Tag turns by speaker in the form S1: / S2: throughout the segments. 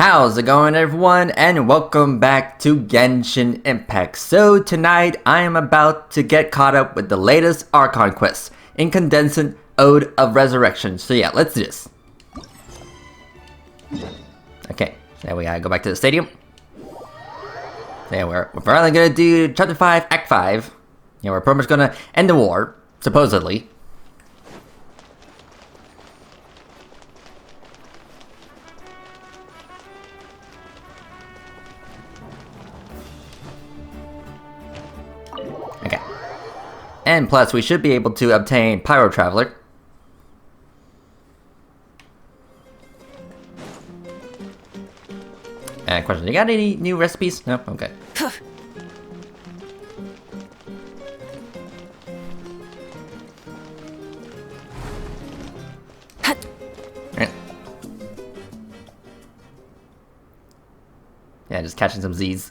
S1: How's it going, everyone, and welcome back to Genshin Impact. So tonight I am about to get caught up with the latest Archon quest, Incandescent Ode of Resurrection. So yeah, let's do this. Okay, now we gotta go back to the stadium. Yeah, we're finally gonna do Chapter 5, Act 5. Yeah, we're pretty much gonna end the war, supposedly. Okay. And plus, we should be able to obtain Pyro Traveler. And question, you got any new recipes? No? Okay. Right. Yeah, just catching some Z's.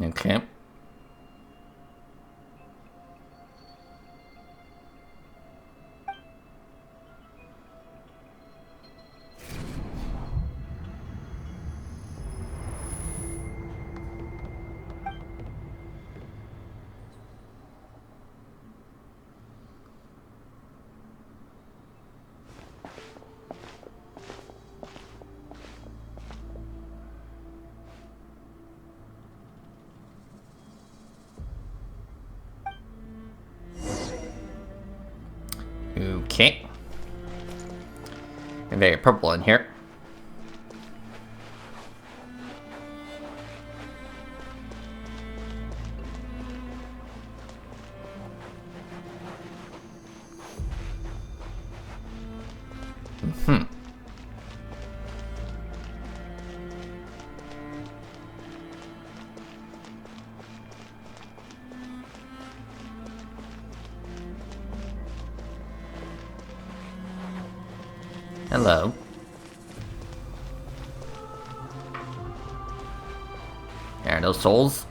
S1: Okay. Okay. And very purple in here. Hello. There are no souls.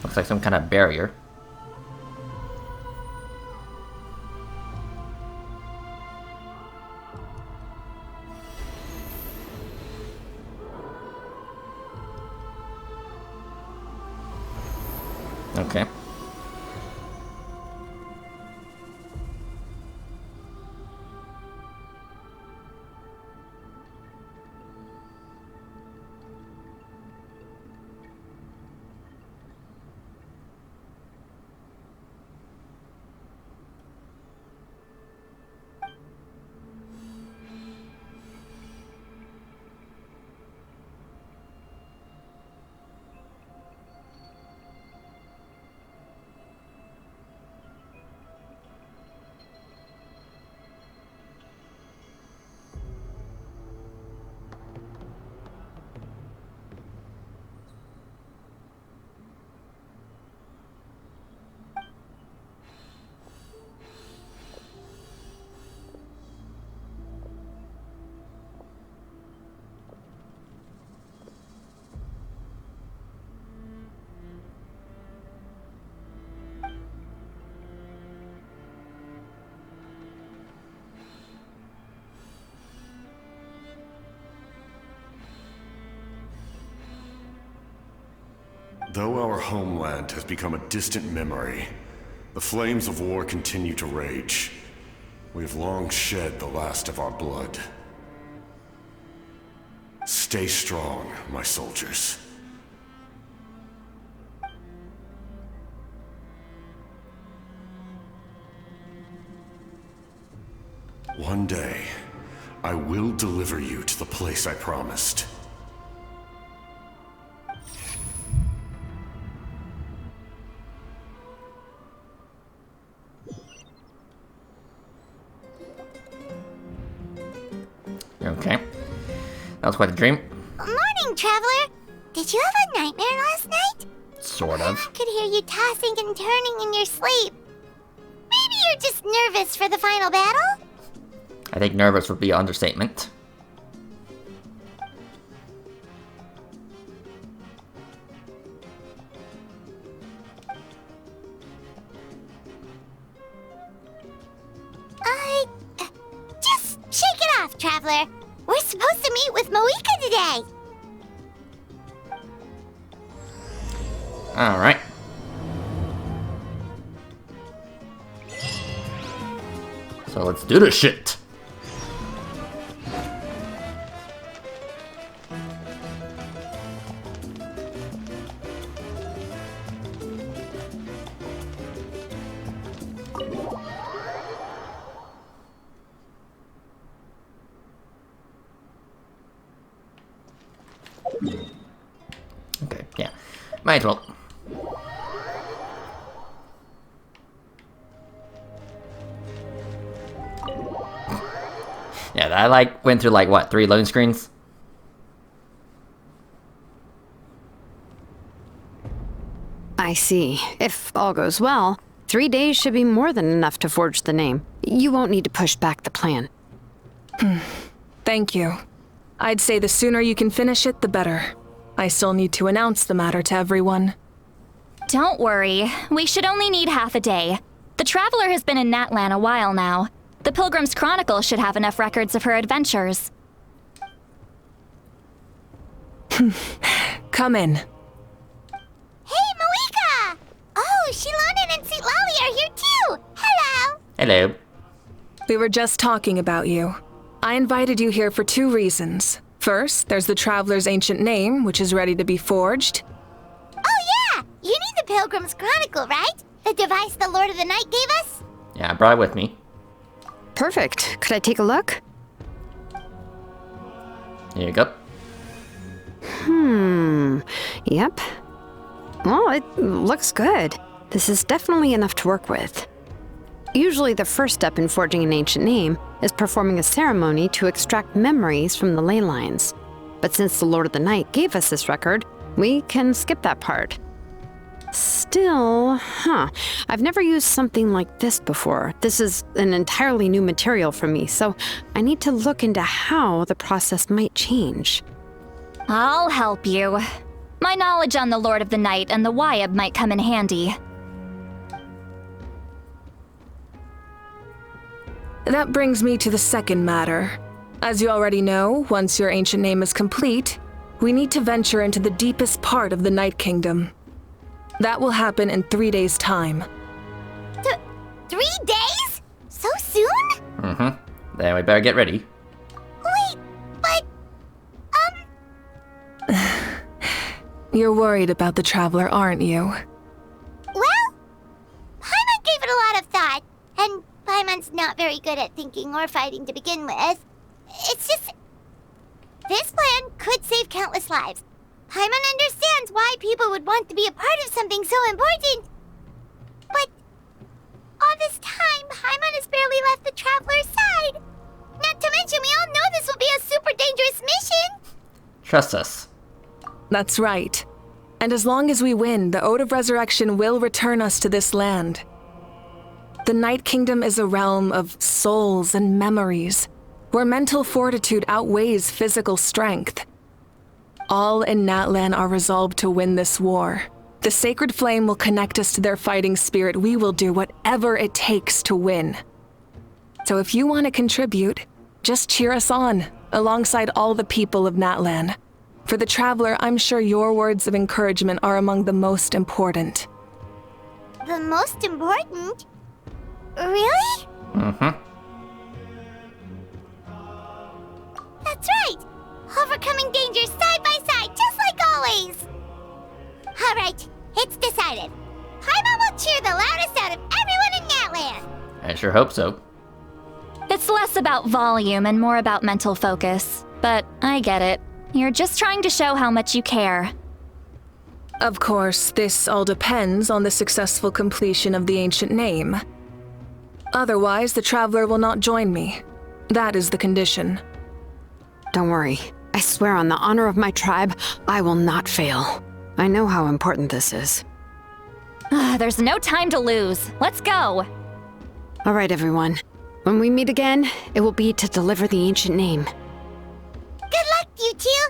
S1: Looks like some kind of barrier. Okay.
S2: Though our homeland has become a distant memory, the flames of war continue to rage. We have long shed the last of our blood. Stay strong, my soldiers. One day, I will deliver you to the place I promised.
S1: That was quite a dream.
S3: Morning, Traveler. Did you have a nightmare last night?
S1: Sort of.
S3: I could hear you tossing and turning in your sleep. Maybe you're just nervous for the final battle?
S1: I think nervous would be an understatement.
S3: Just shake it off, Traveler. We're supposed to meet with Moika today.
S1: Alright. So let's do this shit. Okay, yeah. Might as well. Yeah, I went through what, 3 loading screens?
S4: I see. If all goes well, 3 days should be more than enough to forge the name. You won't need to push back the plan.
S5: Thank you. I'd say the sooner you can finish it, the better. I still need to announce the matter to everyone.
S6: Don't worry. We should only need half a day. The Traveler has been in Natlan a while now. The Pilgrim's Chronicle should have enough records of her adventures.
S5: Come in.
S3: Hey, Moika! Oh, Shilonen and Sitlali are here too! Hello!
S1: Hello.
S5: We were just talking about you. I invited you here for 2 reasons. First, there's the Traveler's ancient name, which is ready to be forged.
S3: Oh yeah! You need the Pilgrim's Chronicle, right? The device the Lord of the Night gave us?
S1: Yeah, I brought it with me.
S4: Perfect. Could I take a look?
S1: Here you go.
S4: Yep. Well, it looks good. This is definitely enough to work with. Usually the first step in forging an ancient name is performing a ceremony to extract memories from the ley lines. But since the Lord of the Night gave us this record, we can skip that part. Still, I've never used something like this before. This is an entirely new material for me, so I need to look into how the process might change.
S6: I'll help you. My knowledge on the Lord of the Night and the Wyab might come in handy.
S5: That brings me to the second matter. As you already know, once your ancient name is complete, we need to venture into the deepest part of the Night Kingdom. That will happen in 3 days' time.
S3: 3 days? So soon?
S1: Then we better get ready.
S3: Wait, but...
S5: You're worried about the Traveler, aren't you?
S3: Well, Paimon gave it a lot of thought, and Paimon's not very good at thinking or fighting to begin with. It's just... this plan could save countless lives. Paimon understands why people would want to be a part of something so important. But all this time, Paimon has barely left the Traveler's side. Not to mention, we all know this will be a super dangerous mission.
S1: Trust us.
S5: That's right. And as long as we win, the Ode of Resurrection will return us to this land. The Night Kingdom is a realm of souls and memories, where mental fortitude outweighs physical strength. All in Natlan are resolved to win this war. The sacred flame will connect us to their fighting spirit. We will do whatever it takes to win. So if you want to contribute, just cheer us on, alongside all the people of Natlan. For the Traveler, I'm sure your words of encouragement are among the most important.
S3: The most important? Really? That's right! Overcoming dangers side by side, just like always! Alright, it's decided. Paimon will cheer the loudest out of everyone in Natlan!
S1: I sure hope so.
S6: It's less about volume and more about mental focus. But I get it. You're just trying to show how much you care.
S5: Of course, this all depends on the successful completion of the ancient name. Otherwise, the Traveler will not join me. That is the condition.
S4: Don't worry. I swear on the honor of my tribe, I will not fail. I know how important this is.
S6: There's no time to lose. Let's go.
S4: All right, everyone. When we meet again, it will be to deliver the ancient name.
S3: Good luck, you two!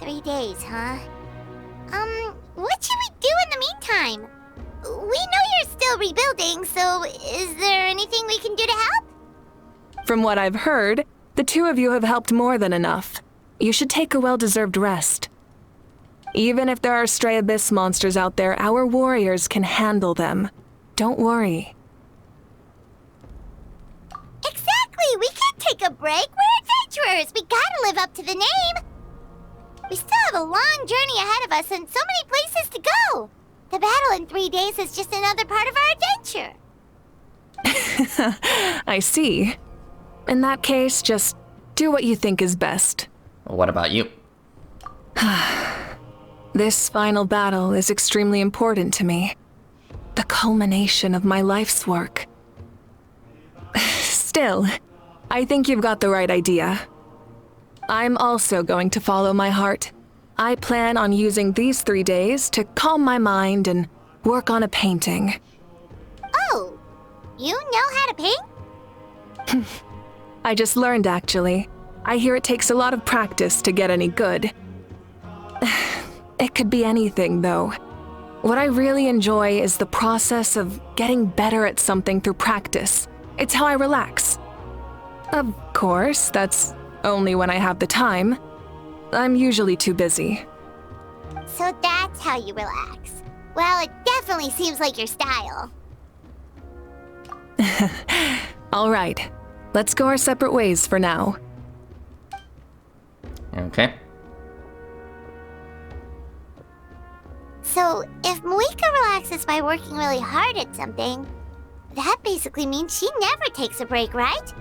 S3: Three days, huh? What should we do in the meantime? We know you're still rebuilding, so is there anything we can do to help?
S5: From what I've heard, the two of you have helped more than enough. You should take a well-deserved rest. Even if there are stray abyss monsters out there, our warriors can handle them. Don't worry.
S3: Exactly! We can't take a break! We're adventurers! We gotta live up to the name! We still have a long journey ahead of us and so many places to go! The battle in 3 days is just another part of our adventure!
S5: I see. In that case, just do what you think is best.
S1: What about you?
S5: This final battle is extremely important to me. The culmination of my life's work. Still, I think you've got the right idea. I'm also going to follow my heart. I plan on using these 3 days to calm my mind and work on a painting.
S3: Oh, you know how to paint?
S5: I just learned, actually. I hear it takes a lot of practice to get any good. It could be anything, though. What I really enjoy is the process of getting better at something through practice. It's how I relax. Of course, that's only when I have the time. I'm usually too busy.
S3: So that's how you relax. Well, it definitely seems like your style.
S5: All right, let's go our separate ways for now.
S1: Okay.
S3: So, if Moika relaxes by working really hard at something, that basically means she never takes a break, right?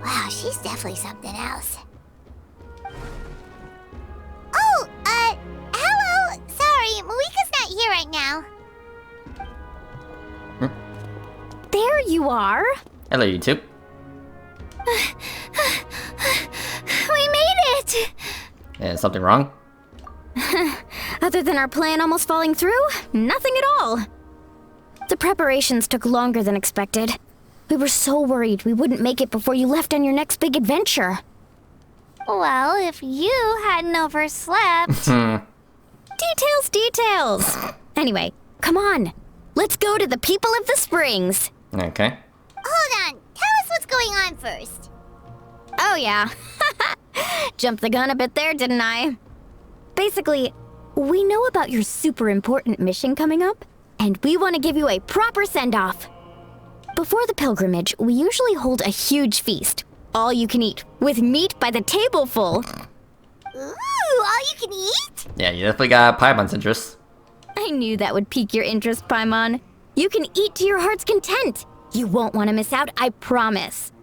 S3: Wow, she's definitely something else. Oh, hello! Sorry, Moika's not here right now.
S6: There you are.
S1: Hello, you two.
S6: We made it!
S1: Is something wrong?
S6: Other than our plan almost falling through, nothing at all. The preparations took longer than expected. We were so worried we wouldn't make it before you left on your next big adventure.
S3: Well, if you hadn't overslept...
S6: Details! Anyway, come on. Let's go to the people of the springs.
S1: Okay.
S3: Hold on, tell us what's going on first.
S6: Oh yeah. Jumped the gun a bit there, didn't I? Basically, we know about your super important mission coming up, and we want to give you a proper send-off. Before the pilgrimage, we usually hold a huge feast, all you can eat, with meat by the tableful.
S3: Ooh, all you can eat?
S1: Yeah, you definitely got Paimon's interest.
S6: I knew that would pique your interest, Paimon. You can eat to your heart's content. You won't want to miss out, I promise.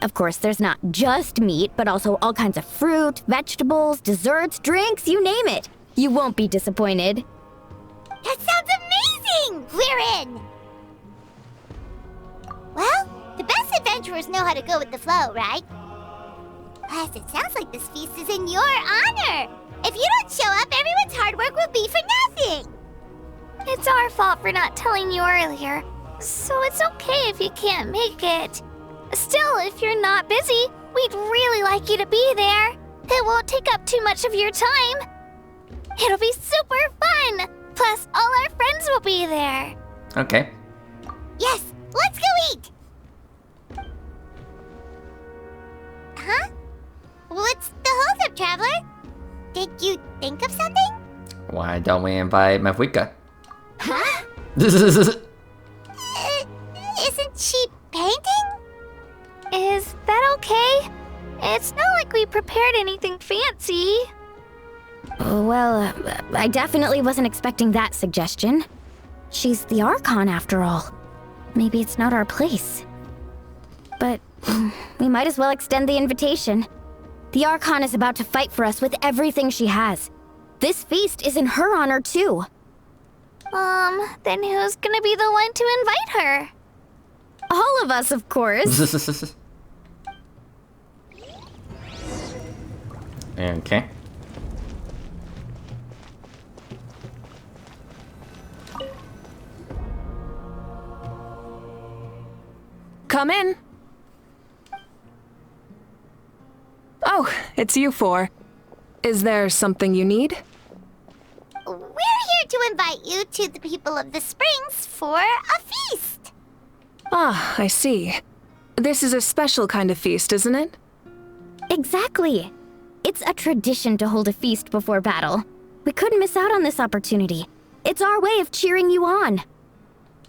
S6: Of course, there's not just meat, but also all kinds of fruit, vegetables, desserts, drinks, you name it. You won't be disappointed.
S3: That sounds amazing! We're in! Well, the best adventurers know how to go with the flow, right? Plus, it sounds like this feast is in your honor! If you don't show up, everyone's hard work will be for nothing! It's our fault for not telling you earlier, so it's okay if you can't make it. Still, if you're not busy, we'd really like you to be there. It won't take up too much of your time. It'll be super fun! Plus, all our friends will be there.
S1: Okay.
S3: Yes, let's go eat! Huh? What's the holdup, Traveler? Did you think of something?
S1: Why don't we invite Mavwika?
S3: Huh? Isn't she painting? Is that okay? It's not like we prepared anything fancy.
S6: Well, I definitely wasn't expecting that suggestion. She's the Archon after all. Maybe it's not our place. But we might as well extend the invitation. The Archon is about to fight for us with everything she has. This feast is in her honor too.
S3: Then who's gonna be the one to invite her?
S6: of us, of course.
S1: Okay.
S5: Come in. Oh, it's you four. Is there something you need?
S3: We're here to invite you to the people of the Springs for a feast.
S5: Ah, I see. This is a special kind of feast, isn't it?
S6: Exactly. It's a tradition to hold a feast before battle. We couldn't miss out on this opportunity. It's our way of cheering you on.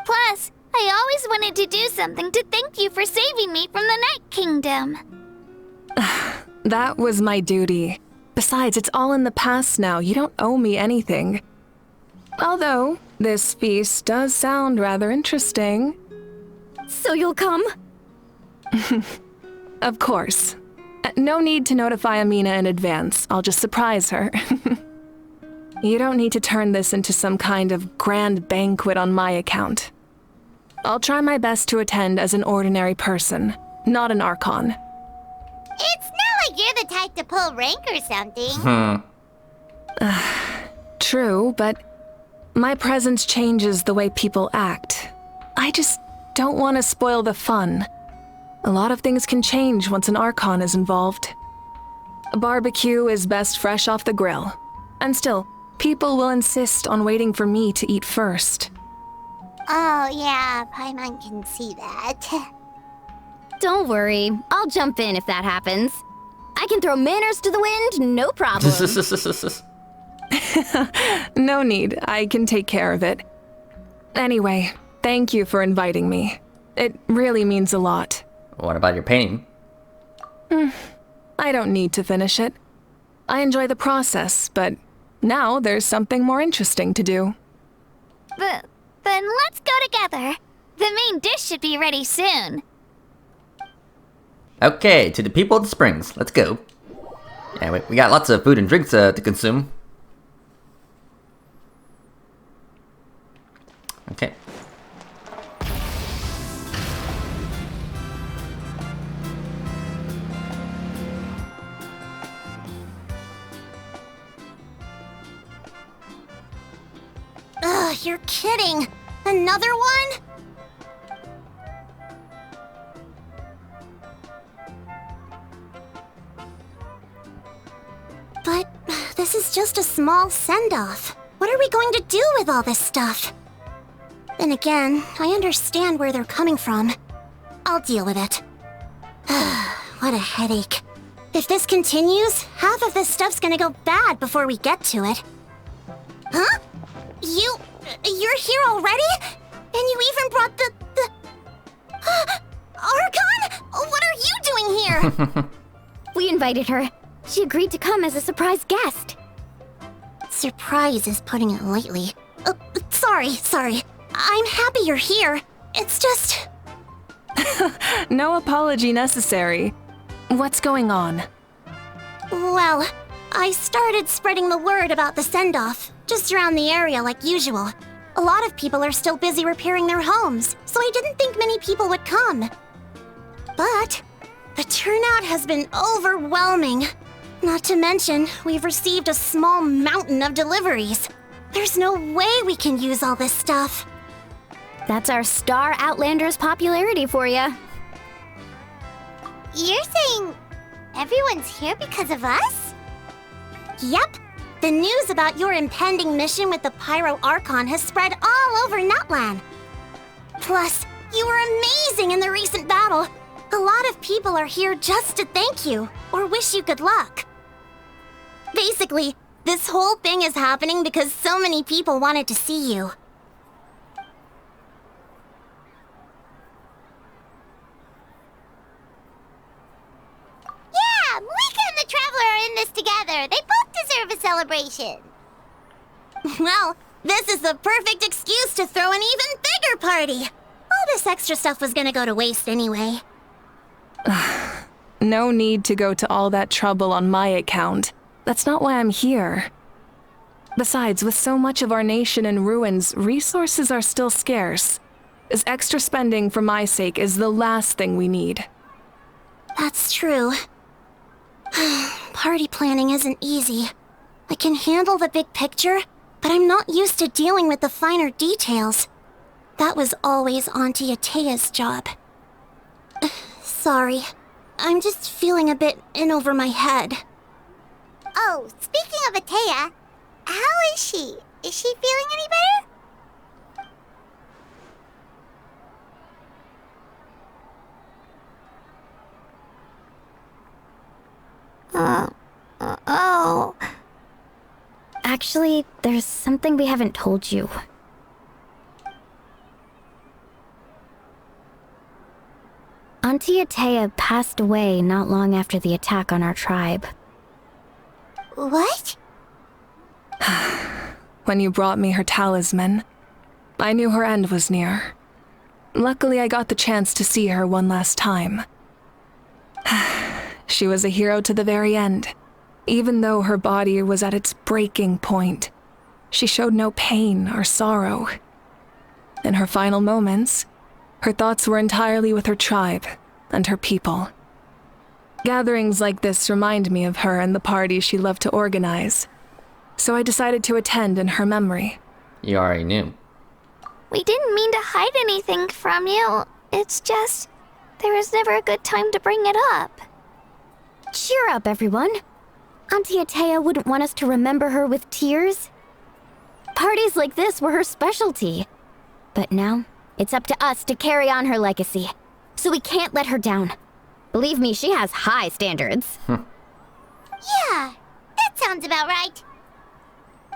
S3: Plus, I always wanted to do something to thank you for saving me from the Night Kingdom.
S5: That was my duty. Besides, it's all in the past now. You don't owe me anything. Although, this feast does sound rather interesting.
S6: So you'll come?
S5: Of course. No need to notify Amina in advance. I'll just surprise her. You don't need to turn this into some kind of grand banquet on my account. I'll try my best to attend as an ordinary person, not an Archon.
S3: It's not like you're the type to pull rank or something.
S5: True, but my presence changes the way people act. I just don't want to spoil the fun. A lot of things can change once an Archon is involved. A barbecue is best fresh off the grill. And still, people will insist on waiting for me to eat first.
S3: Oh, yeah, Paimon can see that.
S6: Don't worry. I'll jump in if that happens. I can throw manners to the wind, no problem.
S5: No need. I can take care of it. Anyway, thank you for inviting me. It really means a lot.
S1: What about your painting?
S5: I don't need to finish it. I enjoy the process, but now there's something more interesting to do.
S3: Then let's go together. The main dish should be ready soon.
S1: Okay, to the people of the Springs. Let's go. Yeah, we got lots of food and drinks to consume. Okay.
S3: Ugh, you're kidding. Another one? But this is just a small send-off. What are we going to do with all this stuff? Then again, I understand where they're coming from. I'll deal with it. What a headache. If this continues, half of this stuff's gonna go bad before we get to it. Huh? You're here already? And you even brought the... Archon? What are you doing here?
S6: We invited her. She agreed to come as a surprise guest.
S3: Surprise is putting it lightly. Sorry. I'm happy you're here. It's just...
S5: No apology necessary. What's going on?
S3: Well, I started spreading the word about the send-off, just around the area like usual. A lot of people are still busy repairing their homes, so I didn't think many people would come. But the turnout has been overwhelming. Not to mention, we've received a small mountain of deliveries. There's no way we can use all this stuff.
S6: That's our Star Outlander's popularity for you.
S3: You're saying everyone's here because of us? Yep. The news about your impending mission with the Pyro Archon has spread all over Nutland. Plus, you were amazing in the recent battle. A lot of people are here just to thank you, or wish you good luck. Basically, this whole thing is happening because so many people wanted to see you. Yeah, Mika and the Traveler are in this together. They both deserve a celebration. Well, this is the perfect excuse to throw an even bigger party. All this extra stuff was gonna go to waste anyway.
S5: No need to go to all that trouble on my account. That's not why I'm here. Besides, with so much of our nation in ruins, resources are still scarce. As extra spending for my sake is the last thing we need.
S3: That's true. Party planning isn't easy. I can handle the big picture, but I'm not used to dealing with the finer details. That was always Auntie Atea's job. Sorry. I'm just feeling a bit in over my head. Oh, speaking of Atea, how is she? Is she feeling any better? Oh.
S6: Actually, there's something we haven't told you. Auntie Atea passed away not long after the attack on our tribe.
S3: What?
S5: When you brought me her talisman, I knew her end was near. Luckily, I got the chance to see her one last time. She was a hero to the very end. Even though her body was at its breaking point, she showed no pain or sorrow. In her final moments, her thoughts were entirely with her tribe and her people. Gatherings like this remind me of her and the parties she loved to organize, so I decided to attend in her memory.
S1: You already knew.
S3: We didn't mean to hide anything from you. It's just, there was never a good time to bring it up.
S6: Cheer up, everyone. Auntie Atea wouldn't want us to remember her with tears. Parties like this were her specialty. But now, it's up to us to carry on her legacy. So we can't let her down. Believe me, she has high standards.
S3: Yeah, that sounds about right.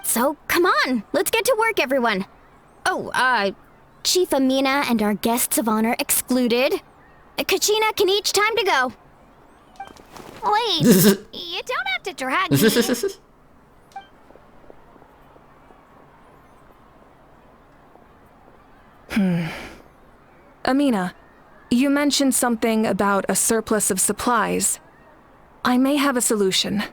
S6: So, come on, let's get to work, everyone. Oh, Chief Amina and our guests of honor excluded. Kachina can each time to go.
S3: Wait, you don't have to drag me.
S5: Amina, you mentioned something about a surplus of supplies. I may have a solution.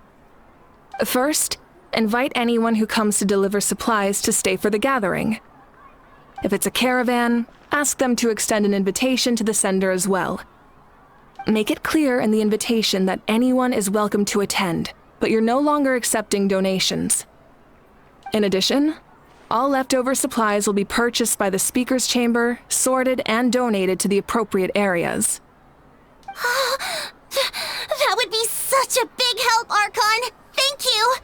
S5: First, invite anyone who comes to deliver supplies to stay for the gathering. If it's a caravan, ask them to extend an invitation to the sender as well. Make it clear in the invitation that anyone is welcome to attend, but you're no longer accepting donations. In addition, all leftover supplies will be purchased by the speaker's chamber, sorted, and donated to the appropriate areas.
S3: That would be such a big help, Archon. Thank you.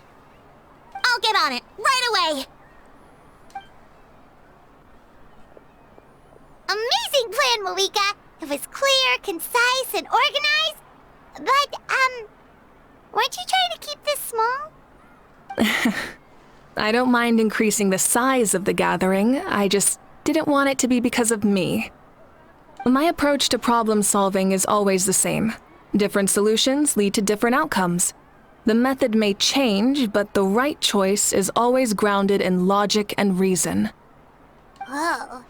S3: I'll get on it right away. Amazing plan, Malika. It was clear, concise, and organized. But, weren't you trying to keep this small?
S5: I don't mind increasing the size of the gathering, I just didn't want it to be because of me. My approach to problem solving is always the same. Different solutions lead to different outcomes. The method may change, but the right choice is always grounded in logic and reason.
S3: Whoa.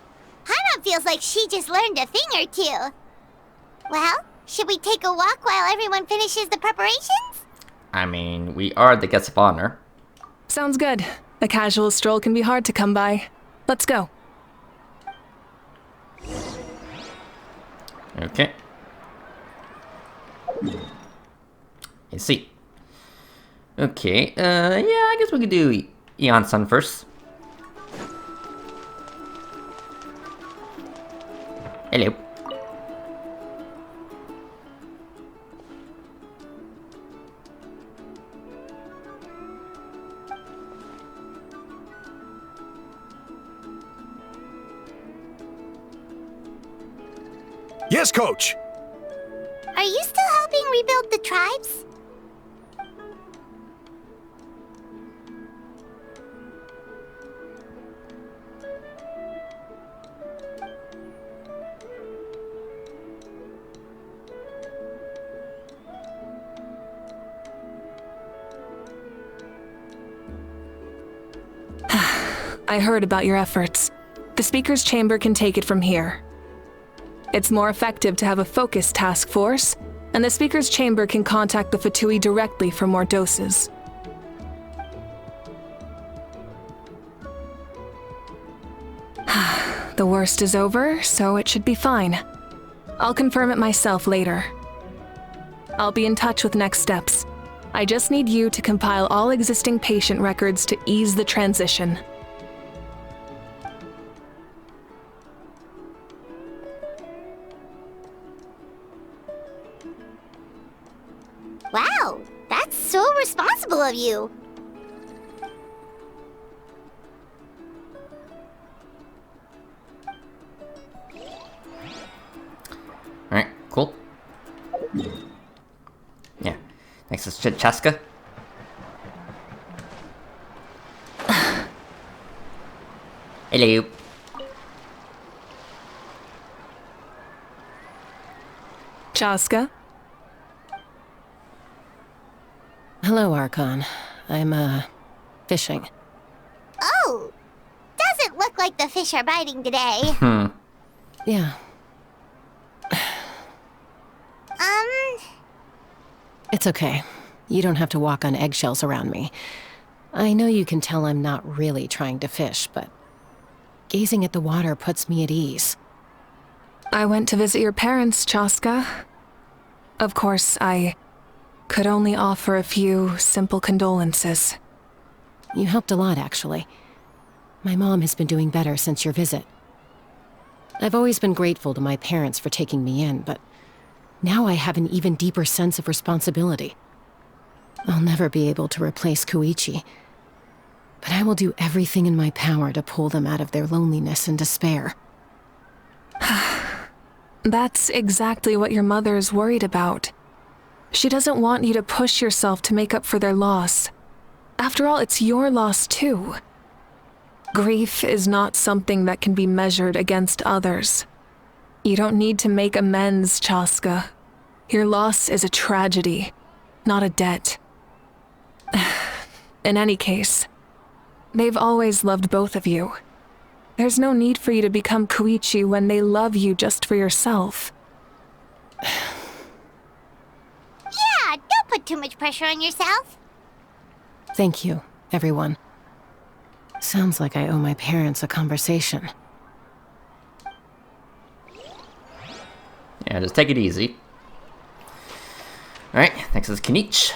S3: Hana feels like she just learned a thing or two. Well, should we take a walk while everyone finishes the preparations?
S1: I mean, we are the guests of honor.
S5: Sounds good. A casual stroll can be hard to come by. Let's go.
S1: Okay. Let's see. Okay, yeah, I guess we could do Eon Sun first. Hello.
S7: Yes, Coach!
S3: Are you still helping rebuild the tribes?
S5: I heard about your efforts. The speaker's chamber can take it from here. It's more effective to have a focused task force, and the speaker's chamber can contact the Fatui directly for more doses. The worst worst is over, so it should be fine. I'll confirm it myself later. I'll be in touch with next steps. I just need you to compile all existing patient records to ease the transition.
S3: Wow, that's so responsible of you.
S1: Alright, cool. Yeah. Next is Chaska. Hello.
S5: Chaska?
S8: Hello, Archon. I'm, fishing.
S3: Oh, doesn't look like the fish are biting today.
S8: Yeah. It's okay. You don't have to walk on eggshells around me. I know you can tell I'm not really trying to fish, but gazing at the water puts me at ease.
S5: I went to visit your parents, Chaska. Of course, I could only offer a few simple condolences.
S8: You helped a lot, actually. My mom has been doing better since your visit. I've always been grateful to my parents for taking me in, but now I have an even deeper sense of responsibility. I'll never be able to replace Koichi, but I will do everything in my power to pull them out of their loneliness and despair.
S5: That's exactly what your mother is worried about. She doesn't want you to push yourself to make up for their loss. After all, it's your loss too. Grief is not something that can be measured against others. You don't need to make amends, Chaska. Your loss is a tragedy, not a debt. In any case, they've always loved both of you. There's no need for you to become Koichi when they love you just for yourself.
S3: Yeah, don't put too much pressure on yourself.
S8: Thank you, everyone. Sounds like I owe my parents a conversation.
S1: Yeah, just take it easy. Alright, next is Kinich.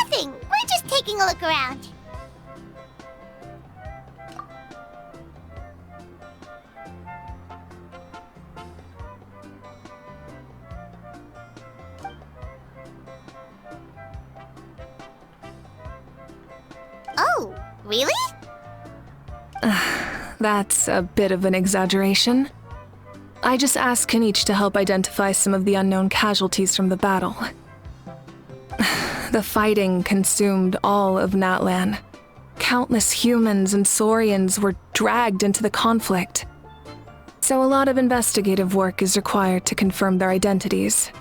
S3: Nothing. We're just taking a look around. Oh, really?
S5: That's a bit of an exaggeration. I just asked Kinich to help identify some of the unknown casualties from the battle. The fighting consumed all of Natlan. Countless humans and Saurians were dragged into the conflict. So a lot of investigative work is required to confirm their identities.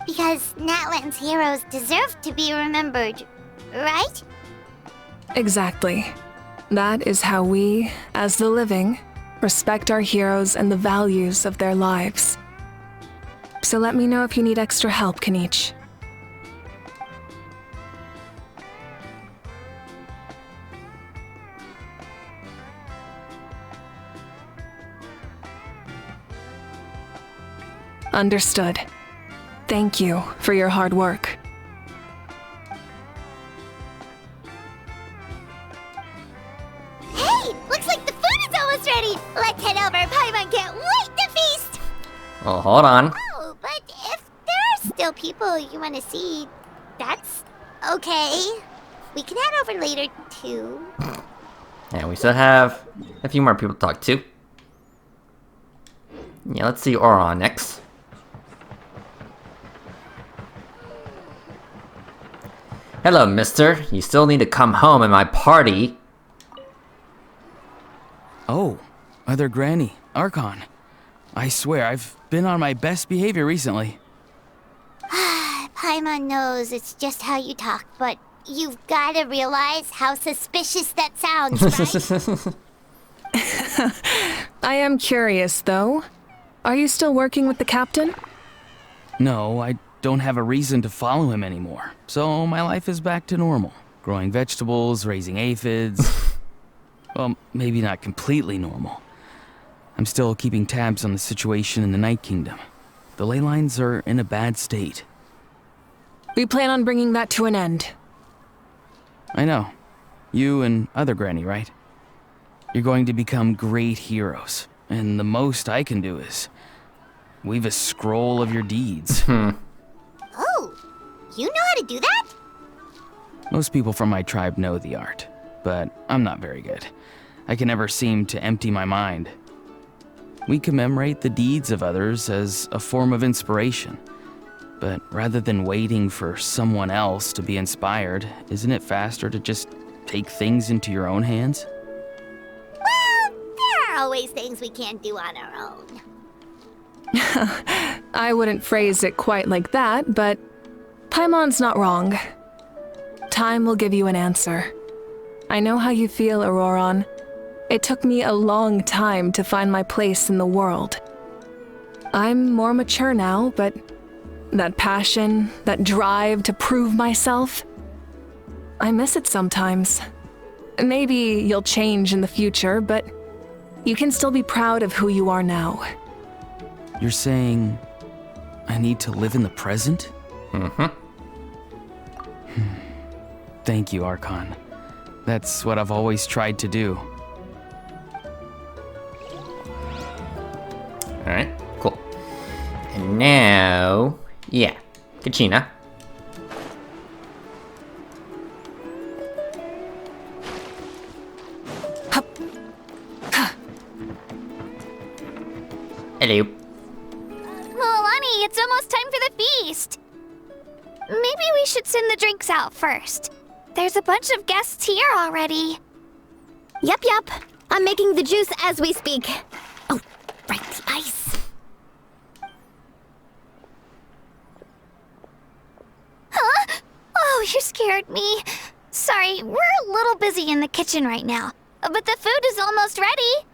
S3: Because Natlan's heroes deserve to be remembered, right?
S5: Exactly. That is how we, as the living, respect our heroes and the values of their lives. So let me know if you need extra help, Kinich. Understood. Thank you for your hard work.
S3: Hey, looks like the food is almost ready. Let's head over. Paimon can't wait to feast.
S1: Well, hold on.
S3: Oh, but if there are still people you want to see, that's okay. We can head over later too.
S1: Yeah, we still have a few more people to talk to. Yeah, let's see Auron next. Hello, mister. You still need to come home at my party.
S9: Oh, Other Granny, Archon. I swear, I've been on my best behavior recently.
S3: Paimon knows it's just how you talk, but you've gotta realize how suspicious that sounds, right?
S5: I am curious, though. Are you still working with the captain?
S9: No, I don't have a reason to follow him anymore, so my life is back to normal. Growing vegetables, raising aphids. Well, maybe not completely normal. I'm still keeping tabs on the situation in the Night Kingdom. The ley lines are in a bad state.
S5: We plan on bringing that to an end.
S9: I know. You and Other Granny, right? You're going to become great heroes, and the most I can do is weave a scroll of your deeds.
S3: Oh, you know how to do that?
S9: Most people from my tribe know the art, but I'm not very good. I can never seem to empty my mind. We commemorate the deeds of others as a form of inspiration. But rather than waiting for someone else to be inspired, isn't it faster to just take things into your own hands?
S3: Well, there are always things we can't do on our own.
S5: I wouldn't phrase it quite like that, but Paimon's not wrong. Time will give you an answer. I know how you feel, Auroron. It took me a long time to find my place in the world. I'm more mature now, but that passion, that drive to prove myself, I miss it sometimes. Maybe you'll change in the future, but you can still be proud of who you are now.
S9: You're saying I need to live in the present? Thank you, Archon. That's what I've always tried to do.
S1: Alright, cool. And now, yeah, Kachina. Hello.
S3: Milani, it's almost time for the feast. Maybe we should send the drinks out first. There's a bunch of guests here already.
S6: Yup. I'm making the juice as we speak. Oh, right, the ice.
S3: Huh? Oh, you scared me. Sorry, we're a little busy in the kitchen right now, but the food is almost ready.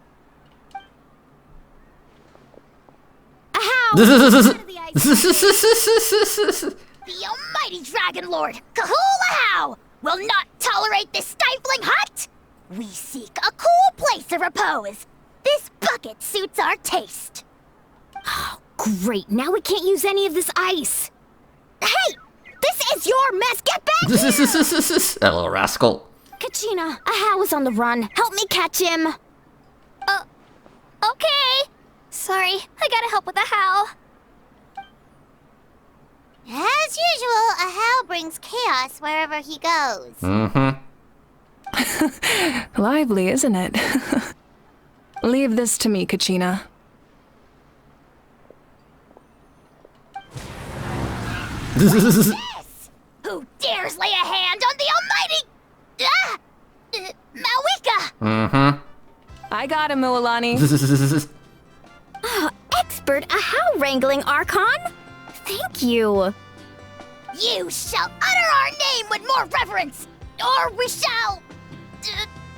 S6: Ahow!
S3: The almighty Dragon Lord, Kahulahau, will not tolerate this stifling hut. We seek a cool place of repose. This bucket suits our taste.
S6: Oh, great. Now we can't use any of this ice.
S3: Hey, this is your mess. Get back here!
S1: That little rascal.
S6: Kachina, Ahow is on the run. Help me catch him.
S3: Okay. Sorry, I gotta help with the How. As usual, a How brings chaos wherever he goes.
S5: Lively, isn't it? Leave this to me, Kachina.
S3: This? Who dares lay a hand on the almighty... Mawika!
S5: I got him, Mualani.
S6: Expert Ahow wrangling, Archon. Thank you.
S3: You shall utter our name with more reverence, or we shall...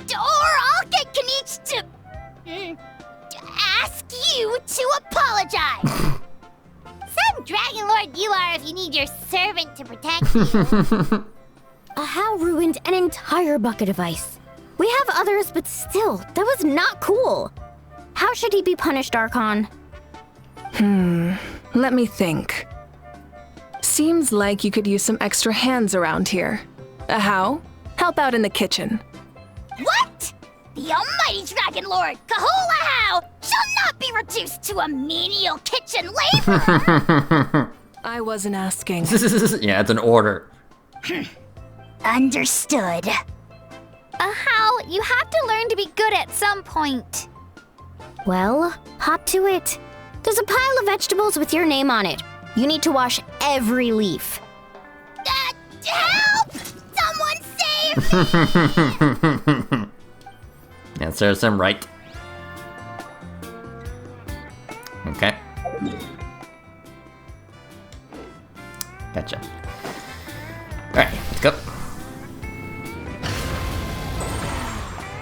S3: or I'll get Kanich to... ask you to apologize. Some Dragon Lord you are if you need your servant to protect you.
S6: Ahow ruined an entire bucket of ice. We have others, but still, that was not cool. How should he be punished, Archon?
S5: Let me think. Seems like you could use some extra hands around here. Ahow, help out in the kitchen.
S3: What? The almighty Dragon Lord, Kahulahau, shall not be reduced to a menial kitchen laborer.
S5: I wasn't asking.
S1: Yeah, it's an order.
S3: Understood. How? You have to learn to be good at some point.
S6: Well, hop to it. There's a pile of vegetables with your name on it. You need to wash every leaf.
S3: Help! Someone save me!
S1: Yeah, serves him right. Okay. Gotcha. Alright, let's go.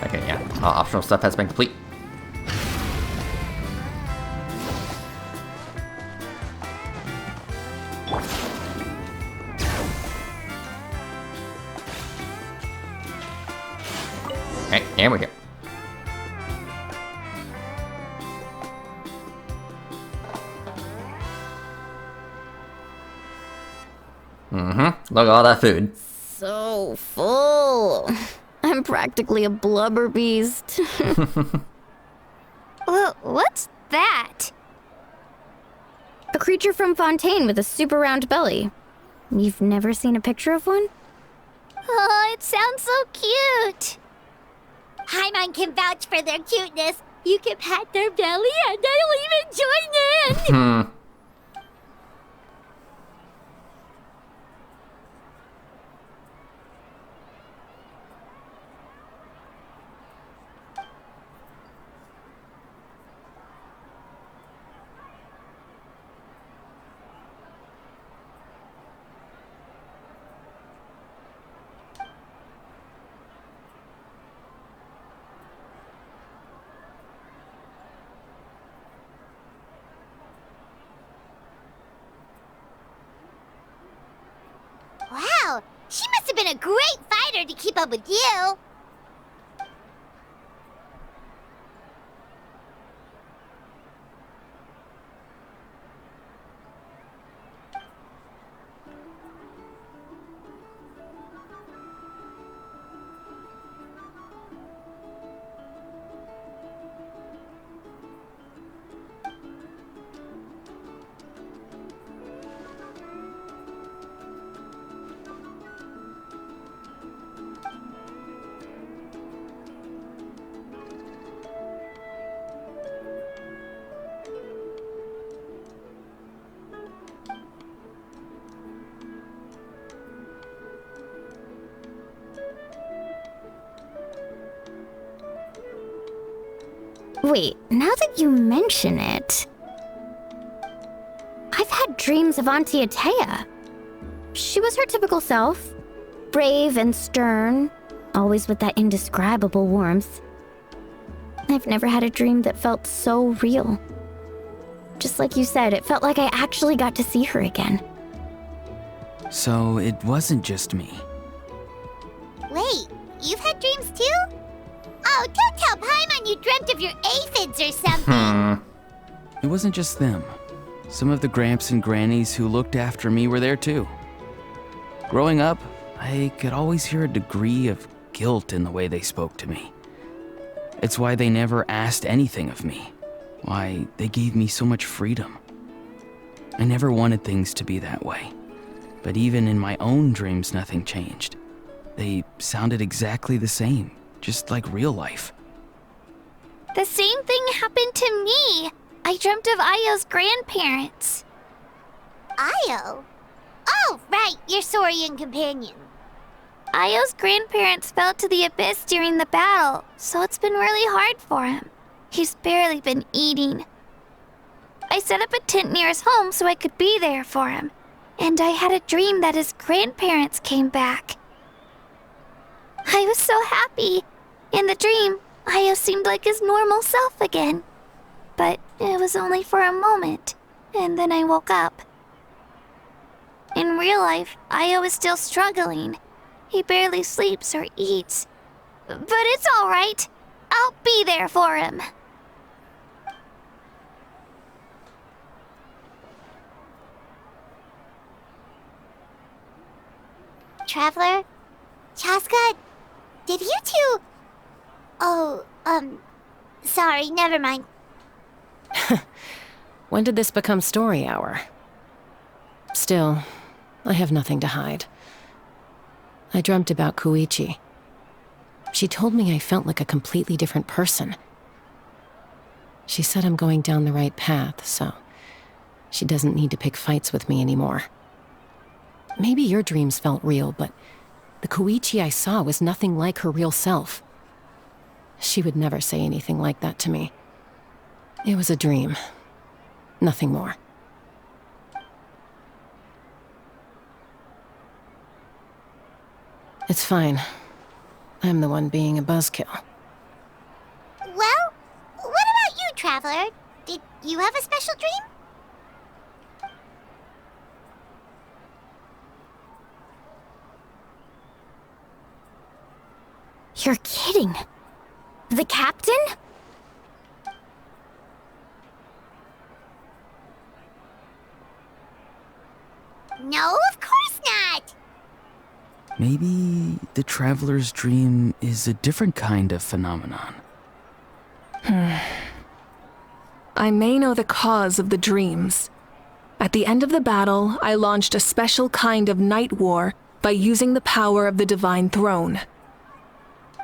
S1: Okay, yeah. All optional stuff has been complete. Alright, and we're here. Look at all that food.
S6: So full. I'm practically a blubber beast. Well, what's that? A creature from Fontaine with a super round belly. You've never seen a picture of one?
S3: Oh, it sounds so cute. Paimon can vouch for their cuteness. You can pat their belly and I'll even join in. Wow, she must have been a great fighter to keep up with you.
S6: Wait, now that you mention it, I've had dreams of Auntie Atea. She was her typical self, brave and stern, always with that indescribable warmth. I've never had a dream that felt so real. Just like you said, it felt like I actually got to see her again.
S9: So it wasn't just me.
S3: Wait, you've had dreams too? Oh, don't tell Paimon you dreamt of your aphids or something.
S9: It wasn't just them. Some of the Gramps and Grannies who looked after me were there too. Growing up, I could always hear a degree of guilt in the way they spoke to me. It's why they never asked anything of me. Why they gave me so much freedom. I never wanted things to be that way. But even in my own dreams, nothing changed. They sounded exactly the same, just like real life.
S3: The same thing happened to me. I dreamt of Ayo's grandparents. Ayo? Oh, right, your Saurian companion. Ayo's grandparents fell to the abyss during the battle, so it's been really hard for him. He's barely been eating. I set up a tent near his home so I could be there for him. And I had a dream that his grandparents came back. I was so happy. In the dream, Ayo seemed like his normal self again. But it was only for a moment, and then I woke up. In real life, Ayo is still struggling. He barely sleeps or eats. But it's all right. I'll be there for him. Traveler? Chaska? Did you two... Oh, sorry, never mind.
S8: When did this become story hour? Still, I have nothing to hide. I dreamt about Koichi. She told me I felt like a completely different person. She said I'm going down the right path, so she doesn't need to pick fights with me anymore. Maybe your dreams felt real, but the Koichi I saw was nothing like her real self. She would never say anything like that to me. It was a dream. Nothing more. It's fine. I'm the one being a buzzkill.
S3: Well, what about you, Traveler? Did you have a special dream?
S6: You're kidding. The captain?
S3: No, of course not.
S9: Maybe the traveler's dream is a different kind of phenomenon.
S5: I may know the cause of the dreams. At the end of the battle, I launched a special kind of night war by using the power of the Divine Throne.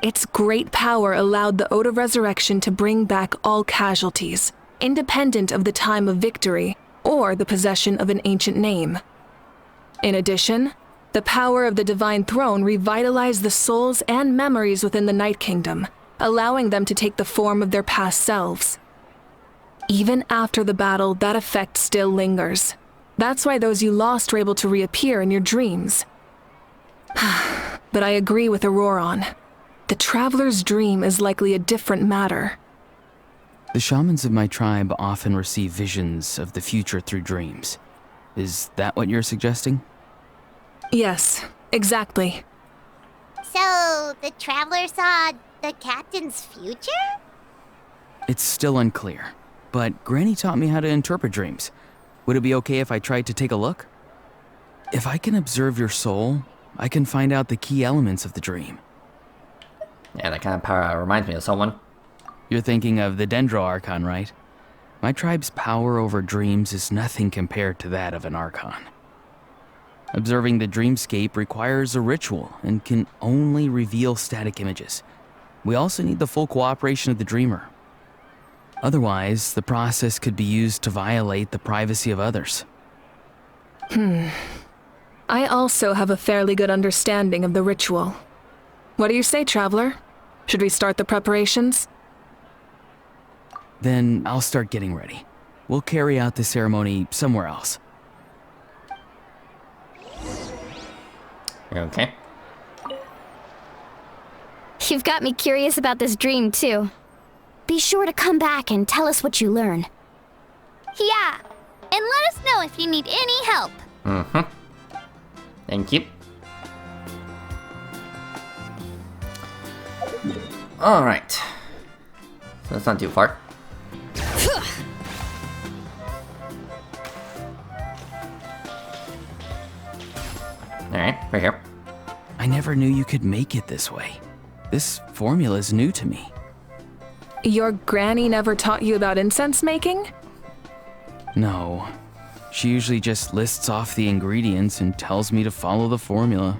S5: Its great power allowed the Ode of Resurrection to bring back all casualties, independent of the time of victory or the possession of an ancient name. In addition, the power of the Divine Throne revitalized the souls and memories within the Night Kingdom, allowing them to take the form of their past selves. Even after the battle, that effect still lingers. That's why those you lost were able to reappear in your dreams. But I agree with Auroron. The Traveler's dream is likely a different matter.
S9: The shamans of my tribe often receive visions of the future through dreams. Is that what you're suggesting?
S5: Yes, exactly.
S3: So, the Traveler saw the captain's future?
S9: It's still unclear, but Granny taught me how to interpret dreams. Would it be okay if I tried to take a look? If I can observe your soul, I can find out the key elements of the dream.
S1: Yeah, that kind of power reminds me of someone.
S9: You're thinking of the Dendro Archon, right? My tribe's power over dreams is nothing compared to that of an Archon. Observing the dreamscape requires a ritual and can only reveal static images. We also need the full cooperation of the dreamer. Otherwise, the process could be used to violate the privacy of others.
S5: I also have a fairly good understanding of the ritual. What do you say, Traveler? Should we start the preparations?
S9: Then I'll start getting ready. We'll carry out the ceremony somewhere else.
S1: Okay.
S6: You've got me curious about this dream, too. Be sure to come back and tell us what you learn.
S3: Yeah, and let us know if you need any help.
S1: Thank you. Alright. So that's not too far. Alright, we're here.
S9: I never knew you could make it this way. This formula is new to me.
S5: Your granny never taught you about incense making?
S9: No. She usually just lists off the ingredients and tells me to follow the formula.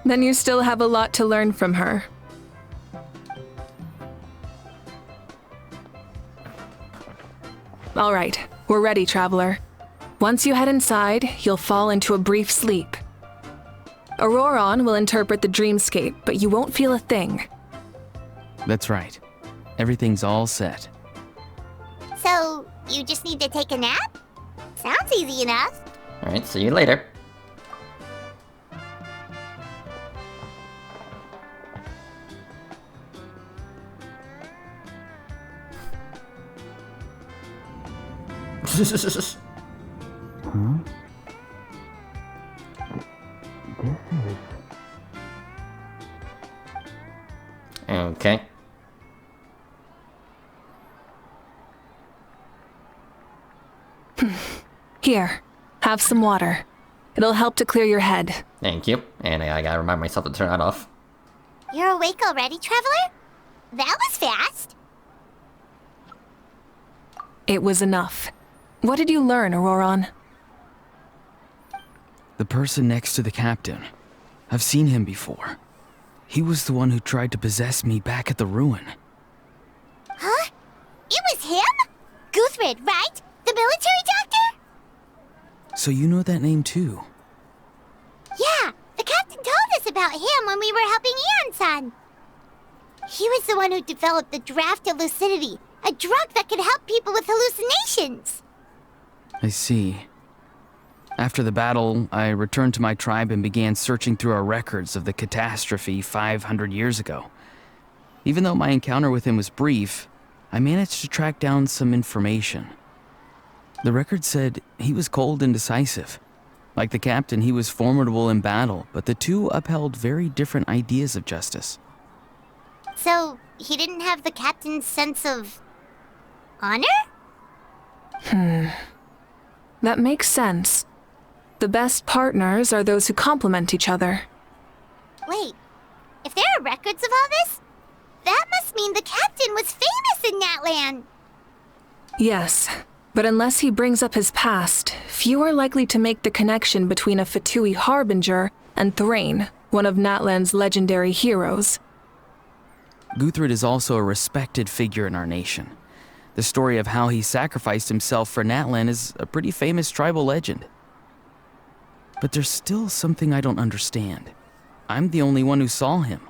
S5: Then you still have a lot to learn from her. All right, we're ready, Traveler. Once you head inside, you'll fall into a brief sleep. Auroron will interpret the dreamscape, but you won't feel a thing.
S9: That's right. Everything's all set.
S3: So, you just need to take a nap? Sounds easy enough.
S1: Alright, see you later. Okay.
S5: Here, have some water. It'll help to clear your head.
S1: Thank you. And I gotta remind myself to turn that off.
S3: You're awake already, Traveler? That was fast.
S5: It was enough. What did you learn, Auroron?
S9: The person next to the captain. I've seen him before. He was the one who tried to possess me back at the ruin.
S3: Huh? It was him? Guthrid, right? The military doctor?
S9: So you know that name too?
S3: Yeah, the captain told us about him when we were helping Eon-san. He was the one who developed the draft of lucidity A drug that could help people with hallucinations.
S9: I see. After the battle, I returned to my tribe and began searching through our records of the catastrophe 500 years ago. Even though my encounter with him was brief, I managed to track down some information. The record said he was cold and decisive. Like the captain, he was formidable in battle, but the two upheld very different ideas of justice.
S3: So, he didn't have the captain's sense of... honor?
S5: That makes sense. The best partners are those who complement each other.
S3: Wait, if there are records of all this, that must mean the captain was famous in that land.
S5: Yes, but unless he brings up his past, few are likely to make the connection between a Fatui harbinger and Thrain, one of Natlan's legendary heroes.
S9: Guthred is also a respected figure in our nation. The story of how he sacrificed himself for Natlan is a pretty famous tribal legend. But there's still something I don't understand. I'm the only one who saw him.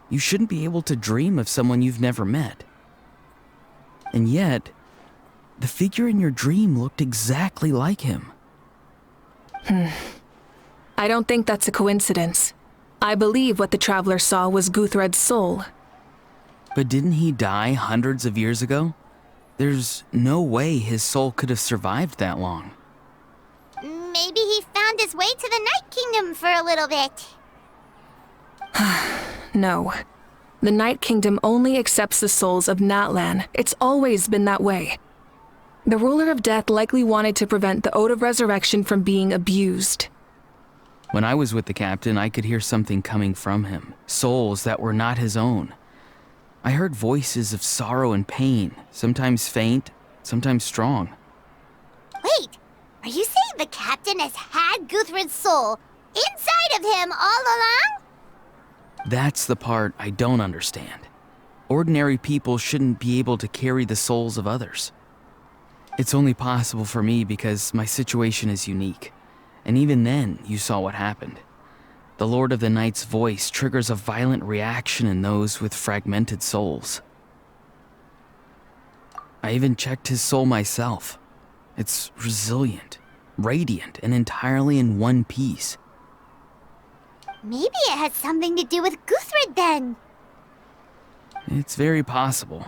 S9: You shouldn't be able to dream of someone you've never met. And yet, the figure in your dream looked exactly like him.
S5: I don't think that's a coincidence. I believe what the traveler saw was Guthred's soul.
S9: But didn't he die hundreds of years ago? There's no way his soul could have survived that long.
S3: Maybe he found his way to the Night Kingdom for a little bit.
S5: No. The Night Kingdom only accepts the souls of Natlan. It's always been that way. The Ruler of Death likely wanted to prevent the Ode of Resurrection from being abused.
S9: When I was with the captain, I could hear something coming from him, souls that were not his own. I heard voices of sorrow and pain, sometimes faint, sometimes strong.
S3: Wait, are you saying the captain has had Guthred's soul inside of him all along?
S9: That's the part I don't understand. Ordinary people shouldn't be able to carry the souls of others. It's only possible for me because my situation is unique. And even then, you saw what happened. The Lord of the Night's voice triggers a violent reaction in those with fragmented souls. I even checked his soul myself. It's resilient, radiant, and entirely in one piece.
S3: Maybe it has something to do with Guthred then.
S9: It's very possible.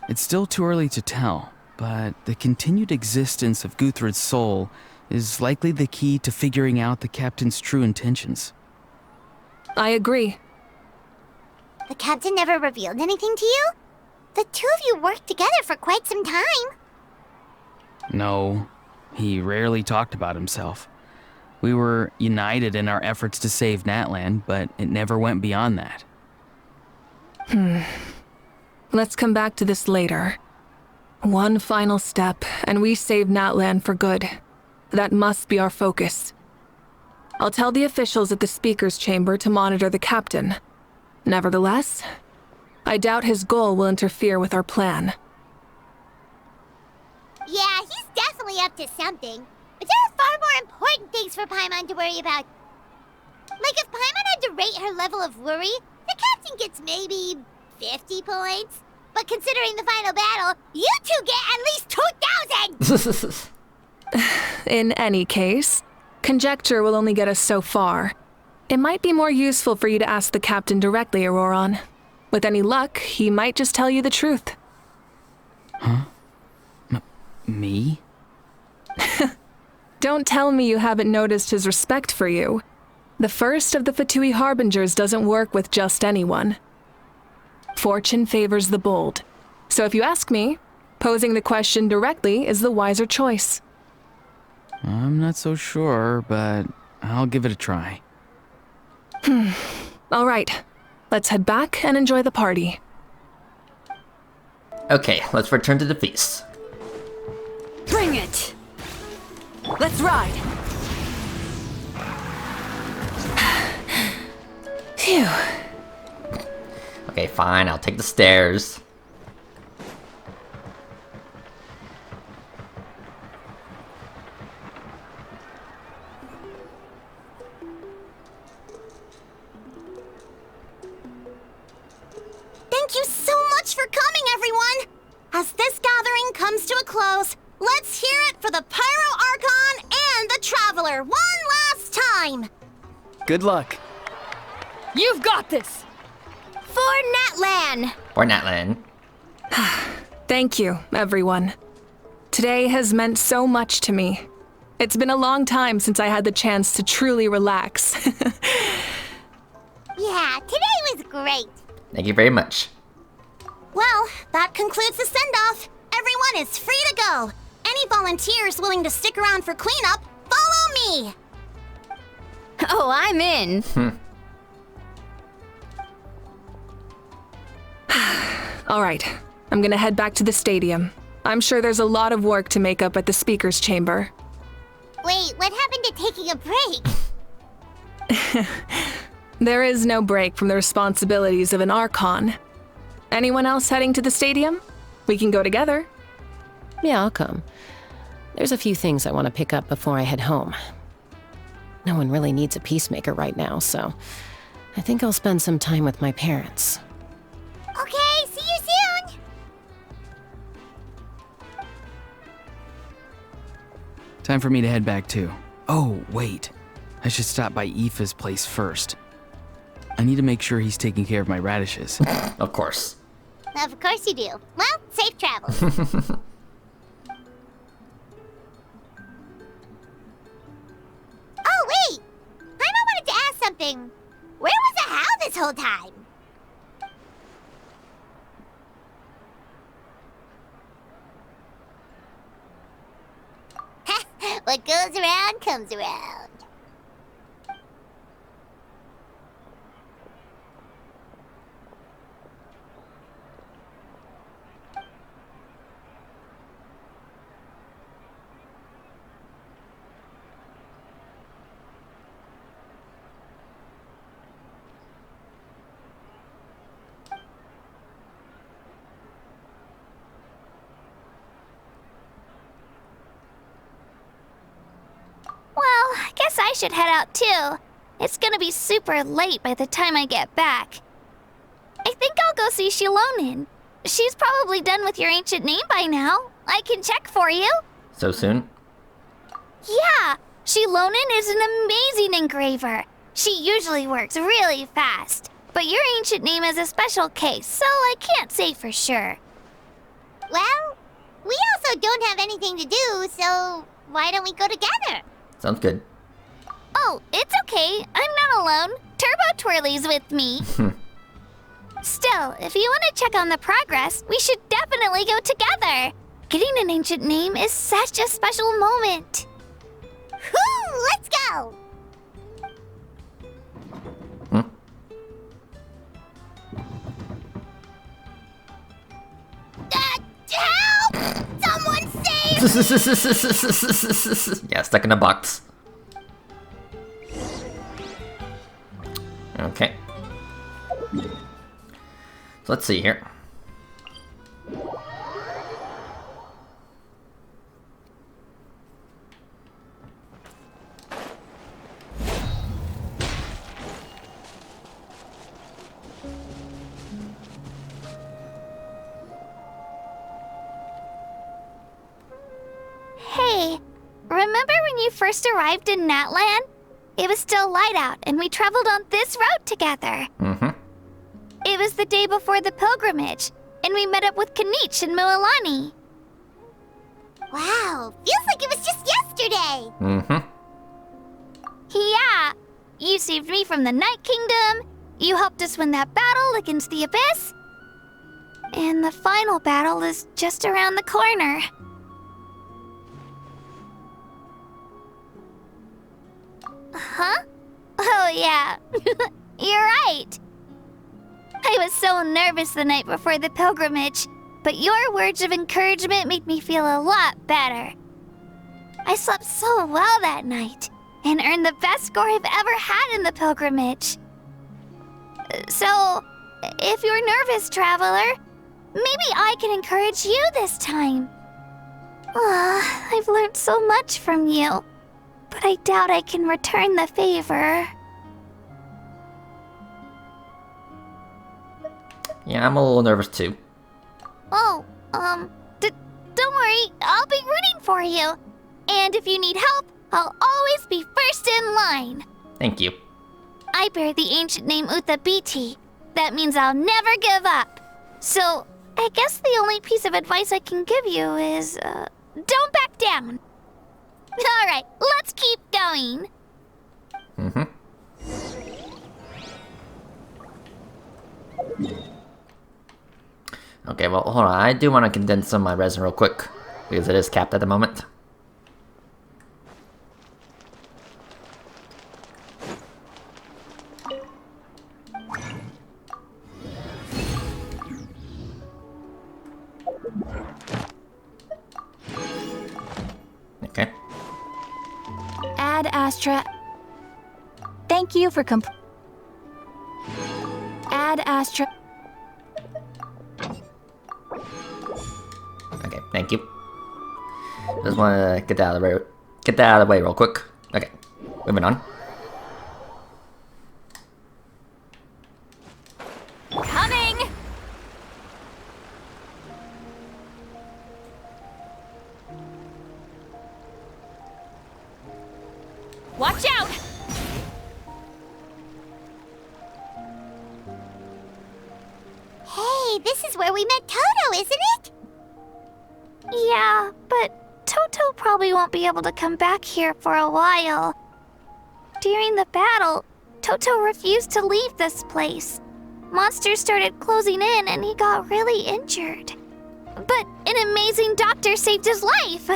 S9: It's still too early to tell, but the continued existence of Guthred's soul is likely the key to figuring out the captain's true intentions.
S5: I agree.
S3: The captain never revealed anything to you? The two of you worked together for quite some time.
S9: No, he rarely talked about himself. We were united in our efforts to save Natlan, but it never went beyond that.
S5: Let's come back to this later. One final step, and we save Natlan for good. That must be our focus. I'll tell the officials at the speaker's chamber to monitor the captain. Nevertheless, I doubt his goal will interfere with our plan.
S3: Yeah, he's definitely up to something. But there are far more important things for Paimon to worry about. Like if Paimon had to rate her level of worry, the captain gets maybe 50 points. But considering the final battle, you two get at least 2,000!
S5: In any case, conjecture will only get us so far. It might be more useful for you to ask the captain directly, Auroron. With any luck, he might just tell you the truth.
S9: Huh? Me?
S5: Don't tell me you haven't noticed his respect for you. The first of the Fatui Harbingers doesn't work with just anyone. Fortune favors the bold. So if you ask me, posing the question directly is the wiser choice.
S9: I'm not so sure, but I'll give it a try.
S5: All right, let's head back and enjoy the party.
S1: Okay, let's return to the feast.
S10: Bring it! Let's ride!
S5: Phew.
S1: Okay, fine, I'll take the stairs.
S3: Thank you so much for coming, everyone! As this gathering comes to a close, let's hear it for the Pyro Archon and the Traveler one last time!
S9: Good luck.
S10: You've got this!
S6: For Natlan!
S1: Or Natlan.
S5: Thank you, everyone. Today has meant so much to me. It's been a long time since I had the chance to truly relax.
S3: Yeah, today was great.
S1: Thank you very much.
S3: Well, that concludes the send-off. Everyone is free to go. Any volunteers willing to stick around for cleanup, follow me!
S6: Oh, I'm in.
S5: All right, I'm gonna head back to the stadium. I'm sure there's a lot of work to make up at the speaker's chamber.
S3: Wait, what happened to taking a break?
S5: There is no break from the responsibilities of an Archon. Anyone else heading to the stadium? We can go together.
S8: Yeah, I'll come. There's a few things I want to pick up before I head home. No one really needs a peacemaker right now, so I think I'll spend some time with my parents.
S3: Okay, see you soon!
S9: Time for me to head back too. Oh, wait. I should stop by Aoife's place first. I need to make sure he's taking care of my radishes.
S1: Of course.
S3: Of course you do. Well, safe travels. Oh, wait! I wanted to ask something. Where was the How this whole time? What goes around comes around.
S6: Well, I guess I should head out too. It's gonna be super late by the time I get back. I think I'll go see Shilonin. She's probably done with your ancient name by now. I can check for you.
S1: So soon?
S6: Yeah, Shilonin is an amazing engraver. She usually works really fast. But your ancient name is a special case, so I can't say for sure.
S3: Well, we also don't have anything to do, so why don't we go together?
S1: Sounds good.
S6: Oh, it's okay. I'm not alone. Turbo Twirly's with me. Still, if you want to check on the progress, we should definitely go together. Getting an ancient name is such a special moment.
S3: Whoo! Let's go! Help! Someone save!
S1: Yeah, stuck in a box. Okay. So let's see here.
S6: Hey, remember when you first arrived in Natlan? It was still light out, and we traveled on this road together. It was the day before the pilgrimage, and we met up with Kanich and Mualani.
S3: Wow, feels like it was just yesterday.
S6: Yeah, you saved me from the Night Kingdom, you helped us win that battle against the Abyss, and the final battle is just around the corner. Huh? Oh yeah, you're right. I was so nervous the night before the pilgrimage, but your words of encouragement made me feel a lot better. I slept so well that night, and earned the best score I've ever had in the pilgrimage. So, if you're nervous, traveler, maybe I can encourage you this time. I've learned so much from you, but I doubt I can return the favor.
S1: Yeah, I'm a little nervous too.
S6: Oh,
S3: Don't worry, I'll be rooting for you. And if you need help, I'll always be first in line.
S1: Thank you.
S3: I bear the ancient name Utabiti. That means I'll never give up. So, I guess the only piece of advice I can give you is, don't back down. Alright, let's keep going.
S1: Okay, well, hold on. I do want to condense some of my resin real quick, because it is capped at the moment. Okay.
S6: Ad Astra. Thank you for Ad Astra.
S1: Okay, thank you. Just want to get that out of the way real quick. Okay, moving on.
S6: Coming! Watch out!
S3: Hey, this is where we met Toto, isn't it?
S6: Yeah, but Toto probably won't be able to come back here for a while. During the battle, Toto refused to leave this place. Monsters started closing in and he got really injured. But an amazing doctor saved his life!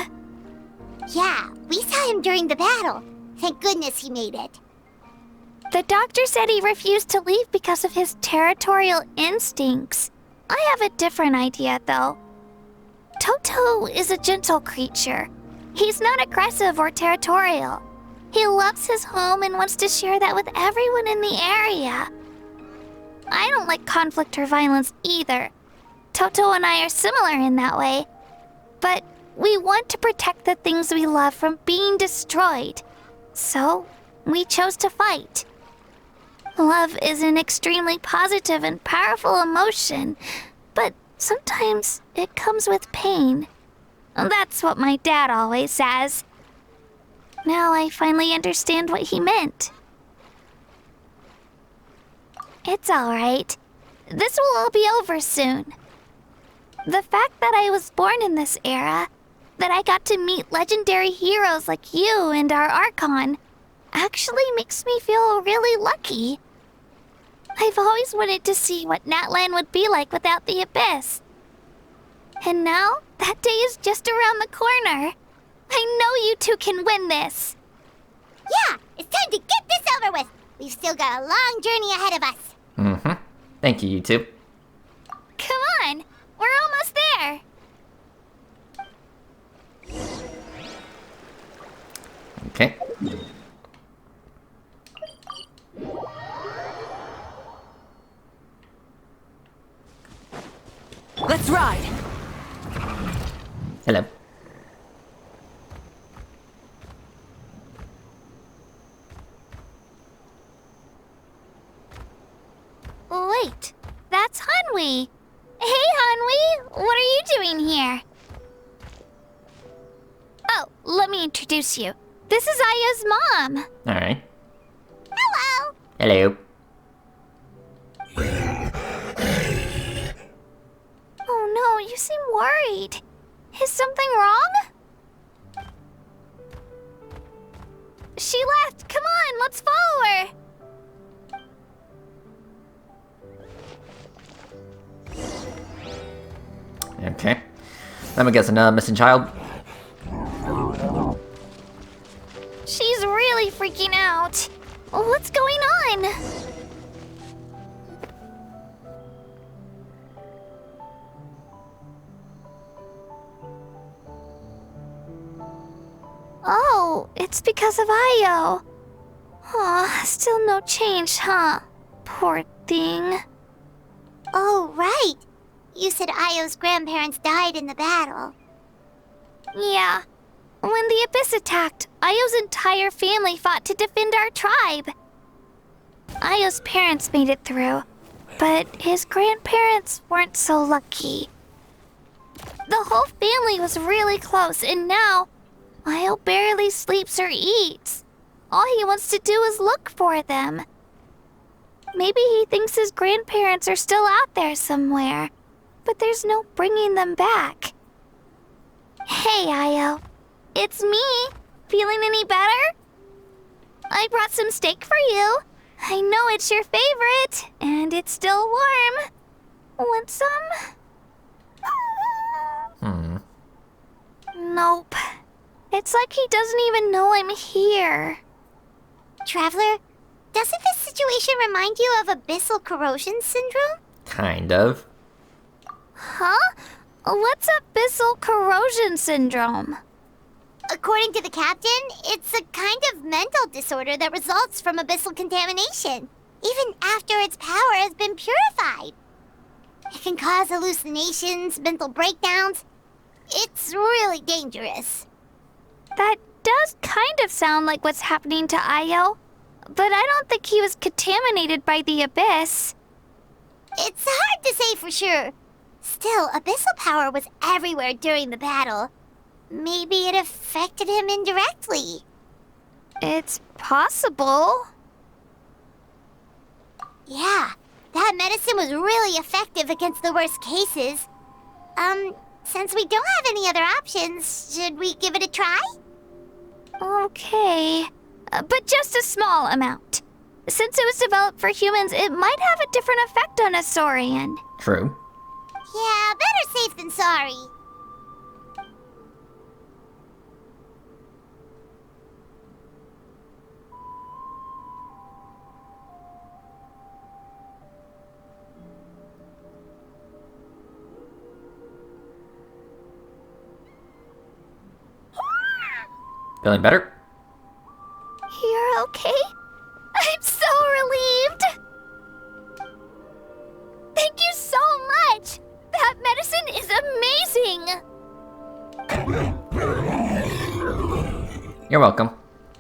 S3: Yeah, we saw him during the battle. Thank goodness he made it.
S6: The doctor said he refused to leave because of his territorial instincts. I have a different idea, though. Toto is a gentle creature. He's not aggressive or territorial. He loves his home and wants to share that with everyone in the area. I don't like conflict or violence either. Toto and I are similar in that way. But we want to protect the things we love from being destroyed. So, we chose to fight. Love is an extremely positive and powerful emotion, but sometimes it comes with pain. That's what my dad always says. Now I finally understand what he meant. It's alright. This will all be over soon. The fact that I was born in this era, that I got to meet legendary heroes like you and our Archon, actually makes me feel really lucky. I've always wanted to see what Natlan would be like without the Abyss. And now, that day is just around the corner. I know you two can win this.
S3: Yeah, it's time to get this over with. We've still got a long journey ahead of us.
S1: Thank you, you two.
S3: Come on, we're almost there.
S1: Okay.
S10: Let's ride!
S1: Hello.
S3: Wait, that's Hanwi. Hey, Hanwi, what are you doing here? Oh, let me introduce you. This is Aya's mom.
S1: Alright.
S3: Hello.
S1: Hello.
S3: Oh no, you seem worried. Is something wrong? She left. Come on, let's follow her.
S1: Okay. Let me guess, another missing child?
S3: She's really freaking out. What's going on? Oh, it's because of Io. Aw, still no change, huh? Poor thing. Oh, right. You said Io's grandparents died in the battle. Yeah. When the Abyss attacked, Io's entire family fought to defend our tribe. Io's parents made it through, but his grandparents weren't so lucky. whole family was really close, and now Lyle barely sleeps or eats. All he wants to do is look for them. Maybe he thinks his grandparents are still out there somewhere, but there's no bringing them back. Hey, Io. It's me. Feeling any better? I brought some steak for you. I know it's your favorite, and it's still warm. Want some? Nope. It's like he doesn't even know I'm here. Traveler, doesn't this situation remind you of abyssal corrosion syndrome?
S1: Kind of.
S3: Huh? What's abyssal corrosion syndrome? According to the captain, it's a kind of mental disorder that results from abyssal contamination, even after its power has been purified. It can cause hallucinations, mental breakdowns. It's really dangerous. That does kind of sound like what's happening to Io, but I don't think he was contaminated by the abyss. It's hard to say for sure. Still, abyssal power was everywhere during the battle. Maybe it affected him indirectly. It's possible. Yeah, that medicine was really effective against the worst cases. Since we don't have any other options, should we give it a try? Okay, but just a small amount. Since it was developed for humans, it might have a different effect on a Saurian.
S1: True.
S3: Yeah, better safe than sorry.
S1: Feeling better?
S3: You're okay? I'm so relieved! Thank you so much! That medicine is amazing!
S1: You're welcome.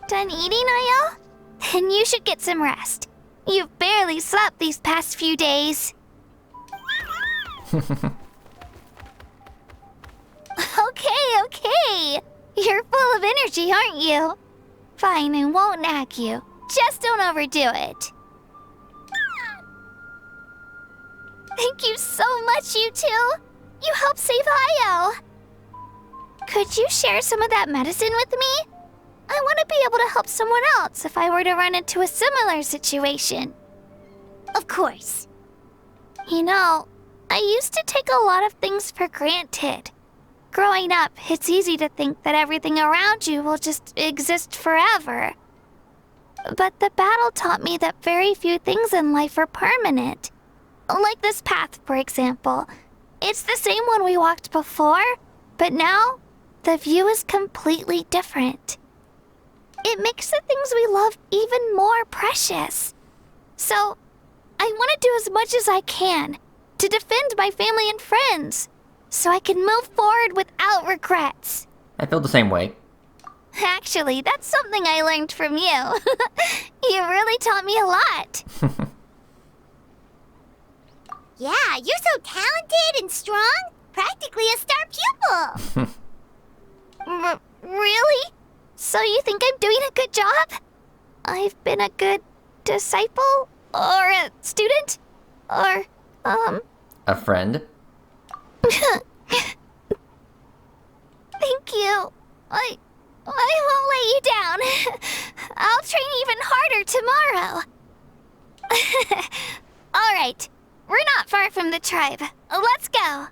S3: Done eating, Io? Then you should get some rest. You've barely slept these past few days. Okay. You're full of energy, aren't you? Fine, I won't nag you. Just don't overdo it. Thank you so much, you two. You helped save Io. Could you share some of that medicine with me? I want to be able to help someone else if I were to run into a similar situation. Of course. You know, I used to take a lot of things for granted. Growing up, it's easy to think that everything around you will just exist forever. But the battle taught me that very few things in life are permanent. Like this path, for example. It's the same one we walked before, but now the view is completely different. It makes the things we love even more precious. So, I want to do as much as I can to defend my family and friends, so I can move forward without regrets.
S1: I feel the same way.
S3: Actually, that's something I learned from you. You really taught me a lot. Yeah, you're so talented and strong. Practically a star pupil. Really? So you think I'm doing a good job? I've been a good disciple? Or a student? Or,
S1: A friend?
S3: Thank you. I won't let you down. I'll train even harder tomorrow. Alright, we're not far from the tribe. Let's go.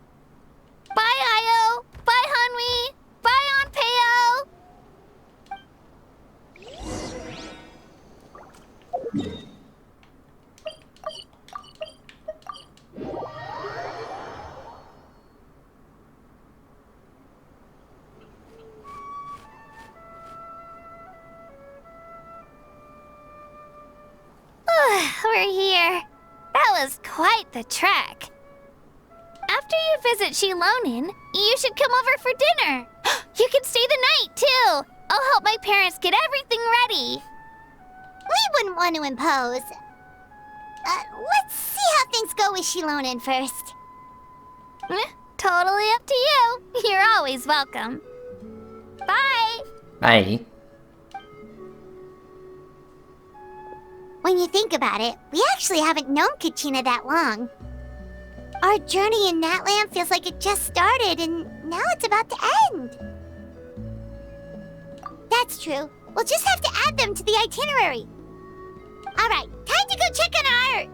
S3: Bye, Io. Bye, Hanwi. Bye, Onpeo. We're here. That was quite the trek. After you visit Shilonin, you should come over for dinner. You can stay the night, too. I'll help my parents get everything ready. We wouldn't want to impose. Let's see how things go with Shilonin first. Totally up to you. You're always welcome. Bye!
S1: Bye.
S3: When you think about it, we actually haven't known Kachina that long. Our journey in Natland feels like it just started, and now it's about to end. That's true. We'll just have to add them to the itinerary. Alright, time to go check on our...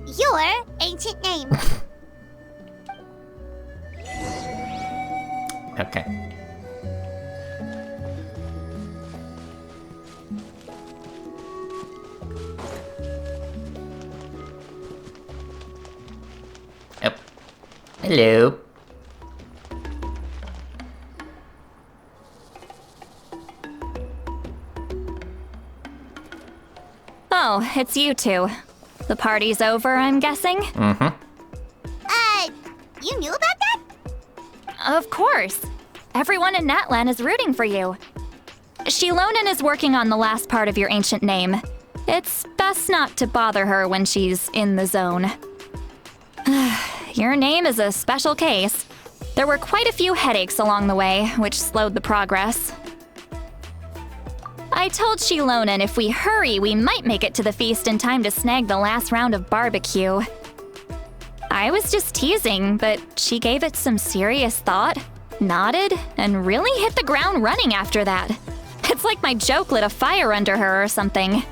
S3: your ancient name.
S1: Okay. Yep. Hello.
S11: Oh, it's you two. The party's over, I'm guessing?
S1: Mm-hmm.
S3: You knew about that?
S11: Of course. Everyone in Natlan is rooting for you. Shilonen is working on the last part of your ancient name. It's best not to bother her when she's in the zone. Your name is a special case. There were quite a few headaches along the way, which slowed the progress. I told Shilonen if we hurry, we might make it to the feast in time to snag the last round of barbecue. I was just teasing, but she gave it some serious thought, nodded, and really hit the ground running after that. It's like my joke lit a fire under her or something.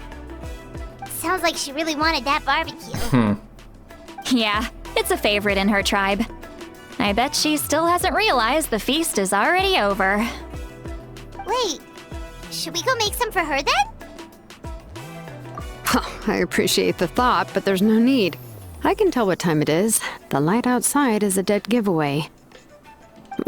S3: Sounds like she really wanted that barbecue.
S11: Yeah, it's a favorite in her tribe. I bet she still hasn't realized the feast is already over.
S3: Wait, should we go make some for her then?
S4: I appreciate the thought, but there's no need. I can tell what time it is. The light outside is a dead giveaway.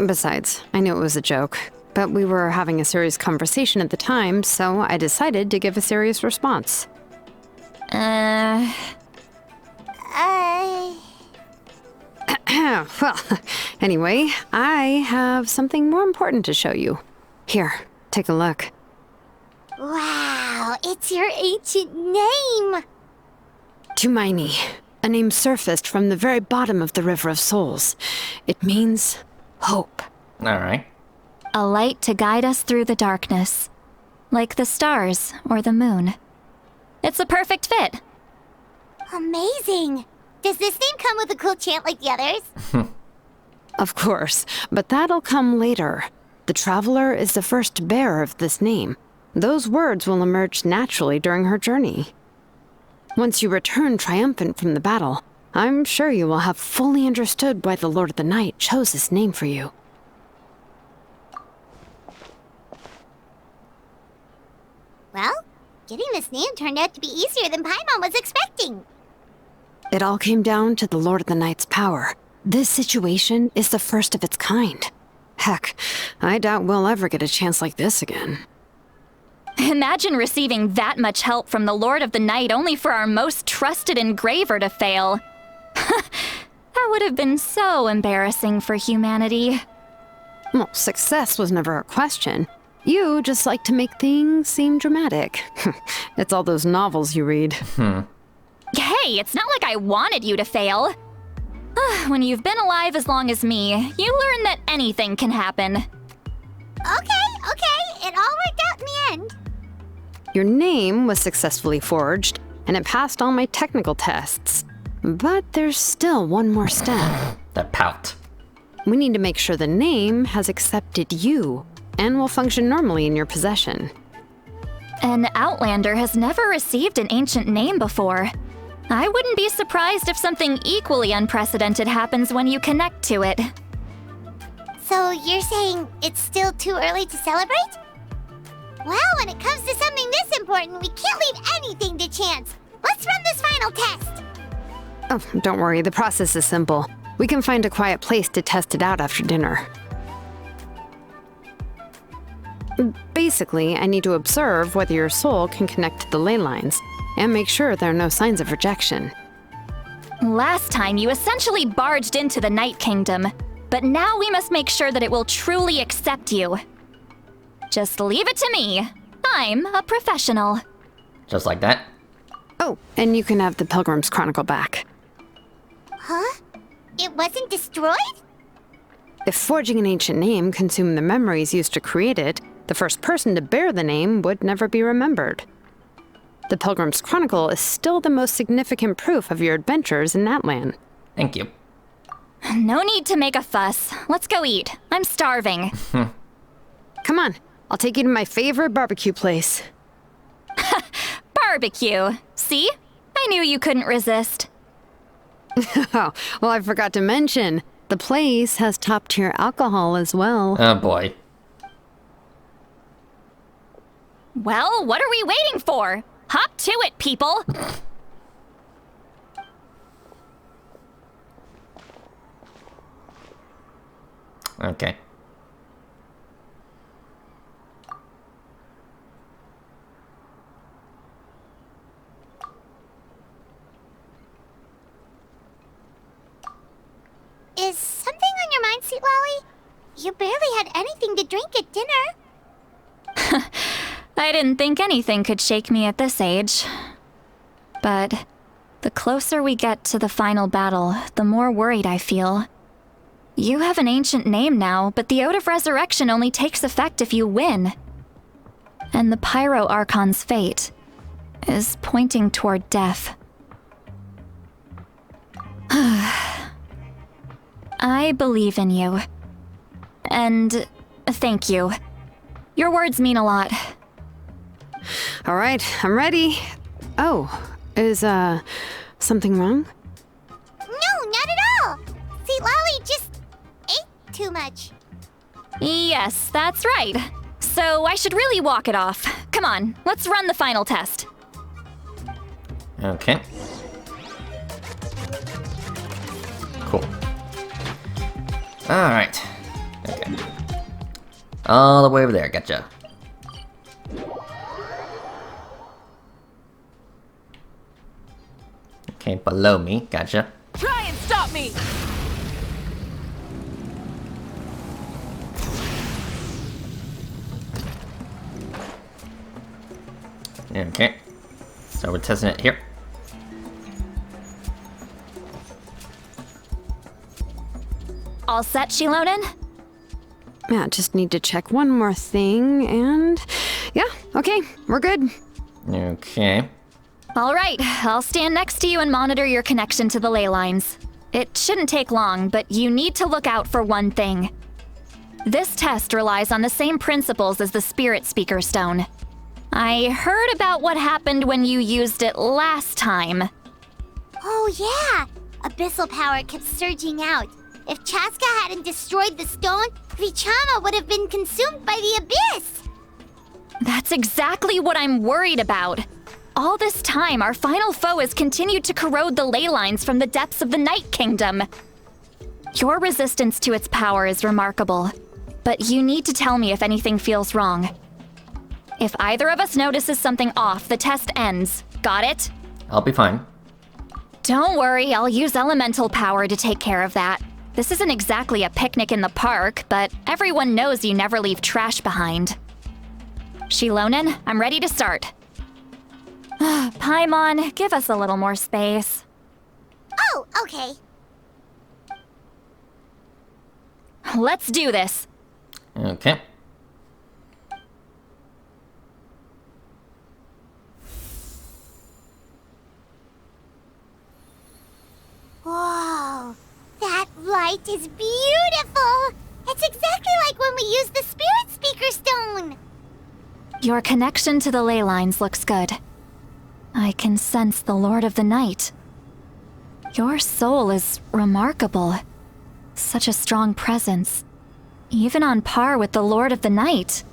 S4: Besides, I knew it was a joke, but we were having a serious conversation at the time, so I decided to give a serious response. Well, anyway, I have something more important to show you. Here, take a look.
S3: Wow, it's your ancient name!
S4: Tumaini, a name surfaced from the very bottom of the River of Souls. It means hope.
S1: Alright.
S11: A light to guide us through the darkness, like the stars or the moon. It's a perfect fit.
S3: Amazing! Does this name come with a cool chant like the others?
S4: Of course, but that'll come later. The Traveler is the first bearer of this name. Those words will emerge naturally during her journey. Once you return triumphant from the battle, I'm sure you will have fully understood why the Lord of the Night chose this name for you.
S3: Well, getting this name turned out to be easier than Paimon was expecting.
S4: It all came down to the Lord of the Night's power. This situation is the first of its kind. Heck, I doubt we'll ever get a chance like this again.
S11: Imagine receiving that much help from the Lord of the Night only for our most trusted engraver to fail. That would have been so embarrassing for humanity.
S4: Well, success was never a question. You just like to make things seem dramatic. It's all those novels you read.
S11: Hey, it's not like I wanted you to fail. When you've been alive as long as me, you learn that anything can happen.
S3: Okay, it all worked out in the end.
S4: Your name was successfully forged, and it passed all my technical tests. But there's still one more step.
S1: The pout.
S4: We need to make sure the name has accepted you, and will function normally in your possession.
S11: An Outlander has never received an ancient name before. I wouldn't be surprised if something equally unprecedented happens when you connect to it.
S3: So you're saying it's still too early to celebrate? Well, when it comes to something this important, we can't leave anything to chance. Let's run this final test.
S4: Oh, don't worry, the process is simple. We can find a quiet place to test it out after dinner. Basically, I need to observe whether your soul can connect to the ley lines, and make sure there are no signs of rejection.
S11: Last time, you essentially barged into the Night Kingdom, but now we must make sure that it will truly accept you. Just leave it to me. I'm a professional.
S1: Just like that.
S4: Oh, and you can have the Pilgrim's Chronicle back.
S3: Huh? It wasn't destroyed?
S4: If forging an ancient name consumed the memories used to create it, the first person to bear the name would never be remembered. The Pilgrim's Chronicle is still the most significant proof of your adventures in that land.
S1: Thank you.
S11: No need to make a fuss. Let's go eat. I'm starving.
S4: Come on, I'll take you to my favorite barbecue place.
S11: Barbecue. See? I knew you couldn't resist.
S4: Oh, well, I forgot to mention, the place has top-tier alcohol as well.
S1: Oh boy.
S11: Well, what are we waiting for? Hop to it, people!
S1: Okay.
S3: Is something on your mind, Sweet Lolly? You barely had anything to drink at dinner.
S11: I didn't think anything could shake me at this age. But the closer we get to the final battle, the more worried I feel. You have an ancient name now, but the Ode of Resurrection only takes effect if you win. And the Pyro Archon's fate is pointing toward death. I believe in you. And thank you. Your words mean a lot.
S4: All right, I'm ready. Oh, is, something wrong?
S3: No, not at all. Sweet Lolly just ate too much.
S11: Yes, that's right. So I should really walk it off. Come on, let's run the final test.
S1: Okay. Cool. Alright. Okay. All the way over there, gotcha. Okay, below me, gotcha.
S10: Try and stop me!
S1: Okay. So we're testing it here.
S11: All set, Shilonen?
S4: Yeah, just need to check one more thing, and... yeah, okay, we're good.
S1: Okay.
S11: All right, I'll stand next to you and monitor your connection to the ley lines. It shouldn't take long, but you need to look out for one thing. This test relies on the same principles as the Spirit Speaker Stone. I heard about what happened when you used it last time.
S3: Oh yeah! Abyssal power kept surging out. If Chaska hadn't destroyed the stone, Vichama would have been consumed by the abyss!
S11: That's exactly what I'm worried about. All this time, our final foe has continued to corrode the ley lines from the depths of the Night Kingdom. Your resistance to its power is remarkable, but you need to tell me if anything feels wrong. If either of us notices something off, the test ends. Got it?
S1: I'll be fine.
S11: Don't worry, I'll use elemental power to take care of that. This isn't exactly a picnic in the park, but everyone knows you never leave trash behind. Shilonen, I'm ready to start. Paimon, give us a little more space.
S3: Oh, okay.
S11: Let's do this.
S1: Okay.
S3: Whoa, that light is beautiful! It's exactly like when we used the Spirit Speaker Stone!
S11: Your connection to the ley lines looks good. I can sense the Lord of the Night. Your soul is remarkable. Such a strong presence. Even on par with the Lord of the Night.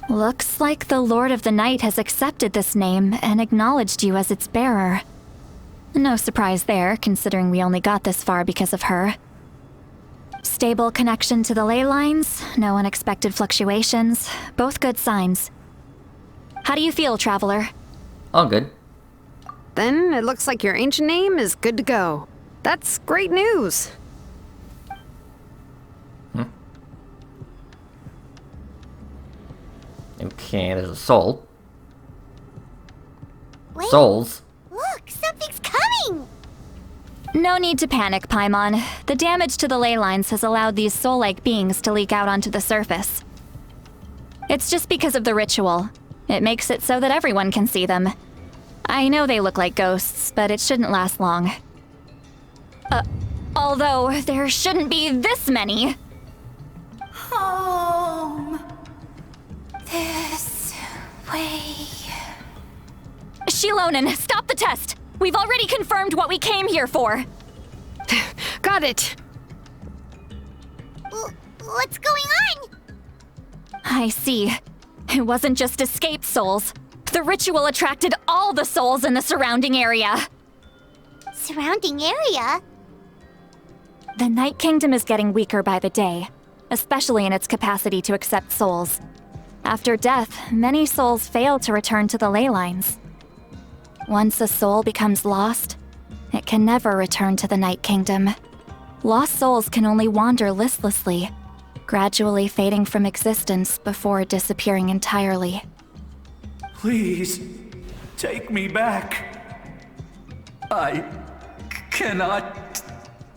S11: Looks like the Lord of the Night has accepted this name and acknowledged you as its bearer. No surprise there, considering we only got this far because of her. Stable connection to the ley lines, no unexpected fluctuations, both good signs. How do you feel, Traveler?
S1: All good.
S4: Then it looks like your ancient name is good to go. That's great news.
S1: Okay, there's a soul.
S3: Wait,
S1: Souls.
S3: look, something's coming!
S11: No need to panic, Paimon. The damage to the ley lines has allowed these soul-like beings to leak out onto the surface. It's just because of the ritual. It makes it so that everyone can see them. I know they look like ghosts, but it shouldn't last long. Although there shouldn't be this many.
S3: Home. This way.
S11: Shilonen, stop the test! We've already confirmed what we came here for!
S4: Got it!
S3: What's going on?
S11: I see. It wasn't just escaped souls. The ritual attracted all the souls in the surrounding area.
S3: Surrounding area?
S11: The Night Kingdom is getting weaker by the day, especially in its capacity to accept souls. After death, many souls fail to return to the ley lines. Once a soul becomes lost, it can never return to the Night Kingdom. Lost souls can only wander listlessly, gradually fading from existence before disappearing entirely.
S12: Please, take me back. I cannot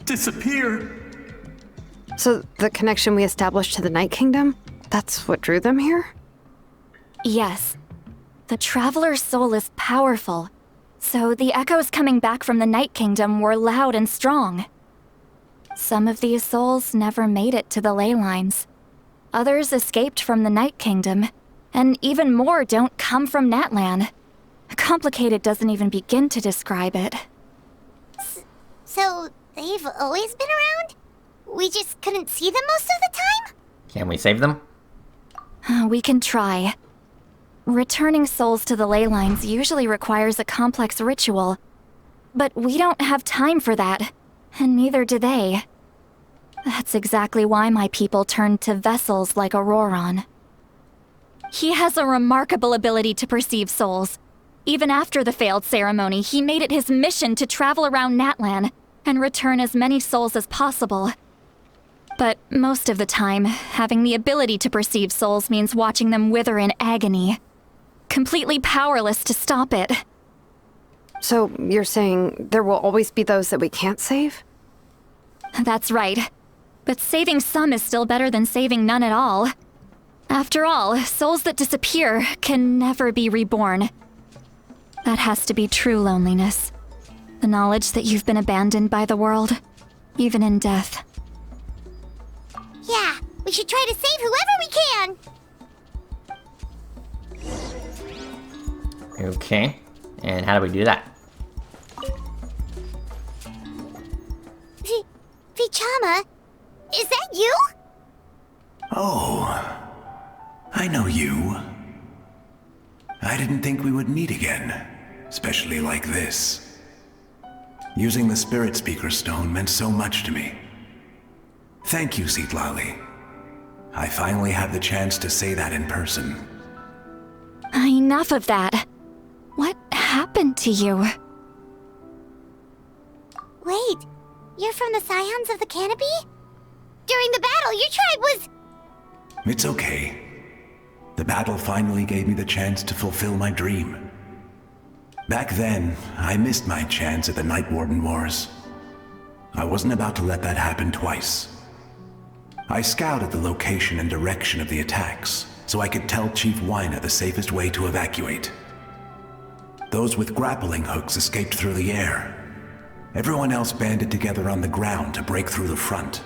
S12: disappear.
S4: So the connection we established to the Night Kingdom, that's what drew them here?
S11: Yes. The Traveler's soul is powerful, so the echoes coming back from the Night Kingdom were loud and strong. Some of these souls never made it to the ley lines. Others escaped from the Night Kingdom, and even more don't come from Natlan. Complicated doesn't even begin to describe it.
S3: So they've always been around? We just couldn't see them most of the time?
S1: Can we save them?
S11: We can try. Returning souls to the ley lines usually requires a complex ritual. But we don't have time for that, and neither do they. That's exactly why my people turned to vessels like Auroron. He has a remarkable ability to perceive souls. Even after the failed ceremony, he made it his mission to travel around Natlan and return as many souls as possible. But most of the time, having the ability to perceive souls means watching them wither in agony. Completely powerless to stop it.
S4: So you're saying there will always be those that we can't save?
S11: That's right. But saving some is still better than saving none at all. After all, souls that disappear can never be reborn. That has to be true loneliness. The knowledge that you've been abandoned by the world, even in death.
S3: Yeah, we should try to save whoever we can!
S1: Okay. And how do we do that?
S3: Vichama, is that you?
S12: Oh, I know you. I didn't think we would meet again, especially like this. Using the Spirit Speaker Stone meant so much to me. Thank you, Citlali. I finally have the chance to say that in person.
S11: Enough of that. What happened to you?
S3: Wait, you're from the Scions of the Canopy? During the battle, your tribe was...
S12: It's okay. The battle finally gave me the chance to fulfill my dream. Back then, I missed my chance at the Night Warden Wars. I wasn't about to let that happen twice. I scouted the location and direction of the attacks, so I could tell Chief Wyna the safest way to evacuate. Those with grappling hooks escaped through the air. Everyone else banded together on the ground to break through the front.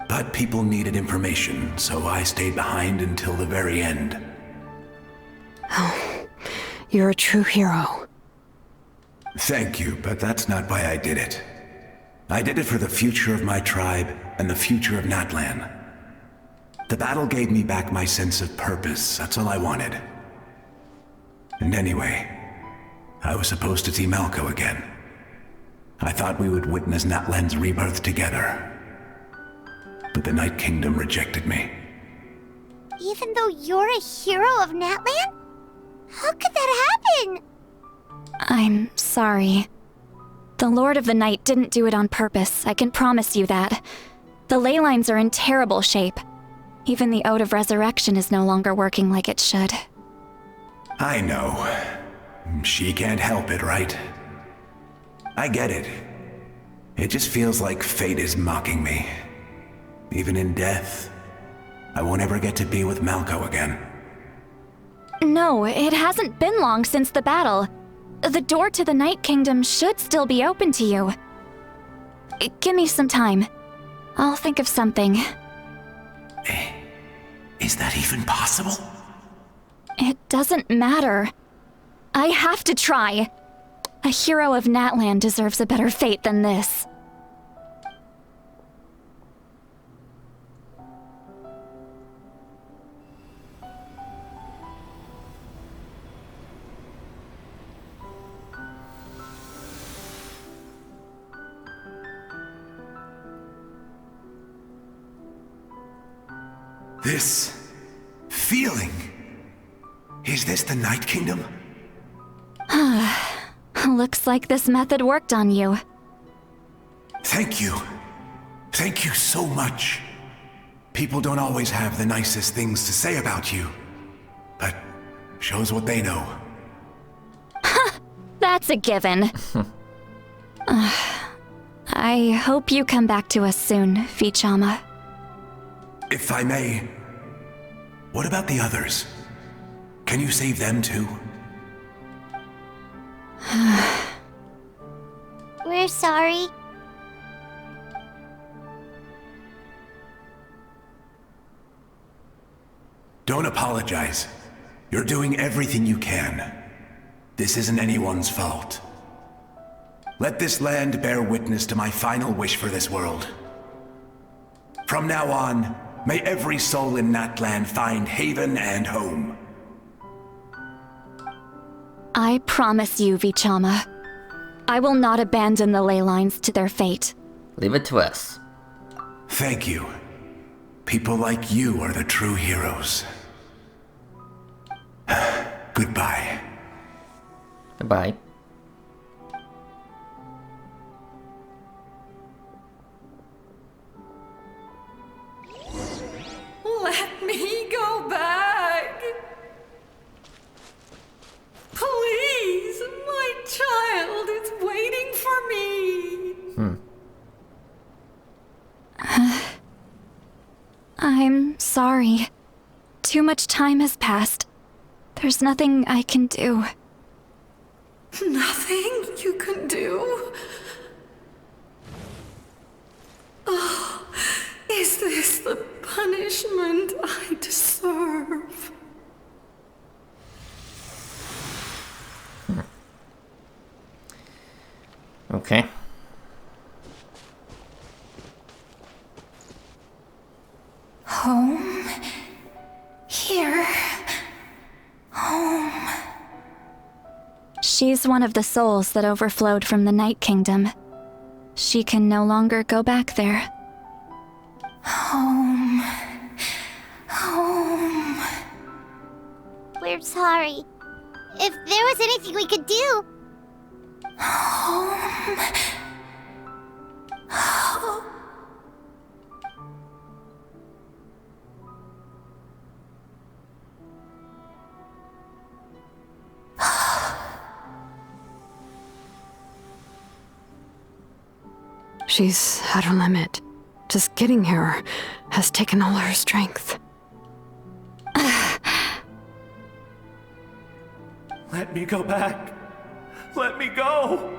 S12: But people needed information, so I stayed behind until the very end.
S4: Oh, you're a true hero.
S12: Thank you, but that's not why I did it. I did it for the future of my tribe and the future of Natlan. The battle gave me back my sense of purpose, that's all I wanted. And anyway, I was supposed to see Malco again. I thought we would witness Natlan's rebirth together. But the Night Kingdom rejected me.
S3: Even though you're a hero of Natlan? How could that happen?
S11: I'm sorry. The Lord of the Night didn't do it on purpose, I can promise you that. The ley lines are in terrible shape. Even the Ode of Resurrection is no longer working like it should.
S12: I know. She can't help it, right? I get it. It just feels like fate is mocking me. Even in death, I won't ever get to be with Malco again.
S11: No, it hasn't been long since the battle. The door to the Night Kingdom should still be open to you. Give me some time. I'll think of something.
S12: Is that even possible?
S11: It doesn't matter. I have to try. A hero of Natlan deserves a better fate than this.
S12: This feeling. Is this the Night Kingdom?
S11: Looks like this method worked on you.
S12: Thank you. Thank you so much. People don't always have the nicest things to say about you, but shows what they know.
S11: That's a given. I hope you come back to us soon, Vichama.
S12: If I may, what about the others? Can you save them too?
S3: We're sorry.
S12: Don't apologize. You're doing everything you can. This isn't anyone's fault. Let this land bear witness to my final wish for this world. From now on, may every soul in Natlan find haven and home.
S11: I promise you, Vichama. I will not abandon the ley lines to their fate.
S1: Leave it to us.
S12: Thank you. People like you are the true heroes. Goodbye.
S1: Goodbye.
S10: Let me go back. Please, my child is waiting for me.
S11: I'm sorry. Too much time has passed. There's nothing I can do.
S10: Nothing you can do? Oh, is this the punishment I deserve?
S1: Okay.
S10: Home? Here? Home?
S11: She's one of the souls that overflowed from the Night Kingdom. She can no longer go back there.
S10: Home. Home.
S3: We're sorry. If there was anything we could do.
S10: Home.
S4: She's at her limit. Just getting here has taken all her strength.
S13: Let me go back. Let me go.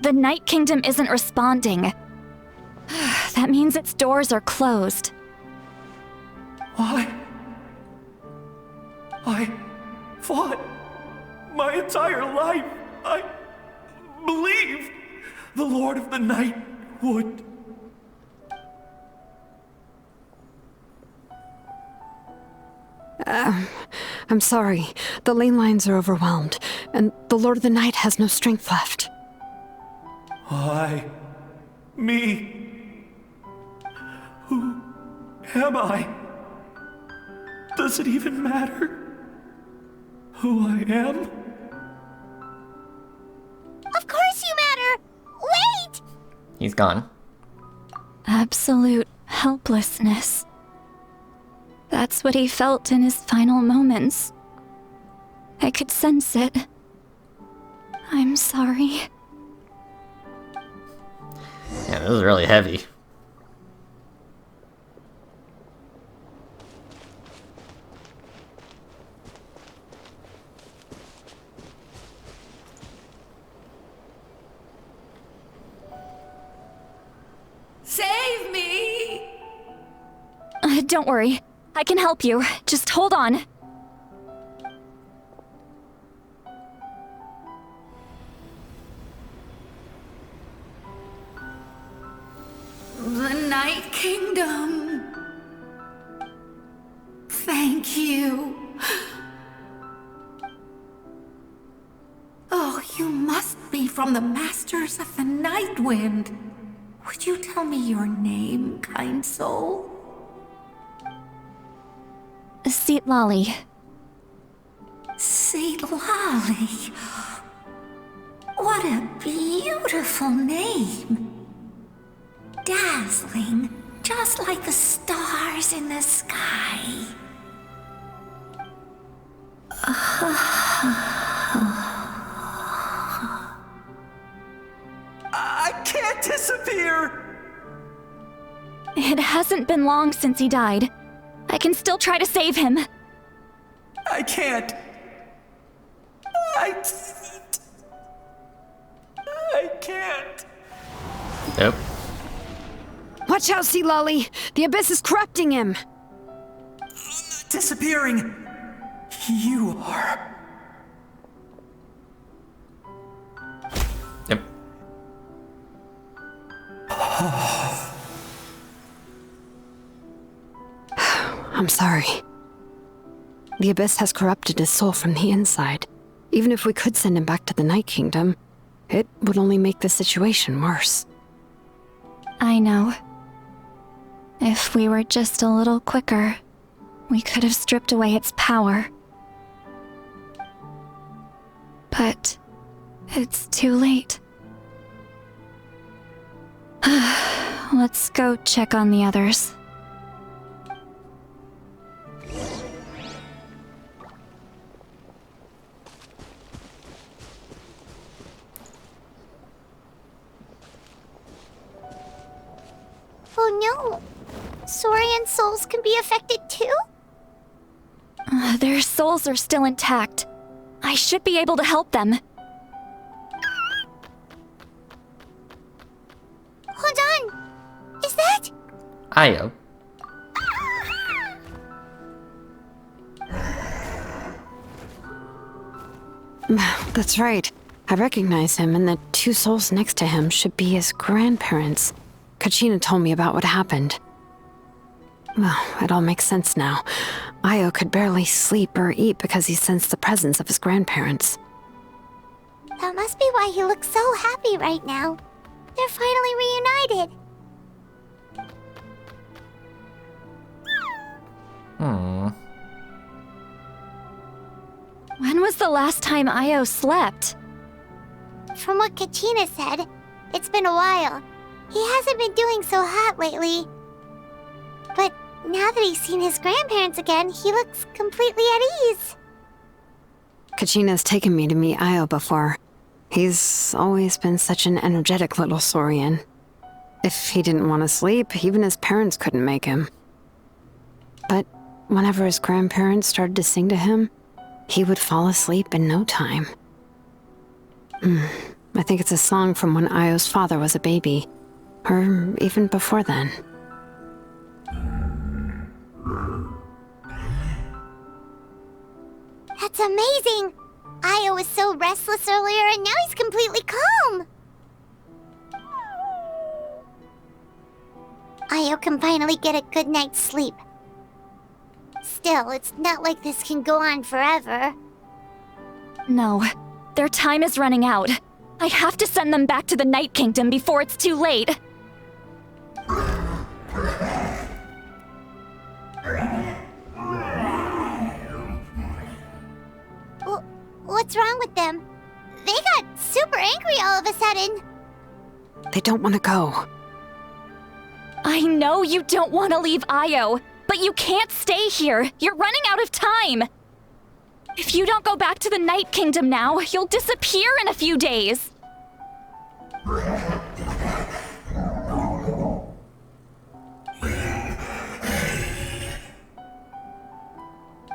S11: The Night Kingdom isn't responding. That means its doors are closed.
S13: Why? I fought my entire life. I believed the Lord of the Night would.
S4: I'm sorry. The lane lines are overwhelmed, and the Lord of the Night has no strength left.
S13: Why? Me? Who am I? Does it even matter who I am?
S3: Of course you matter! Wait!
S1: He's gone.
S11: Absolute helplessness. That's what he felt in his final moments. I could sense it. I'm sorry.
S1: Man, this is really heavy.
S10: Save me!
S11: Don't worry. I can help you. Just hold on.
S10: The Night Kingdom. Thank you. Oh, you must be from the Masters of the Night Wind. Would you tell me your name, kind soul?
S11: Seat Lolly.
S10: Seat Lolly. What a beautiful name. Dazzling, just like the stars in the sky.
S13: I can't disappear!
S11: It hasn't been long since he died. I can still try to save him.
S13: I can't. I can't.
S1: Nope.
S4: Watch out, Sea Lolly! The Abyss is corrupting him!
S13: Disappearing. You are.
S1: Yep.
S4: I'm sorry. The Abyss has corrupted his soul from the inside. Even if we could send him back to the Night Kingdom, it would only make the situation worse.
S11: I know. If we were just a little quicker, we could have stripped away its power. But it's too late. Let's go check on the others.
S3: Oh no! Saurian souls can be affected too?
S11: Their souls are still intact. I should be able to help them.
S3: Hold on! Is that?
S1: Io.
S4: That's right. I recognize him, and the two souls next to him should be his grandparents. Kachina told me about what happened. Well, it all makes sense now. Io could barely sleep or eat because he sensed the presence of his grandparents.
S3: That must be why he looks so happy right now. They're finally reunited.
S11: When was the last time Io slept?
S3: From what Kachina said, it's been a while. He hasn't been doing so hot lately. But now that he's seen his grandparents again, he looks completely at ease.
S4: Kachina's taken me to meet Io before. He's always been such an energetic little Saurian. If he didn't want to sleep, even his parents couldn't make him. But whenever his grandparents started to sing to him, he would fall asleep in no time. I think it's a song from when Io's father was a baby, or even before then.
S3: That's amazing! Io was so restless earlier and now he's completely calm! Io can finally get a good night's sleep. Still, it's not like this can go on forever.
S11: No, their time is running out. I have to send them back to the Night Kingdom before it's too late.
S3: What's wrong with them? They got super angry all of a sudden.
S4: They don't want to go.
S11: I know you don't want to leave Io, but you can't stay here. You're running out of time. If you don't go back to the Night Kingdom now, you'll disappear in a few days.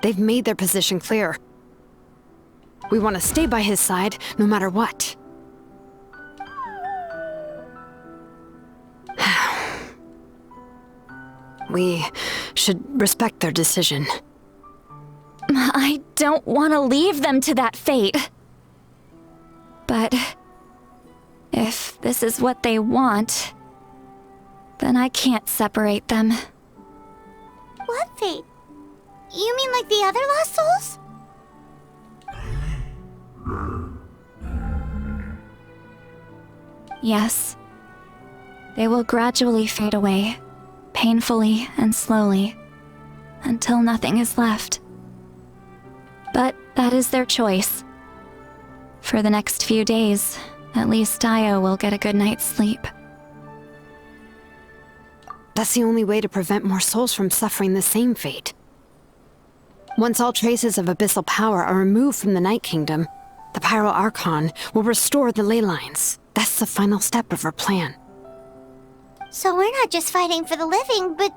S4: They've made their position clear. We want to stay by his side, no matter what. We should respect their decision.
S11: I don't want to leave them to that fate. But if this is what they want, then I can't separate them.
S3: What fate? You mean like the other lost souls?
S11: Yes. They will gradually fade away, painfully and slowly, until nothing is left. But that is their choice. For the next few days, at least Dio will get a good night's sleep.
S4: That's the only way to prevent more souls from suffering the same fate. Once all traces of abyssal power are removed from the Night Kingdom, the Pyro Archon will restore the ley lines. That's the final step of our plan.
S3: So we're not just fighting for the living, but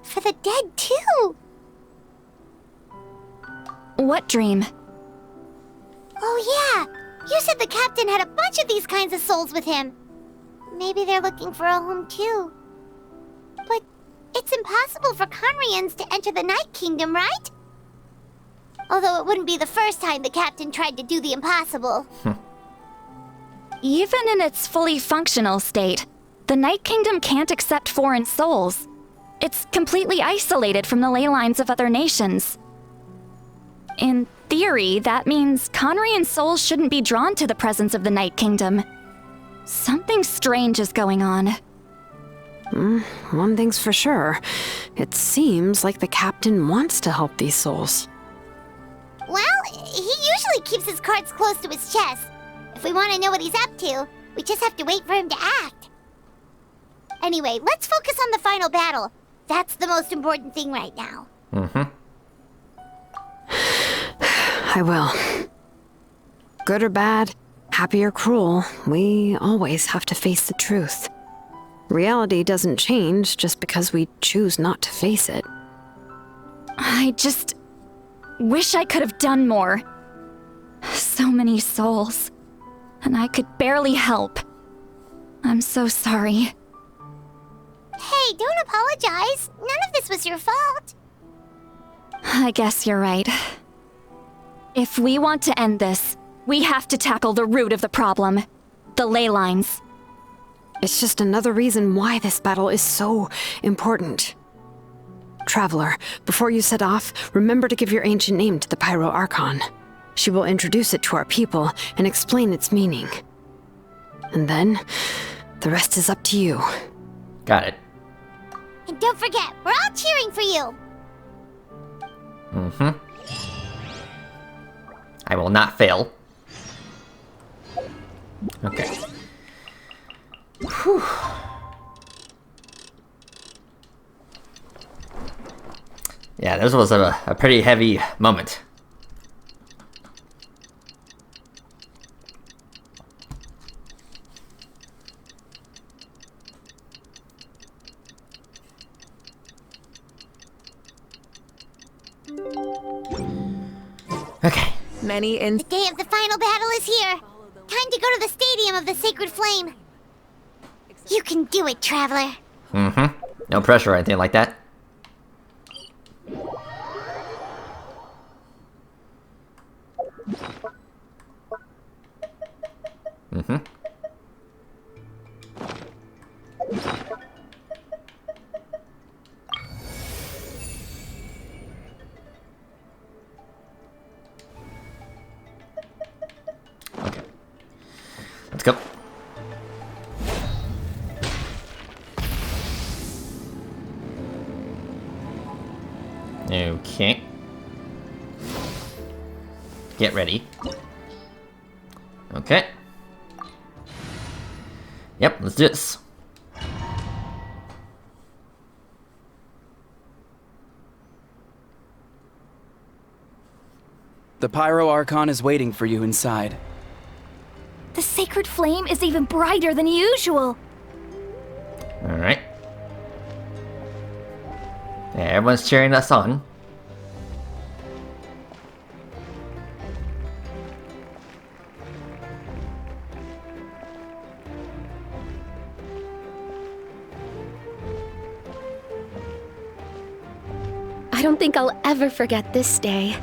S3: for the dead too.
S11: What dream?
S3: Oh yeah! You said the captain had a bunch of these kinds of souls with him. Maybe they're looking for a home too. But it's impossible for Conrians to enter the Night Kingdom, right? Although it wouldn't be the first time the captain tried to do the impossible.
S11: Even in its fully functional state, the Night Kingdom can't accept foreign souls. It's completely isolated from the ley lines of other nations. In theory, that means Conrian souls shouldn't be drawn to the presence of the Night Kingdom. Something strange is going on.
S4: One thing's for sure. It seems like the captain wants to help these souls.
S3: Well, he usually keeps his cards close to his chest. If we want to know what he's up to, we just have to wait for him to act. Anyway, let's focus on the final battle. That's the most important thing right now.
S4: I will. Good or bad, happy or cruel, we always have to face the truth. Reality doesn't change just because we choose not to face it.
S11: I just wish I could have done more. So many souls, and I could barely help. I'm so sorry.
S3: Hey, don't apologize. None of this was your fault.
S11: I guess you're right. If we want to end this, we have to tackle the root of the problem. The ley lines.
S4: It's just another reason why this battle is so important. Traveler, before you set off, remember to give your ancient name to the Pyro Archon. She will introduce it to our people and explain its meaning. And then, the rest is up to you.
S1: Got it.
S3: And don't forget, we're all cheering for you.
S1: I will not fail. Okay. Whew. Yeah, this was a pretty heavy moment. Okay.
S3: The day of the final battle is here. Time to go to the Stadium of the Sacred Flame. You can do it, Traveler.
S1: No pressure or anything like that. Okay. Let's go. Okay. Get ready. Okay. Yep, let's do this.
S14: The Pyro Archon is waiting for you inside.
S11: The sacred flame is even brighter than usual.
S1: Alright. Yeah, everyone's cheering us on.
S6: I don't think I'll ever forget this day.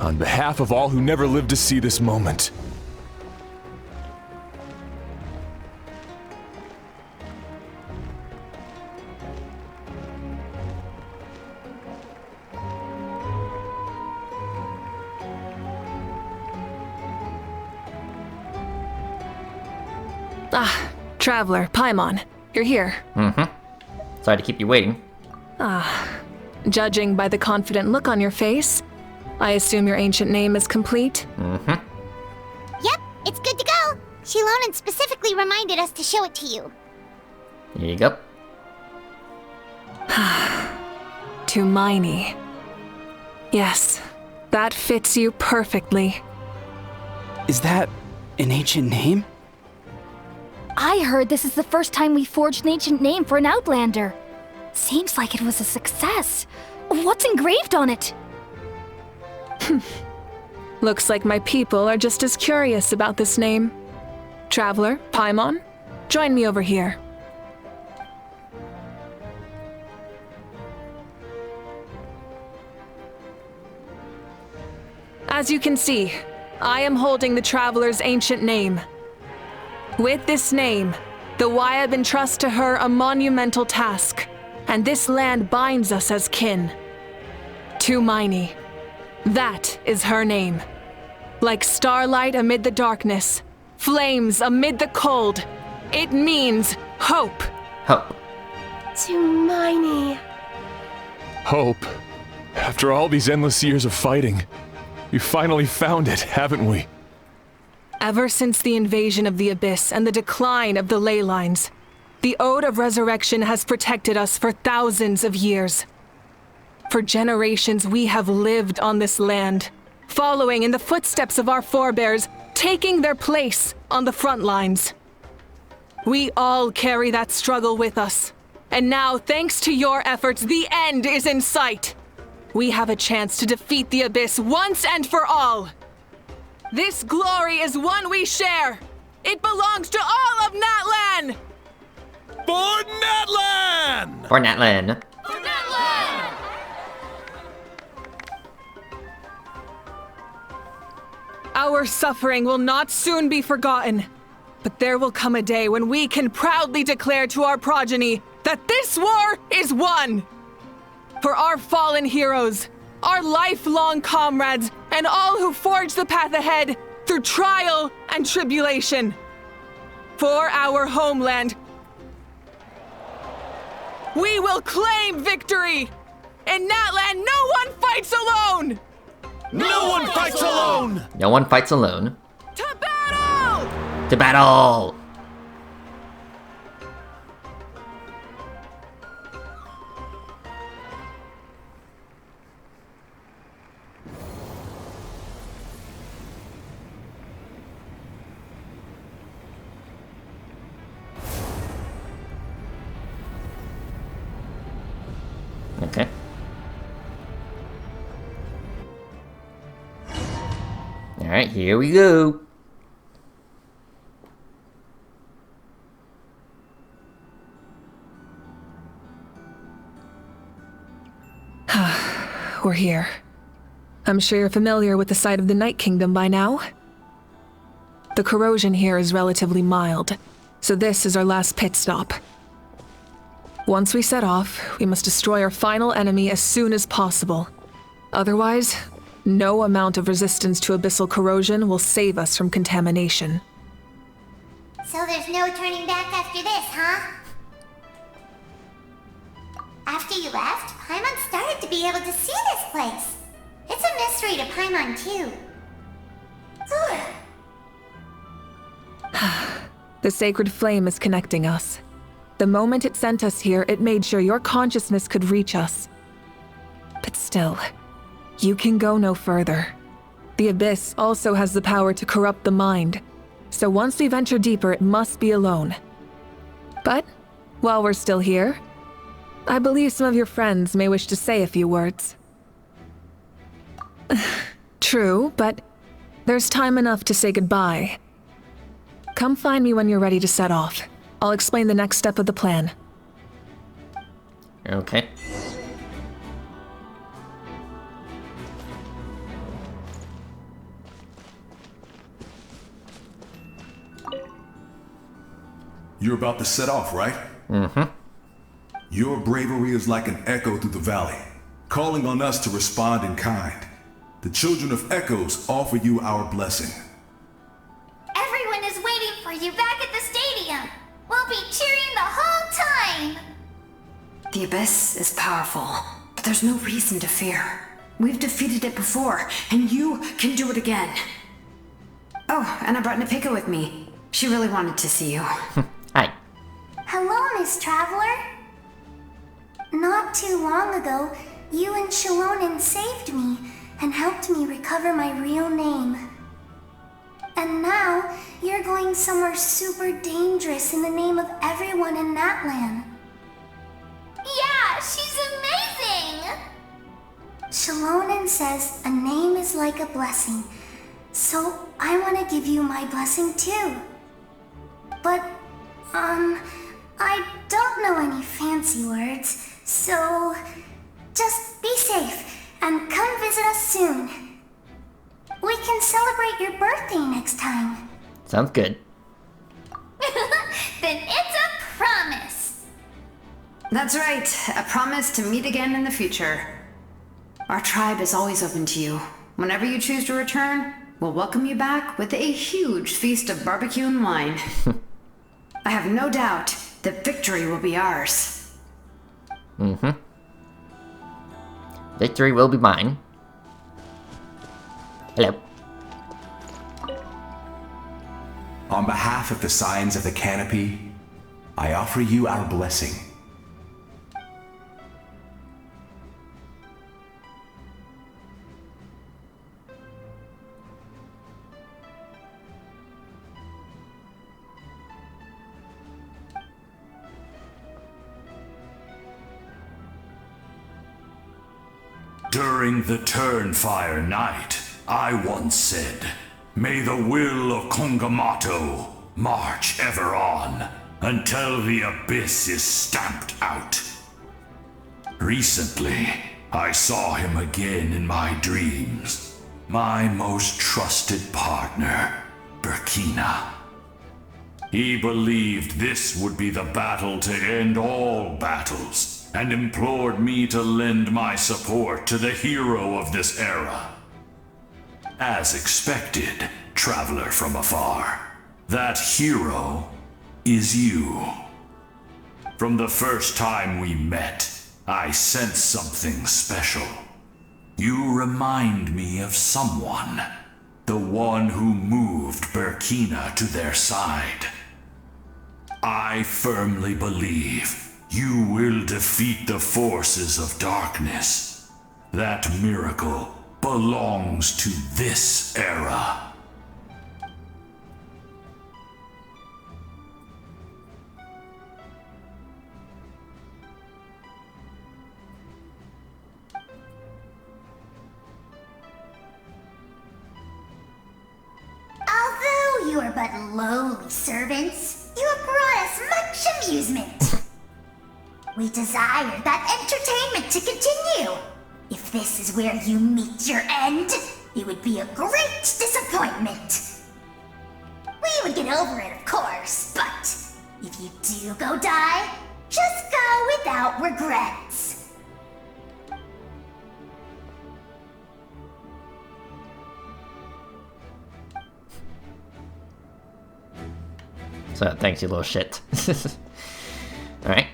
S7: On behalf of all who never lived to see this moment.
S5: Ah, Traveler, Paimon, you're here.
S1: Sorry to keep you waiting.
S5: Judging by the confident look on your face, I assume your ancient name is complete?
S3: Yep, it's good to go. Shilonen specifically reminded us to show it to you.
S1: Here you go.
S5: Tumaini. Yes, that fits you perfectly.
S14: Is that an ancient name?
S11: I heard this is the first time we forged an ancient name for an Outlander. Seems like it was a success. What's engraved on it?
S5: Looks like my people are just as curious about this name. Traveler, Paimon, join me over here. As you can see, I am holding the Traveler's ancient name. With this name, the Wyab entrust to her a monumental task, and this land binds us as kin. Tumaini. That is her name. Like starlight amid the darkness, flames amid the cold, it means hope.
S1: Hope.
S10: Tumaini.
S7: Hope. After all these endless years of fighting, we finally found it, haven't we?
S5: Ever since the invasion of the Abyss and the decline of the ley lines, the Ode of Resurrection has protected us for thousands of years. For generations we have lived on this land, following in the footsteps of our forebears, taking their place on the front lines. We all carry that struggle with us, and now, thanks to your efforts, the end is in sight. We have a chance to defeat the Abyss once and for all. This glory is one we share. It belongs to all of Natlan!
S7: For Natlan!
S1: For Natlan.
S5: Our suffering will not soon be forgotten, but there will come a day when we can proudly declare to our progeny that this war is won! For our fallen heroes, our lifelong comrades, and all who forge the path ahead through trial and tribulation. For our homeland, we will claim victory! In Natlan, no one fights alone!
S7: No one fights alone!
S1: No one fights alone.
S5: To battle!
S1: To battle! Okay. Alright, here we go.
S5: We're here. I'm sure you're familiar with the site of the Night Kingdom by now. The corrosion here is relatively mild, so this is our last pit stop. Once we set off, we must destroy our final enemy as soon as possible. Otherwise, no amount of resistance to abyssal corrosion will save us from contamination.
S3: So there's no turning back after this, huh? After you left, Paimon started to be able to see this place. It's a mystery to Paimon, too.
S5: The sacred flame is connecting us. The moment it sent us here, it made sure your consciousness could reach us. But still, you can go no further. The Abyss also has the power to corrupt the mind, so once we venture deeper, it must be alone. But, while we're still here, I believe some of your friends may wish to say a few words. True, but there's time enough to say goodbye. Come find me when you're ready to set off. I'll explain the next step of the plan.
S1: Okay.
S15: You're about to set off, right?
S1: Mm-hmm.
S15: Your bravery is like an echo through the valley, calling on us to respond in kind. The children of Echoes offer you our blessing.
S3: Everyone is waiting for you back at the stadium. We'll be cheering the whole time.
S4: The Abyss is powerful, but there's no reason to fear. We've defeated it before, and you can do it again. Oh, and I brought Nepika with me. She really wanted to see you.
S1: Hi.
S3: Hello, Miss Traveler. Not too long ago, you and Shalonen saved me and helped me recover my real name. And now, you're going somewhere super dangerous in the name of everyone in Natlan. Yeah, she's amazing! Shalonen says a name is like a blessing, so I want to give you my blessing too. But, I don't know any fancy words, so just be safe and come visit us soon. We can celebrate your birthday next time.
S1: Sounds good.
S3: Then it's a promise.
S4: That's right, a promise to meet again in the future. Our tribe is always open to you. Whenever you choose to return, we'll welcome you back with a huge feast of barbecue and wine. I have no doubt that victory will be ours.
S1: Mm-hmm. Victory will be mine. Hello.
S12: On behalf of the Signs of the Canopy, I offer you our blessing.
S16: During the Turnfire Night, I once said, "May the will of Kongamato march ever on until the abyss is stamped out." Recently, I saw him again in my dreams, my most trusted partner, Burkina. He believed this would be the battle to end all battles, and implored me to lend my support to the hero of this era. As expected, traveler from afar, that hero is you. From the first time we met, I sensed something special. You remind me of someone, the one who moved Burkina to their side. I firmly believe you will defeat the forces of darkness. That miracle belongs to this era.
S3: Although you are but lowly servants, you have brought us much amusement. We desire that entertainment to continue. If this is where you meet your end, it would be a great disappointment. We would get over it, of course, but if you do go die, just go without regrets.
S1: So, thanks, you little shit. Alright.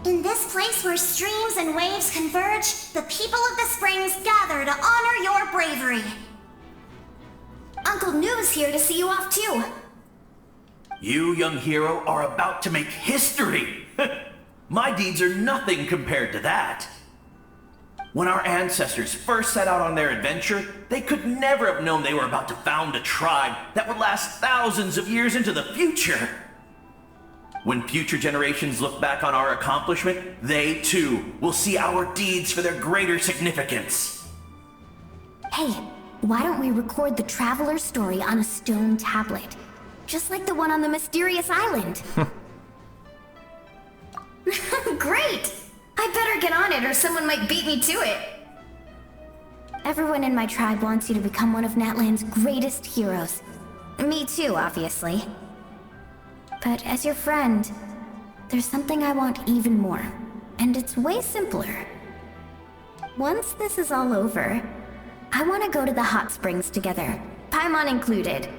S3: In this place where streams and waves converge, the people of the springs gather to honor your bravery. Uncle Noo's here to see you off too.
S13: You, young hero, are about to make history! My deeds are nothing compared to that. When our ancestors first set out on their adventure, they could never have known they were about to found a tribe that would last thousands of years into the future. When future generations look back on our accomplishment, they too will see our deeds for their greater significance.
S6: Hey, why don't we record the traveler's story on a stone tablet? Just like the one on the mysterious island. Great! I better get on it or someone might beat me to it. Everyone in my tribe wants you to become one of Natlan's greatest heroes. Me too, obviously. But as your friend, there's something I want even more. And it's way simpler. Once this is all over, I want to go to the hot springs together, Paimon included.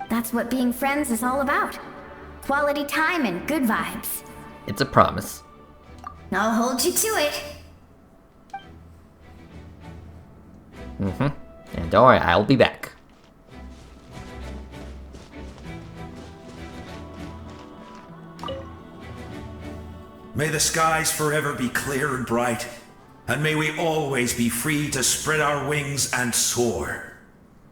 S6: That's what being friends is all about. Quality time and good vibes.
S1: It's a promise.
S6: I'll hold you to it.
S1: And don't worry, I'll be back.
S12: May the skies forever be clear and bright, and may we always be free to spread our wings and soar.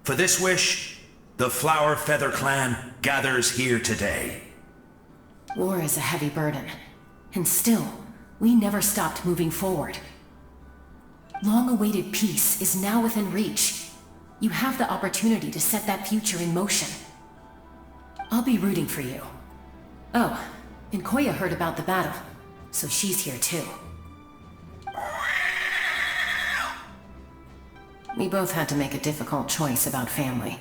S12: For this wish, the Flower Feather Clan gathers here today.
S8: War is a heavy burden, and still, we never stopped moving forward. Long-awaited peace is now within reach. You have the opportunity to set that future in motion. I'll be rooting for you. Oh, and Koya heard about the battle, so she's here too. We both had to make a difficult choice about family.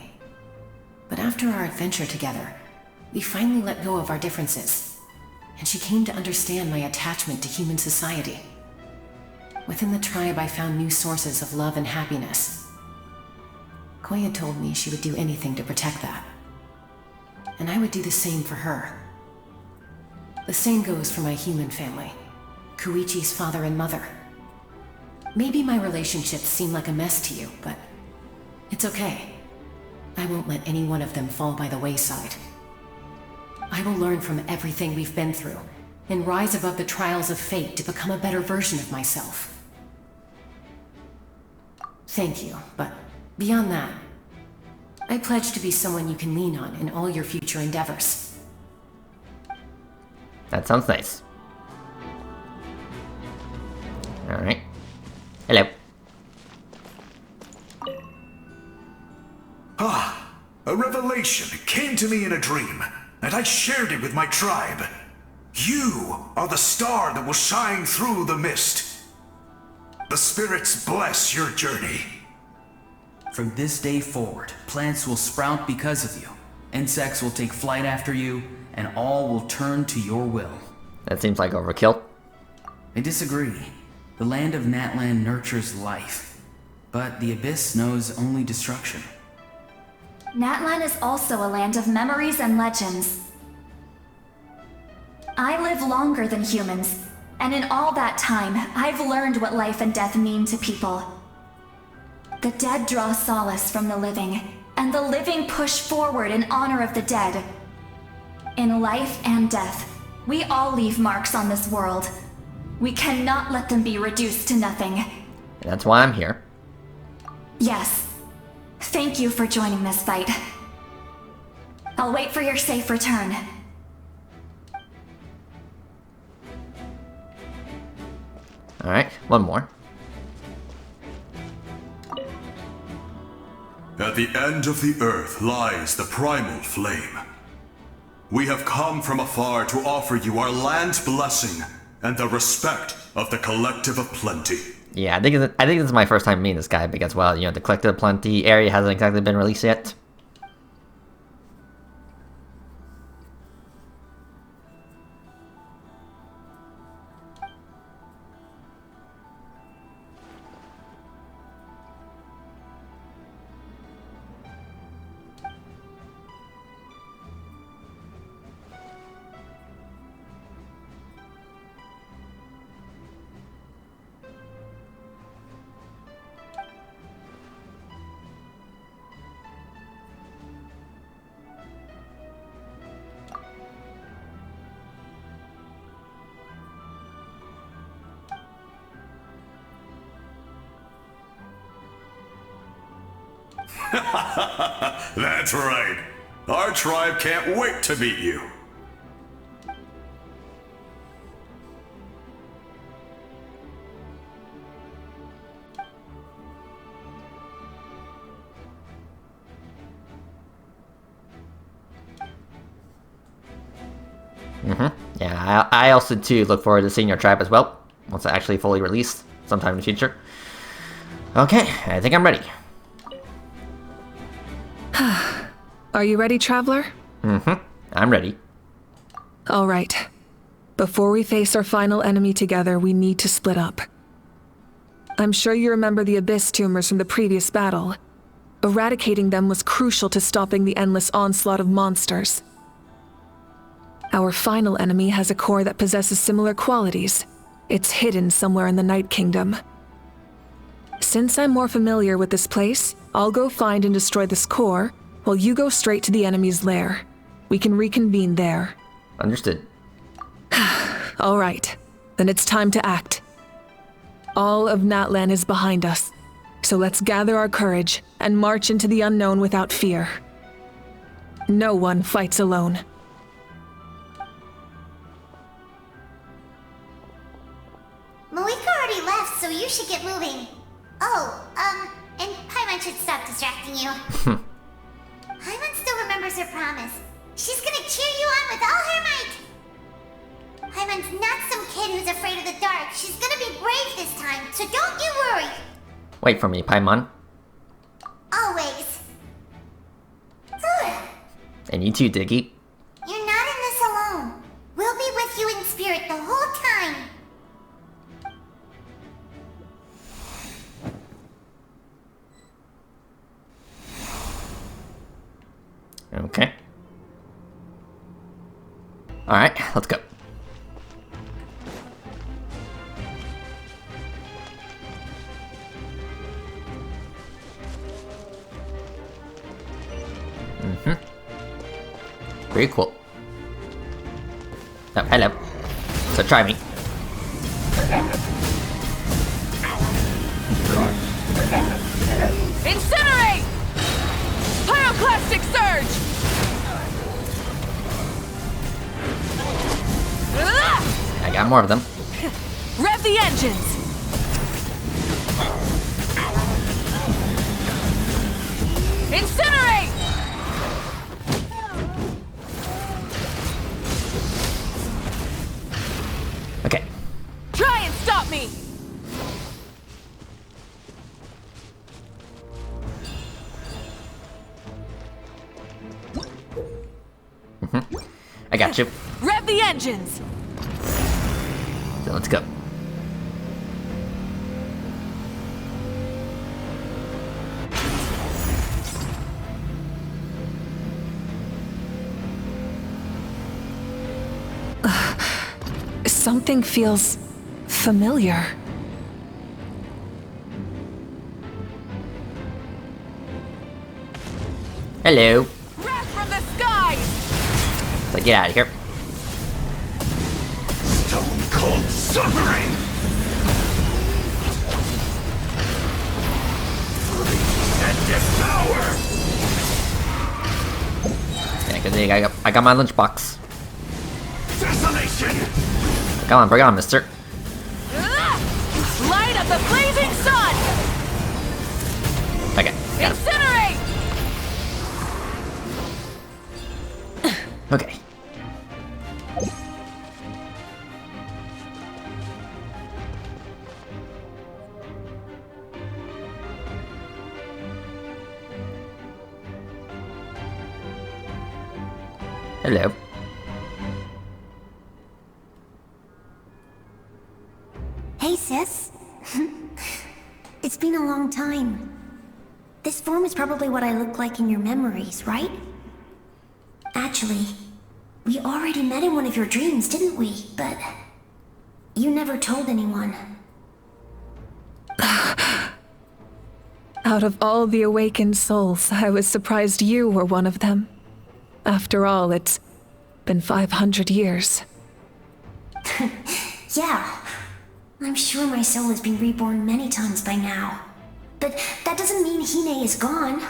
S8: But after our adventure together, we finally let go of our differences, and she came to understand my attachment to human society. Within the tribe, I found new sources of love and happiness. Koya told me she would do anything to protect that. And I would do the same for her. The same goes for my human family, Koichi's father and mother. Maybe my relationships seem like a mess to you, but it's okay. I won't let any one of them fall by the wayside. I will learn from everything we've been through, and rise above the trials of fate to become a better version of myself. Thank you, but beyond that, I pledge to be someone you can lean on in all your future endeavors.
S1: That sounds nice. Alright. Hello.
S12: A revelation came to me in a dream, and I shared it with my tribe. You are the star that will shine through the mist. The spirits bless your journey.
S9: From this day forward, plants will sprout because of you. Insects will take flight after you, and all will turn to your will.
S1: That seems like overkill.
S9: I disagree. The land of Natlan nurtures life, but the Abyss knows only destruction.
S11: Natlan is also a land of memories and legends. I live longer than humans, and in all that time, I've learned what life and death mean to people. The dead draw solace from the living, and the living push forward in honor of the dead. In life and death, we all leave marks on this world. We cannot let them be reduced to nothing.
S1: That's why I'm here.
S11: Yes. Thank you for joining this fight. I'll wait for your safe return.
S1: Alright, one more.
S15: At the end of the earth lies the primal flame. We have come from afar to offer you our land's blessing and the respect of the Collective of Plenty.
S1: Yeah, I think this is my first time meeting this guy because, well, you know, the Collective of Plenty area hasn't exactly been released yet.
S2: That's right. Our tribe can't wait to meet you.
S1: Yeah, I also too look forward to seeing your tribe as well, once I actually fully release sometime in the future. Okay, I think I'm ready.
S5: Are you ready, Traveler?
S1: I'm ready.
S5: All right. Before we face our final enemy together, we need to split up. I'm sure you remember the Abyss tumors from the previous battle. Eradicating them was crucial to stopping the endless onslaught of monsters. Our final enemy has a core that possesses similar qualities. It's hidden somewhere in the Night Kingdom. Since I'm more familiar with this place, I'll go find and destroy this core, while you go straight to the enemy's lair. We can reconvene there.
S1: Understood.
S5: All right, then it's time to act. All of Natlan is behind us, so let's gather our courage and march into the unknown without fear. No one fights alone.
S3: Malika already left, so you should get moving. Oh, and Paimon should stop distracting you. Paimon still remembers her promise. She's gonna cheer you on with all her might. Paimon's not some kid who's afraid of the dark. She's gonna be brave this time, so don't you worry.
S1: Wait for me, Paimon.
S3: Always.
S1: And you too, Diggy.
S3: You're not in this alone. We'll be with you in spirit the whole time.
S1: Okay. Alright, let's go. Very cool. Oh, hello. So try me.
S5: Incinerate! Pyroclastic surge!
S1: I got more of them.
S5: Rev the engines! Incinerate!
S1: Okay.
S5: Try and stop me!
S1: I got you.
S5: Rev the engines!
S1: So let's go.
S5: Something feels familiar.
S1: Hello.
S5: Wrath from the skies!
S1: So get out of here.
S16: Stone cold suffering! And devour!
S1: Yeah, cause I got my lunchbox.
S16: Desolation!
S1: Come on, bring it on, mister.
S5: Light of the blazing sun!
S1: Okay, got him.
S5: Incinerate!
S1: Okay. Hello.
S3: Hey, sis. It's been a long time. This form is probably what I look like in your memories, right? Actually, we already met in one of your dreams, didn't we? But you never told anyone.
S5: Out of all the awakened souls, I was surprised you were one of them. After all, it's been 500 years.
S3: Yeah. I'm sure my soul has been reborn many times by now. But that doesn't mean Hine is gone.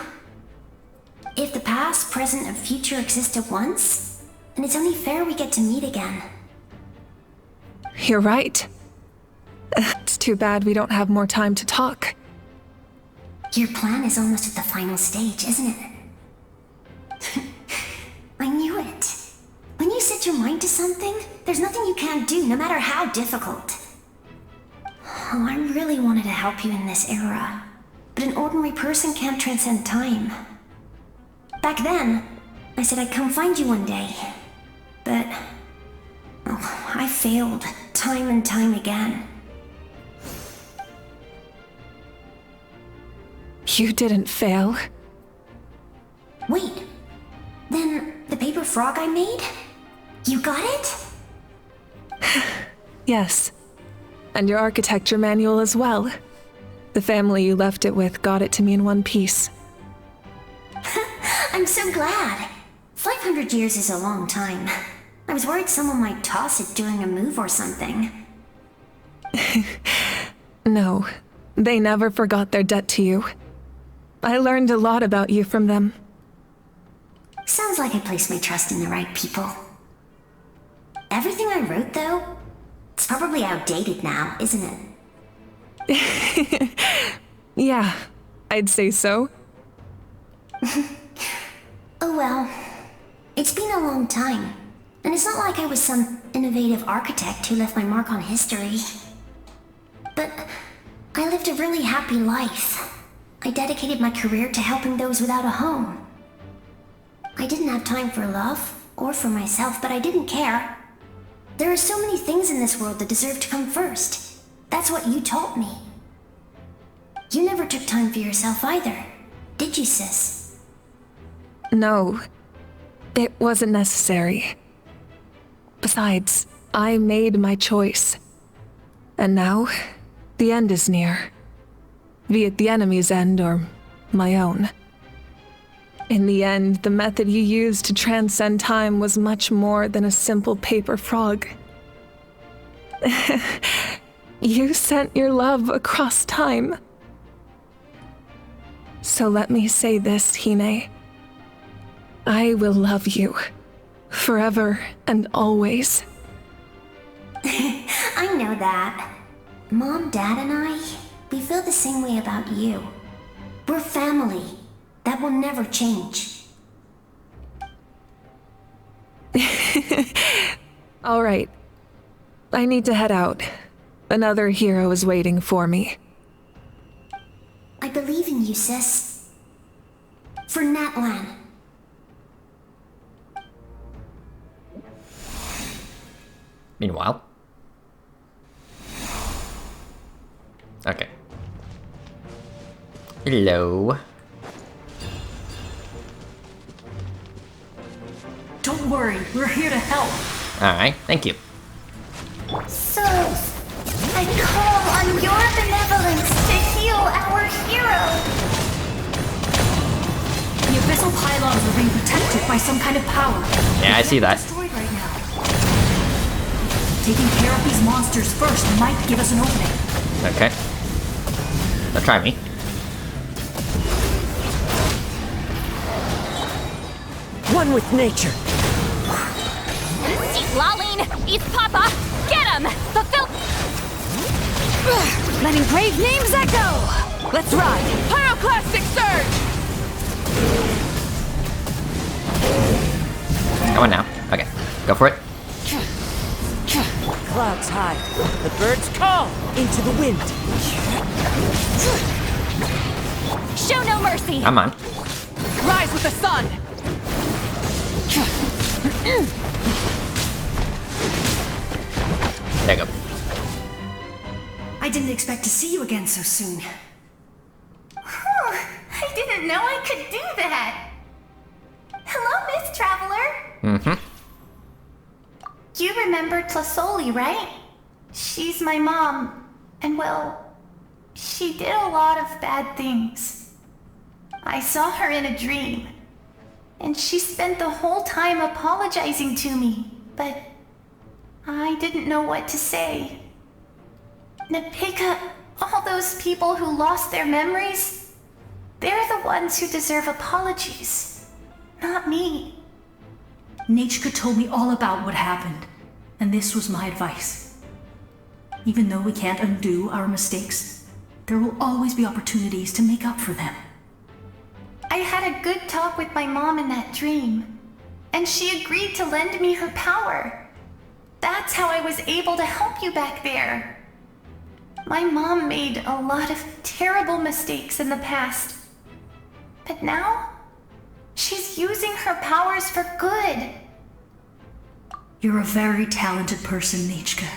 S3: If the past, present, and future exist at once, then it's only fair we get to meet again.
S5: You're right. It's too bad we don't have more time to talk.
S3: Your plan is almost at the final stage, isn't it? I knew it. When you said
S17: set your mind to something, there's nothing you can't do, no matter how difficult. Oh, I really wanted to help you in this era, but an ordinary person can't transcend time. Back then, I said I'd come find you one day, but I failed time and time again.
S5: You didn't fail.
S17: Wait, then the paper frog I made? You got it?
S5: Yes. And your architecture manual as well. The family you left it with got it to me in one piece.
S17: I'm so glad. 500 years is a long time. I was worried someone might toss it during a move or something.
S5: No, they never forgot their debt to you. I learned a lot about you from them.
S17: Sounds like I placed my trust in the right people. Everything I wrote, though, it's probably outdated now, isn't it?
S5: Yeah, I'd say so.
S17: Oh well. It's been a long time, and it's not like I was some innovative architect who left my mark on history. But I lived a really happy life. I dedicated my career to helping those without a home. I didn't have time for love, or for myself, but I didn't care. There are so many things in this world that deserve to come first. That's what you taught me. You never took time for yourself either, did you, sis?
S5: No, it wasn't necessary. Besides, I made my choice. And now, the end is near. Be it the enemy's end or my own. In the end, the method you used to transcend time was much more than a simple paper frog. You sent your love across time. So let me say this, Hine. I will love you. Forever and always.
S17: I know that. Mom, Dad, and I, we feel the same way about you. We're family. That will never change.
S5: All right. I need to head out. Another hero is waiting for me.
S17: I believe in you, sis. For Natlan.
S1: Meanwhile. Okay. Hello.
S10: Don't worry, we're here to help.
S1: Alright, thank you.
S3: So, I call on your benevolence to heal our hero.
S10: The abyssal pylons are being protected by some kind of power.
S1: Yeah, I see that.
S10: Destroyed right now. Taking care of these monsters first might give us an opening.
S1: Okay. Now try me.
S18: One with nature.
S11: Lolene, East Papa, get him! Fulfill.
S18: Letting brave names echo! Let's ride! Pyroclastic surge!
S1: Come on now. Okay, go for it.
S18: Clouds high. The birds call into the wind.
S11: Show no mercy!
S1: Come on.
S18: Rise with the sun!
S1: There you go.
S10: I didn't expect to see you again so soon.
S3: I didn't know I could do that. Hello, Miss Traveler.
S1: Mm-hmm.
S3: You remember Tlasoli, right? She's my mom, and well, she did a lot of bad things. I saw her in a dream, and she spent the whole time apologizing to me, but I didn't know what to say. Napika, all those people who lost their memories, they're the ones who deserve apologies, not me.
S10: Nachika told me all about what happened, and this was my advice. Even though we can't undo our mistakes, there will always be opportunities to make up for them.
S3: I had a good talk with my mom in that dream.
S19: and she agreed to lend me her power. That's how I was able to help you back there. My mom made a lot of terrible mistakes in the past. But now, she's using her powers for good.
S10: You're a very talented person, Nichka.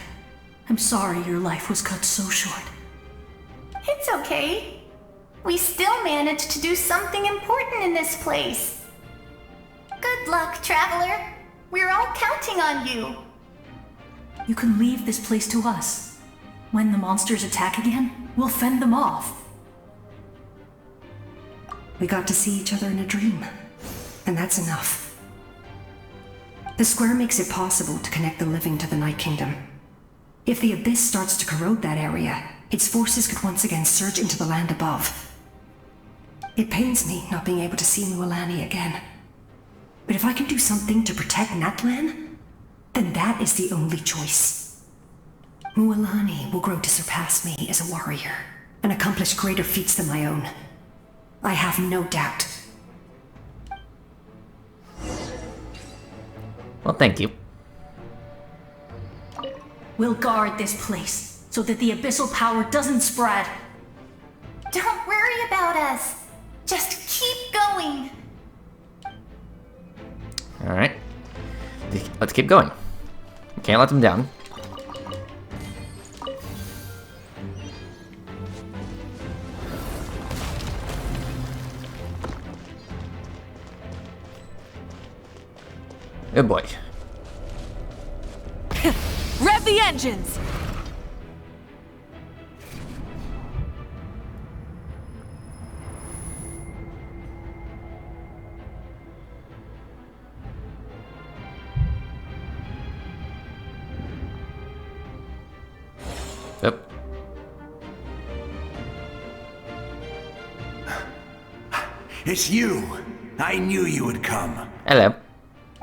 S10: I'm sorry your life was cut so short.
S19: It's okay. We still managed to do something important in this place. Good luck, Traveler. We're all counting on you.
S10: You can leave this place to us. When the monsters attack again, we'll fend them off. We got to see each other in a dream, and that's enough. The square makes it possible to connect the living to the Night Kingdom. If the Abyss starts to corrode that area, its forces could once again surge into the land above. It pains me not being able to see Mualani again. But if I can do something to protect Natlan, then that is the only choice. Mualani will grow to surpass me as a warrior, and accomplish greater feats than my own. I have no doubt.
S1: Well, thank you.
S10: We'll guard this place, so that the abyssal power doesn't spread.
S19: Don't worry about us. Just keep going.
S1: Alright. Let's keep going. We can't let them down. Good boy.
S18: Rev the engines!
S1: Yep.
S12: It's you! I knew you would come.
S1: Hello.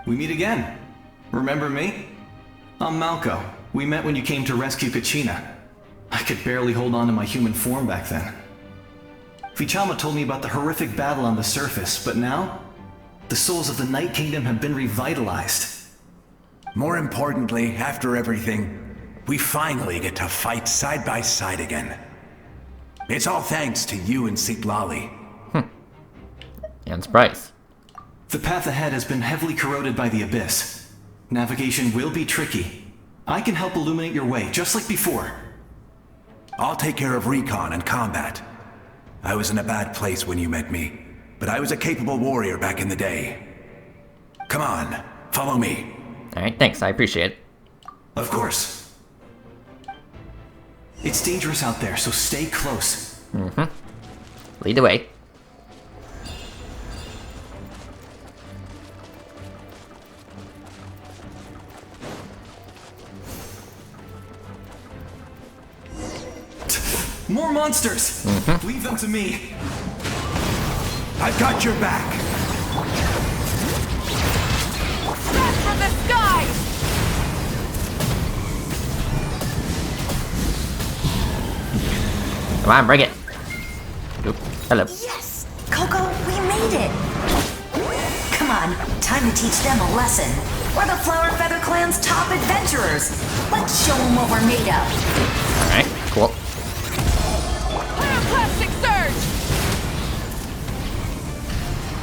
S13: We meet again. Remember me? I'm Malco. We met when you came to rescue Kachina. I could barely hold on to my human form back then. Vichama told me about the horrific battle on the surface, but now, the souls of the Night Kingdom have been revitalized.
S12: More importantly, after everything, we finally get to fight side by side again. It's all thanks to you and Sitlali.
S1: And surprise.
S13: The path ahead has been heavily corroded by the Abyss. Navigation will be tricky. I can help illuminate your way, just like before.
S12: I'll take care of recon and combat. I was in a bad place when you met me, but I was a capable warrior back in the day. Come on, follow me.
S1: Alright, thanks, I appreciate it.
S13: Of course. It's dangerous out there, so stay close.
S1: Lead the way.
S13: More monsters! Leave them to me.
S12: I've got your back.
S18: Death from the sky!
S1: Come on, bring it. Oop, hello.
S20: Yes! Coco, we made it! Come on, time to teach them a lesson. We're the Flower Feather Clan's top adventurers. Let's show them what we're made of.
S1: Alright, cool.
S18: Plastic surge!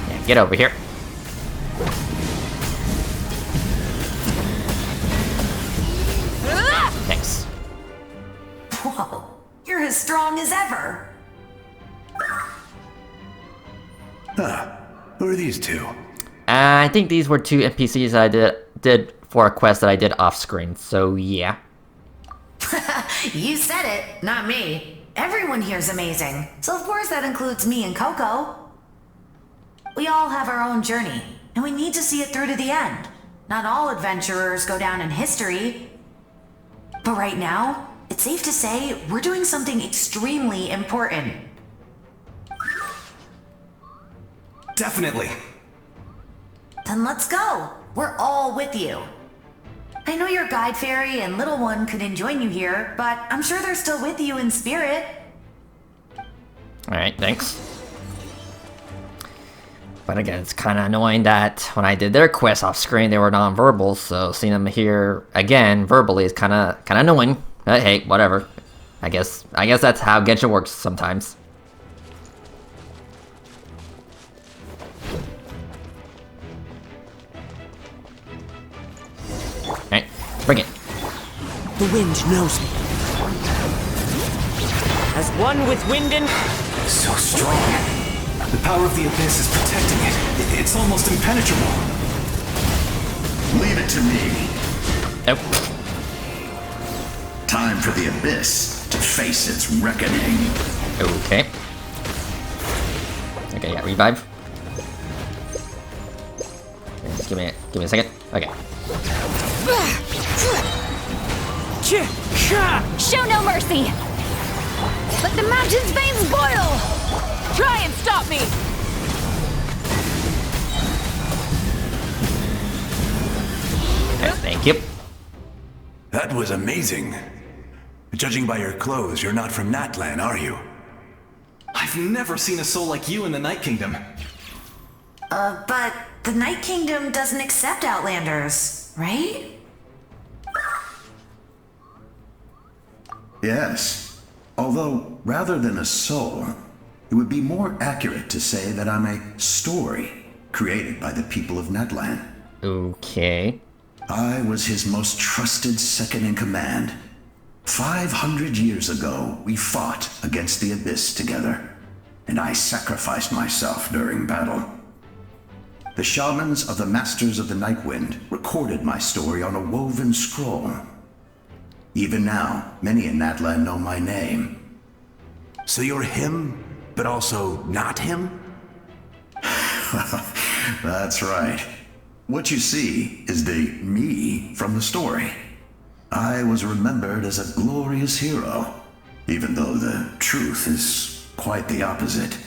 S1: Yeah, get over here. Thanks.
S20: Whoa, you're as strong as ever.
S12: Huh. Who are these two?
S1: I think these were two NPCs I did for a quest that I did off screen, so yeah.
S20: You said it, not me. Everyone here's amazing, so of course that includes me and Coco. We all have our own journey, and we need to see it through to the end. Not all adventurers go down in history. But right now, it's safe to say we're doing something extremely important.
S13: Definitely.
S20: Then let's go. We're all with you. I know your guide fairy and little one couldn't join you here, but I'm sure they're still with you in spirit.
S1: Alright, thanks. But again, it's kind of annoying that when I did their quest off screen, they were non-verbal. So seeing them here again verbally is kind of annoying. But hey, whatever. I guess that's how Genshin works sometimes. Alright, bring it.
S21: The wind knows me. As one with wind and...
S12: So strong. The power of the Abyss is protecting it. It's almost impenetrable.
S22: Leave it to me.
S1: Nope.
S22: Time for the Abyss to face its reckoning.
S1: Okay. Okay, yeah, revive. Just give me a second. Okay.
S11: Show no mercy!
S18: Let the mountain's veins boil! Try and stop me!
S1: Thank you.
S12: That was amazing. Judging by your clothes, you're not from Natlan, are you?
S13: I've never seen a soul like you in the Night Kingdom.
S20: But the Night Kingdom doesn't accept Outlanders, right?
S22: Yes. Although, rather than a soul, it would be more accurate to say that I'm a story created by the people of Natlan.
S1: Okay.
S22: I was his most trusted second-in-command. 500 years ago, we fought against the Abyss together, and I sacrificed myself during battle. The shamans of the Masters of the Nightwind recorded my story on a woven scroll. Even now, many in Natlan know my name.
S12: So you're him, but also not him?
S22: That's right. What you see is the me from the story. I was remembered as a glorious hero, even though the truth is quite the opposite.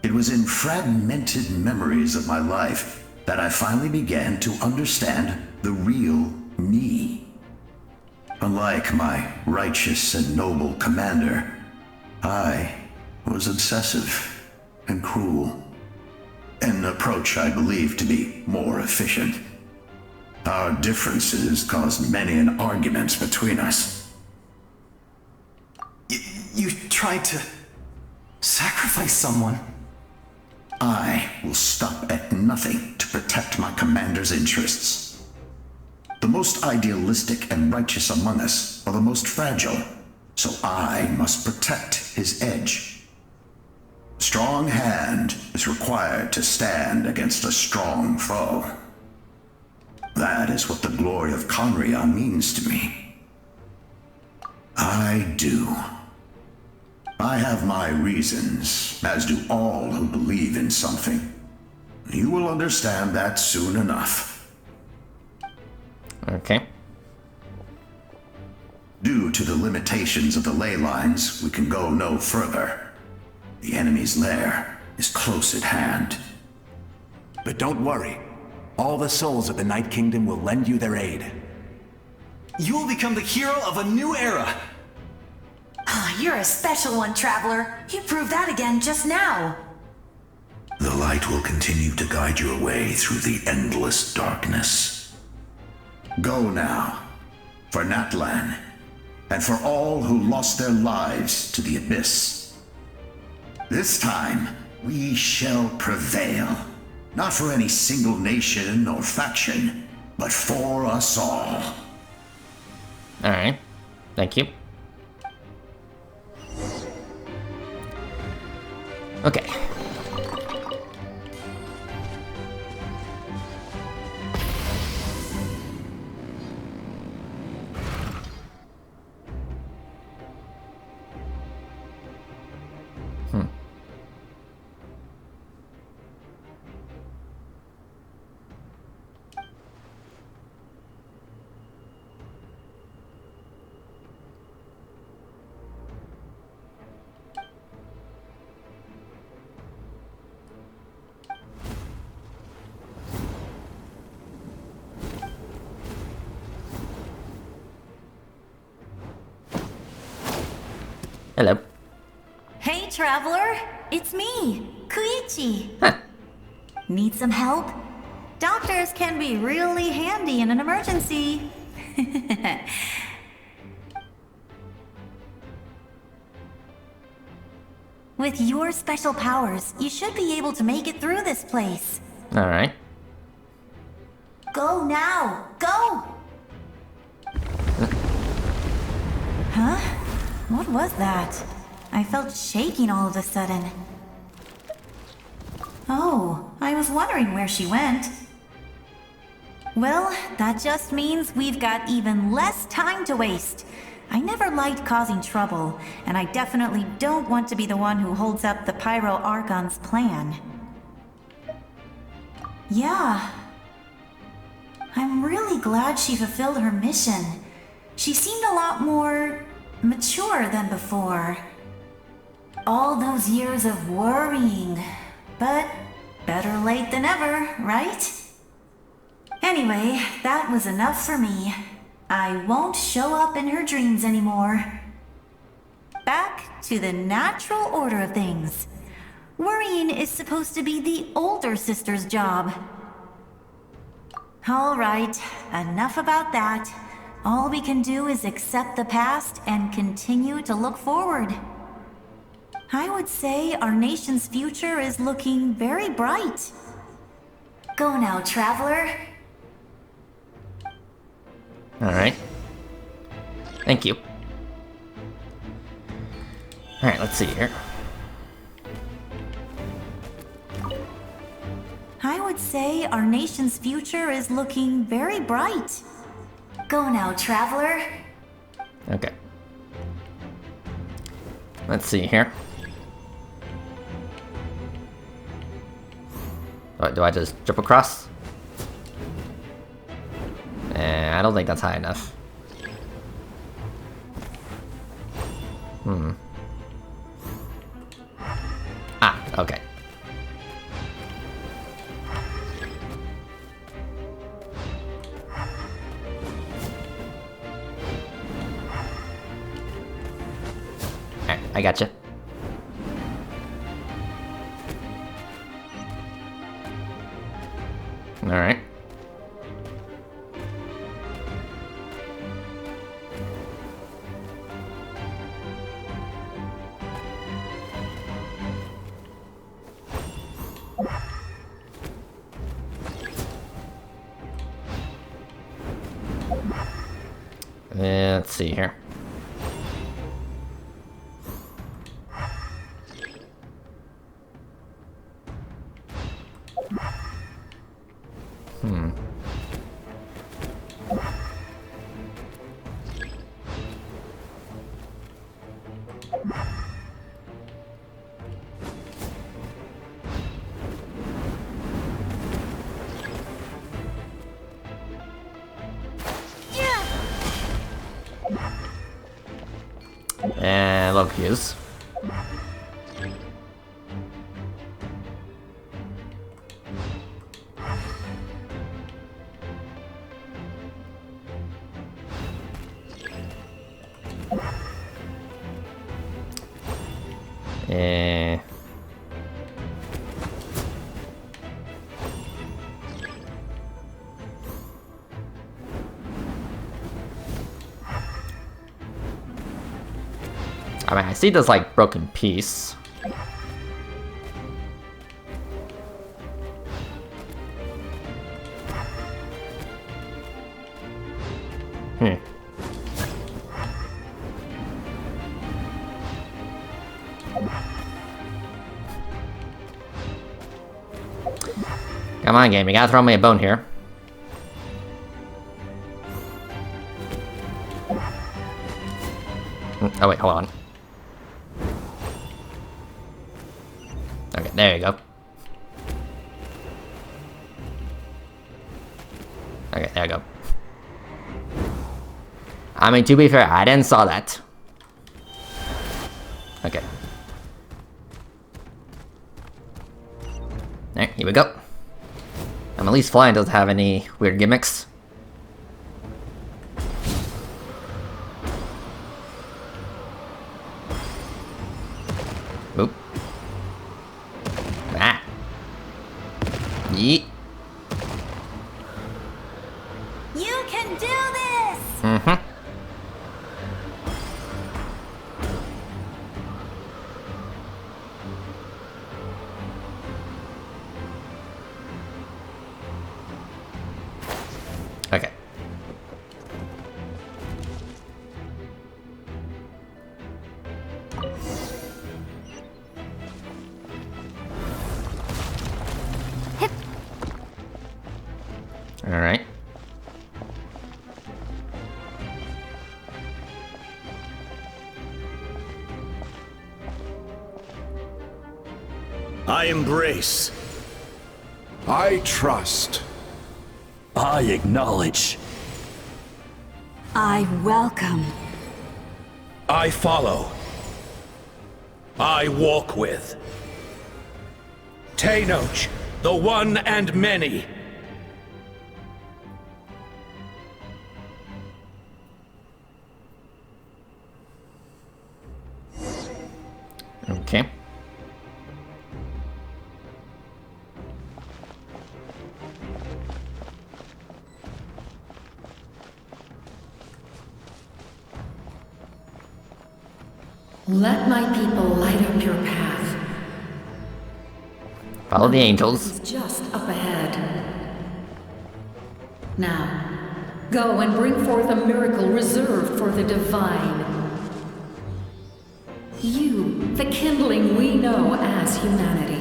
S22: It was in fragmented memories of my life that I finally began to understand the real me. Unlike my righteous and noble commander, I was obsessive and cruel. An approach I believe to be more efficient. Our differences caused many an arguments between us.
S13: You tried to sacrifice someone.
S22: I will stop at nothing to protect my commander's interests. The most idealistic and righteous among us are the most fragile, so I must protect his edge. Strong hand is required to stand against a strong foe. That is what the glory of Conria means to me. I do. I have my reasons, as do all who believe in something. You will understand that soon enough.
S1: Okay.
S22: Due to the limitations of the ley lines, we can go no further. The enemy's lair is close at hand.
S12: But don't worry. All the souls of the Night Kingdom will lend you their aid.
S13: You will become the hero of a new era.
S20: You're a special one, Traveler. You proved that again just now.
S22: The light will continue to guide your way through the endless darkness. Go now, for Natlan, and for all who lost their lives to the Abyss. This time, we shall prevail. Not for any single nation or faction, but for us all.
S1: Alright. Thank you. Okay.
S23: Hey, Traveler! It's me, Koichi!
S1: Huh.
S7: Need some help? Doctors can be really handy in an emergency. With your special powers, you should be able to make it through this place.
S1: Alright.
S7: Go now! Go! Huh? What was that? I felt shaking all of a sudden. Oh, I was wondering where she went. Well, that just means we've got even less time to waste. I never liked causing trouble, and I definitely don't want to be the one who holds up the Pyro Archon's plan. Yeah. I'm really glad she fulfilled her mission. She seemed a lot more mature than before. All those years of worrying, but better late than ever, right? Anyway, that was enough for me. I won't show up in her dreams anymore. Back to the natural order of things. Worrying is supposed to be the older sister's job. All right, enough about that. All we can do is accept the past and continue to look forward. I would say our nation's future is looking very bright. Go now, traveler.
S1: Alright. Thank you. Alright, let's see here.
S7: I would say our nation's future is looking very bright. Go now, traveler.
S1: Okay. Let's see here. Oh, do I just jump across? I don't think that's high enough. Ah, okay. Alright, I gotcha. Alright. Let's see here. And Loki's. I mean, I see this like broken piece. Come on, game, you gotta throw me a bone here. Oh wait, hold on. Okay, there you go. Okay, there you go. I mean, to be fair, I didn't saw that. Okay. There, here we go. At least flying doesn't have any weird gimmicks. Boop. Ah. Mm-hmm. Okay. All right.
S4: I embrace.
S16: I trust. I acknowledge.
S14: I welcome.
S4: I follow. I walk with. Tenoch, the one and many.
S1: Okay.
S14: Let my people light up your path.
S1: Follow the angels.
S14: It's just up ahead. Now, go and bring forth a miracle reserved for the divine. You, the kindling we know as humanity.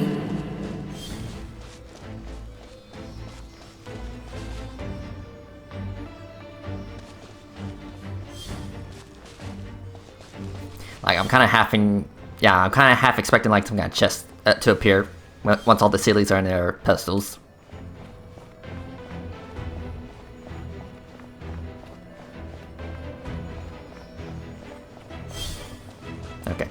S1: Like, I'm kind of half expecting like some kind of chest to appear once all the Seelies are in their pedestals. Okay.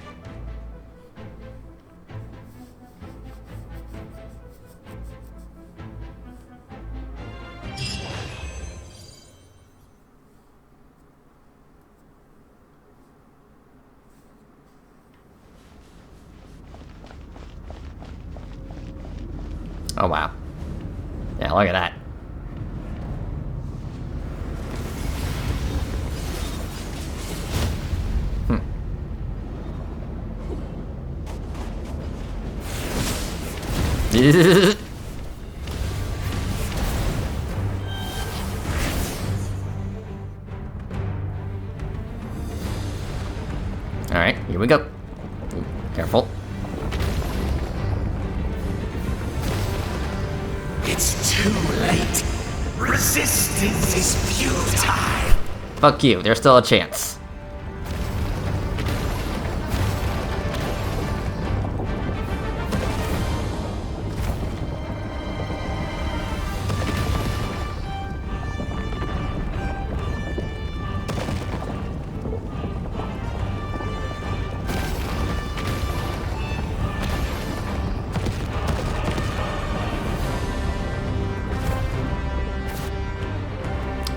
S1: Oh wow. Yeah, look at that. Alright, here we go. Ooh, careful.
S16: It's too late. Resistance is futile.
S1: Fuck you, there's still a chance.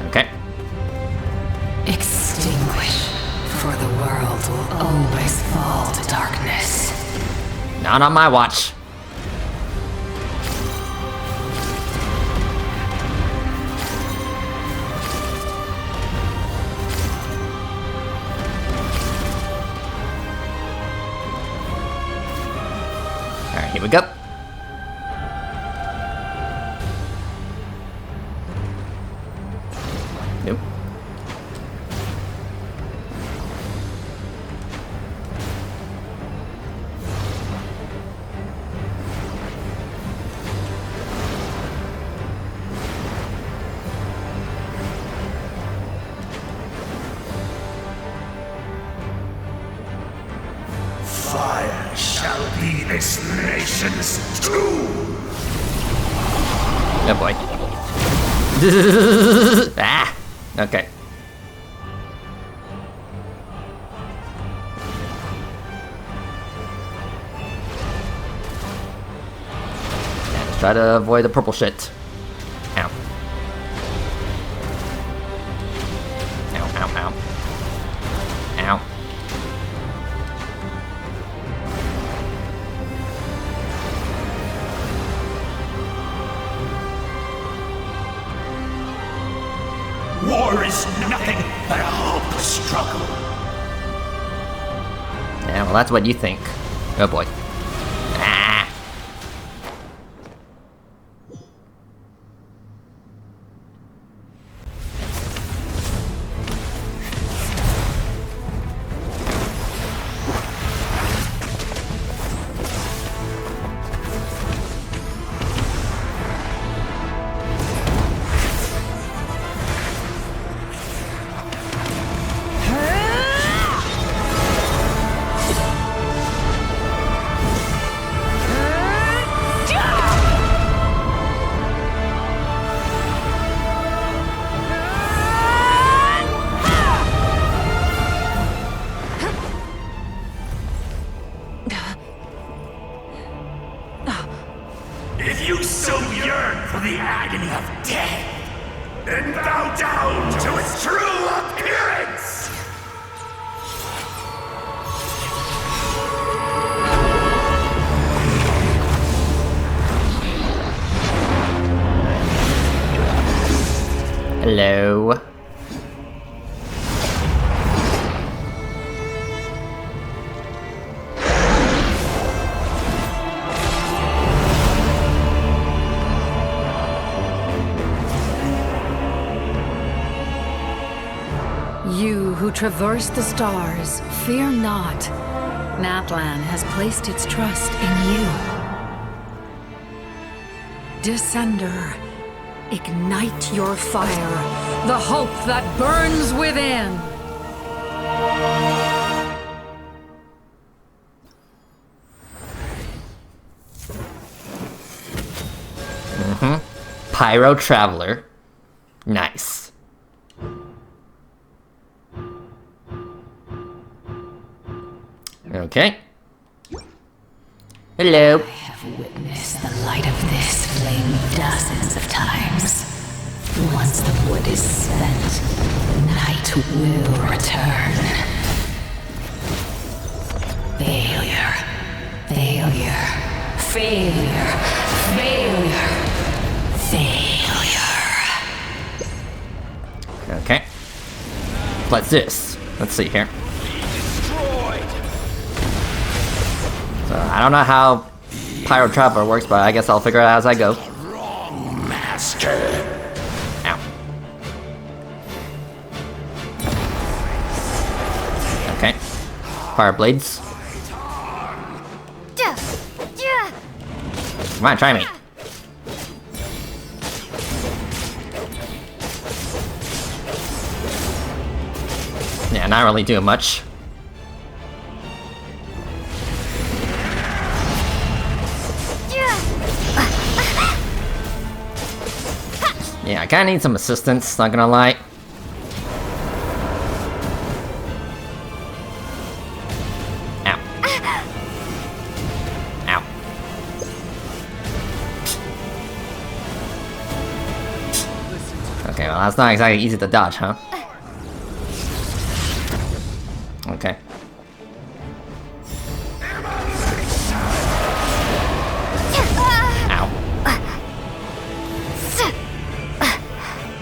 S1: Okay.
S14: Extinguish, for the world will always fall to darkness.
S1: Not on my watch. Alright, here we go. Nope.
S16: Fire shall be this nation's tomb.
S1: Oh boy. Ah! Okay. Yeah, just try to avoid the purple shit. Ow. Ow, ow, ow. Ow.
S16: War is nothing but a hopeless struggle.
S1: Yeah, well, that's what you think. Oh boy. Ah.
S16: If you so yearn for the agony of death, then bow down to its true appearance!
S1: Hello.
S14: You who traverse the stars, fear not. Natlan has placed its trust in you. Descender, ignite your fire, the hope that burns within.
S1: Pyro Traveler. Nice. Okay. Hello.
S6: I have witnessed the light of this flame dozens of times. Once the wood is spent, night will return. Failure. Failure. Failure. Failure. Failure.
S1: Okay. What's this? Let's see here. So I don't know how Pyro Traveler works, but I guess I'll figure it out as I go.
S16: Wrong, Master.
S1: Ow. Okay. Fire blades. Come on, try me. Yeah, not really doing much. Yeah, I kinda need some assistance, not gonna lie. Ow. Ow. Okay, well that's not exactly easy to dodge, huh? Okay. Ow.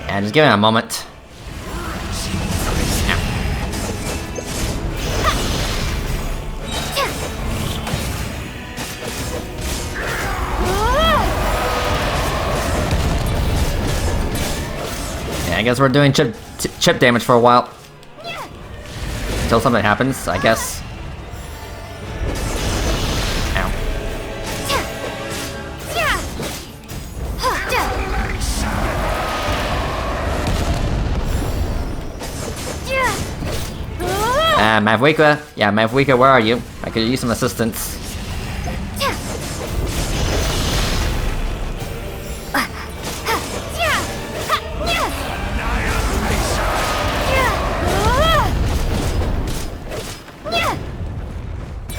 S1: Yeah, just give it a moment. Yeah, I guess we're doing chip damage for a while. Until something happens, I guess. Ow. Mavwika? Yeah, Mavwika, where are you? I could use some assistance.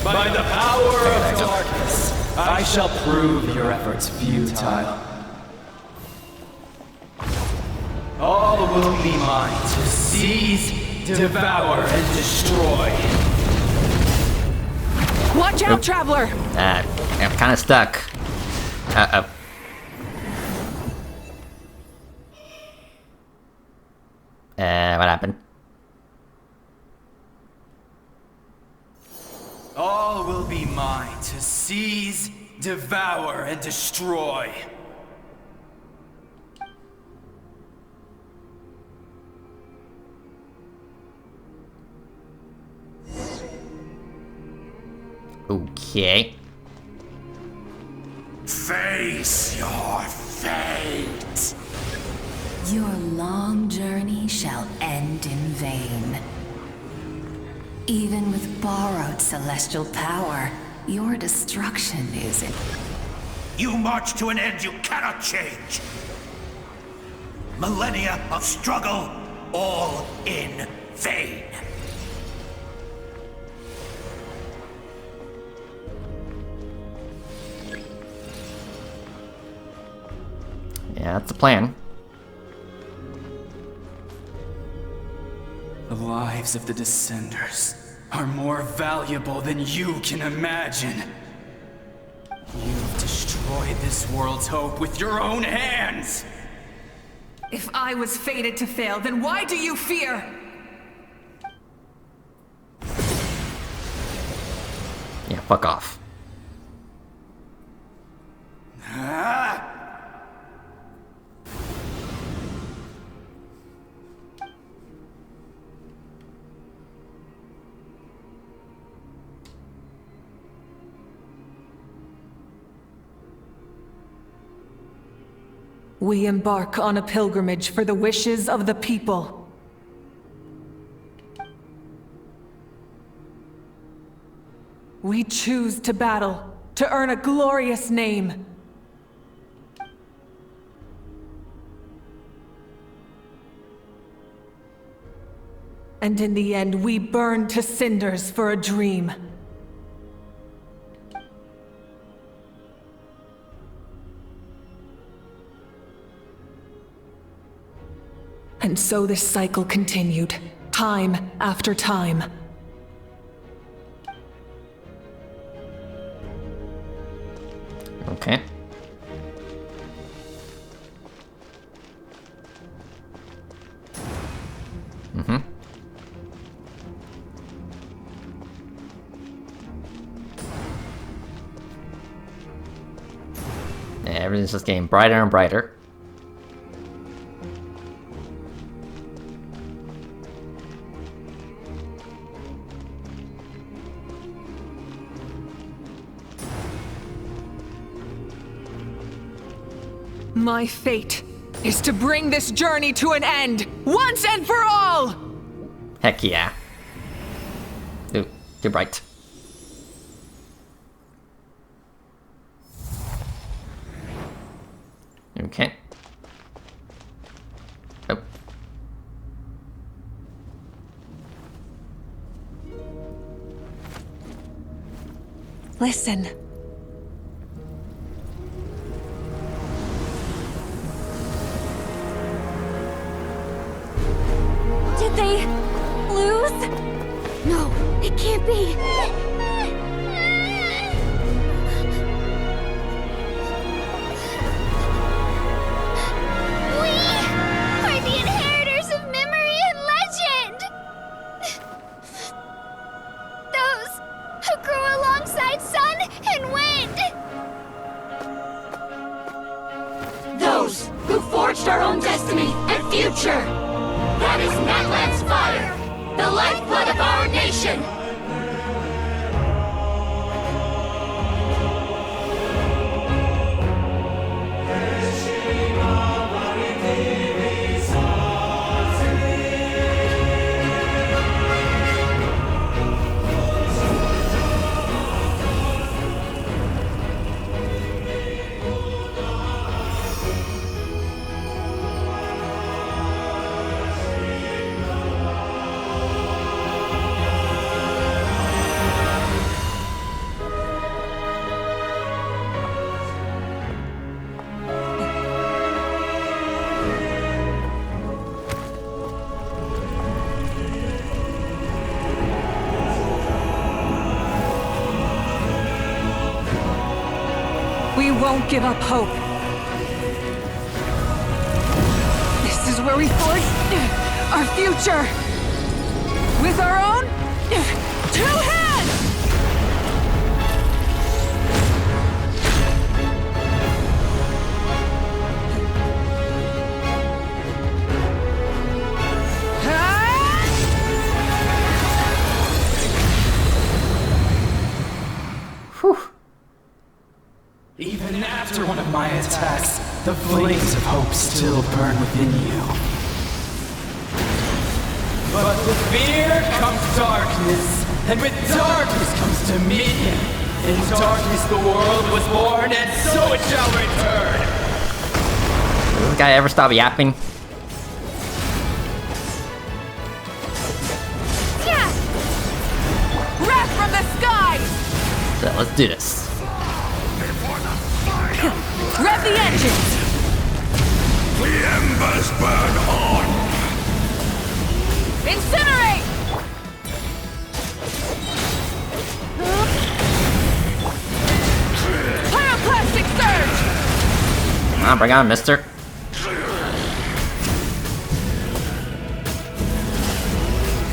S8: By the power of darkness, I shall prove your efforts futile. All will be mine to seize, devour, and destroy.
S5: Watch out, Traveler!
S1: I'm kinda stuck. Uh-oh. What happened?
S8: All will be mine to seize, devour, and destroy.
S1: Okay.
S16: Face your fate.
S6: Your long journey shall end in vain. Even with borrowed celestial power, your destruction is in.
S13: You march to an end you cannot change. Millennia of struggle, all in vain.
S1: Yeah, that's the plan.
S8: The lives of the Descenders are more valuable than you can imagine. You've destroyed this world's hope with your own hands!
S18: If I was fated to fail, then why do you fear?
S1: Yeah, fuck off.
S5: We embark on a pilgrimage for the wishes of the people. We choose to battle, to earn a glorious name. And in the end, we burn to cinders for a dream. And so this cycle continued, time after time.
S1: Okay. Mm-hmm. Yeah, everything's just getting brighter and brighter.
S5: My fate is to bring this journey to an end, once and for all!
S1: Heck yeah. Ooh, you're right. Okay. Oh.
S5: Listen.
S3: Did they lose? No, it can't be. We are the inheritors of memory and legend. Those who grew alongside sun and wind.
S9: Those who forged our own destiny and future. That is Natlan's fire, the lifeblood of our nation!
S5: We won't give up hope. This is where we forge
S18: our future with our own 2 hands!
S8: Even after one of my attacks, the flames of hope still burn within you. But with fear comes darkness, and with darkness comes dominion. In darkness the world was born, and so it shall return.
S1: Does this guy ever stop yapping?
S18: Yeah! Wrath from the skies!
S1: So let's do this.
S18: Rev the engines!
S16: The embers burn on!
S18: Incinerate! Pyroclastic surge!
S1: Come on, bring on, mister.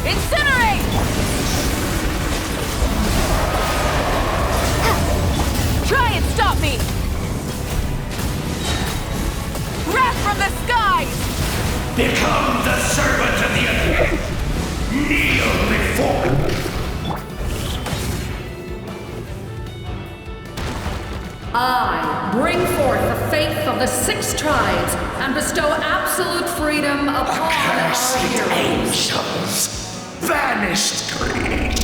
S18: Incinerate! Try and stop me! Wrath from the skies!
S16: Become the servant of the earth! Kneel before!
S14: I bring forth the faith of the 6 tribes and bestow absolute freedom upon our
S16: Accursed
S14: heroes.
S16: angels! Vanished greed!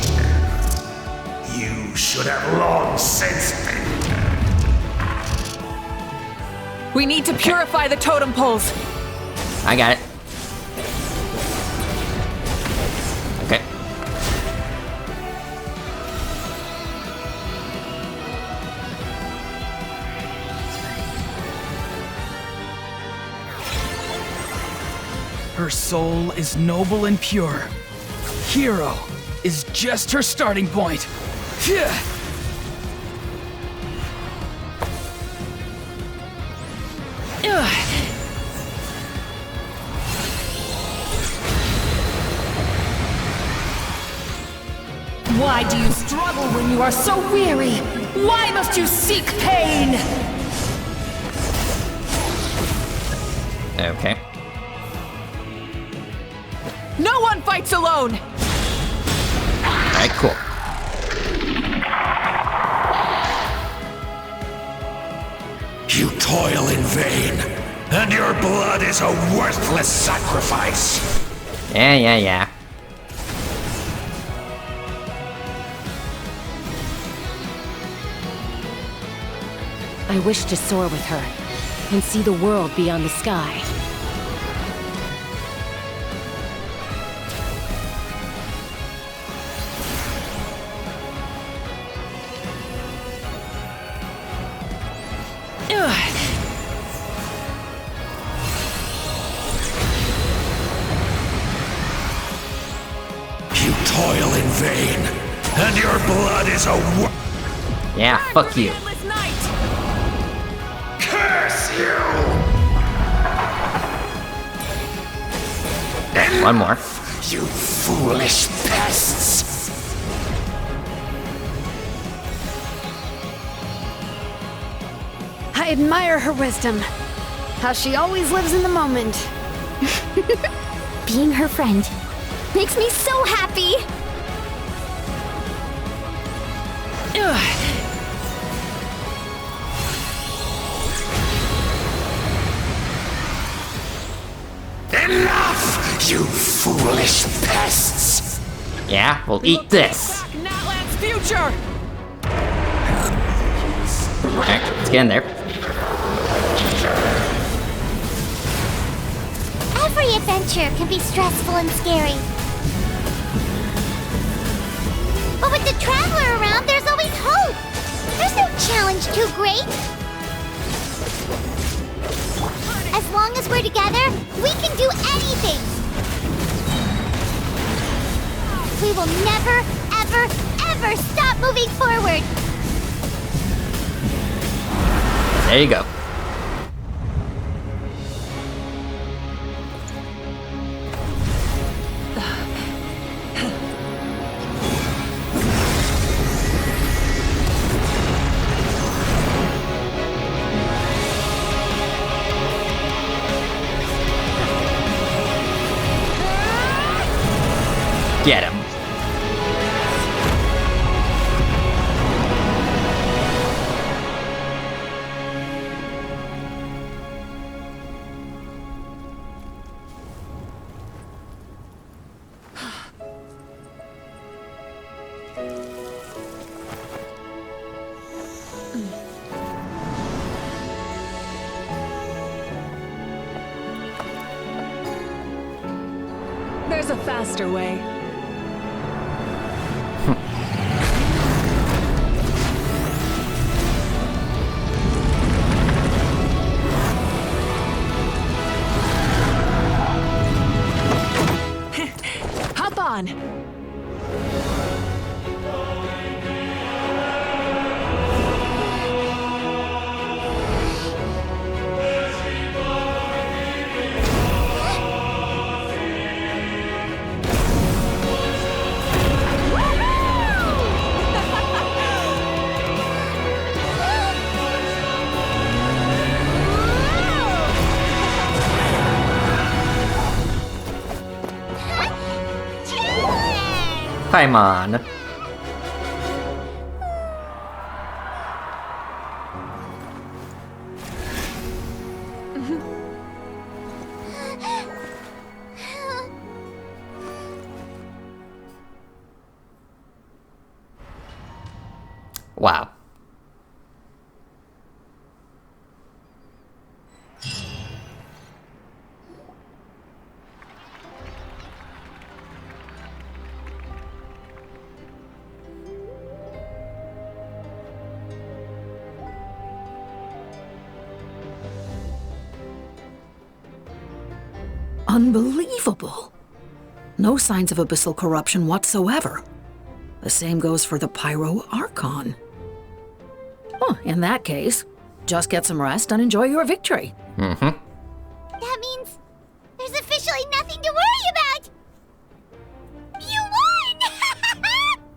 S16: You should have long since been dead.
S18: We need to purify the totem poles.
S1: I got it. Okay.
S8: Her soul is noble and pure. Hero is just her starting point. Phew.
S14: Why do you struggle when you are so weary? Why must you seek pain?
S1: Okay.
S18: No one fights alone!
S1: Alright, cool.
S16: You toil in vain, and your blood is a worthless sacrifice.
S1: Yeah.
S2: I wish to soar with her and see the world beyond the sky.
S16: You toil in vain, and your blood is a
S1: Yeah, fuck you.
S16: Curse you!
S1: One more.
S16: You foolish pests!
S15: I admire her wisdom. How she always lives in the moment.
S3: Being her friend makes me so happy!
S16: Enough, you foolish pests!
S1: Yeah, we'll eat this.
S18: Natlan's future!
S1: Okay, let's get in there.
S3: Every adventure can be stressful and scary. But with the Traveler around, there's always hope! There's no challenge too great! As long as we're together, we can do anything! We will never, ever, ever stop moving forward!
S1: There you go. Get him.
S5: There's a faster way. Hop on.
S1: Paimon. Wow.
S14: Unbelievable. No signs of abyssal corruption whatsoever. The same goes for the Pyro Archon. Oh, in that case, just get some rest and enjoy your victory.
S1: Mm-hmm.
S3: That means there's officially nothing to worry about! You won!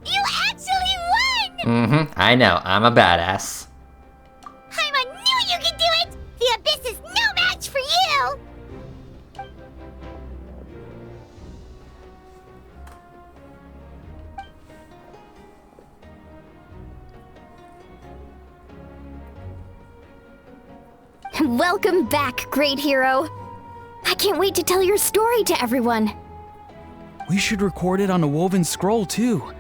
S3: You actually won!
S1: Mm-hmm. I know, I'm a badass.
S3: Paimon knew you could do it! The Abyss is no match for you!
S10: Welcome back, great hero. I can't wait to tell your story to everyone.
S17: We should record it on a woven scroll, too.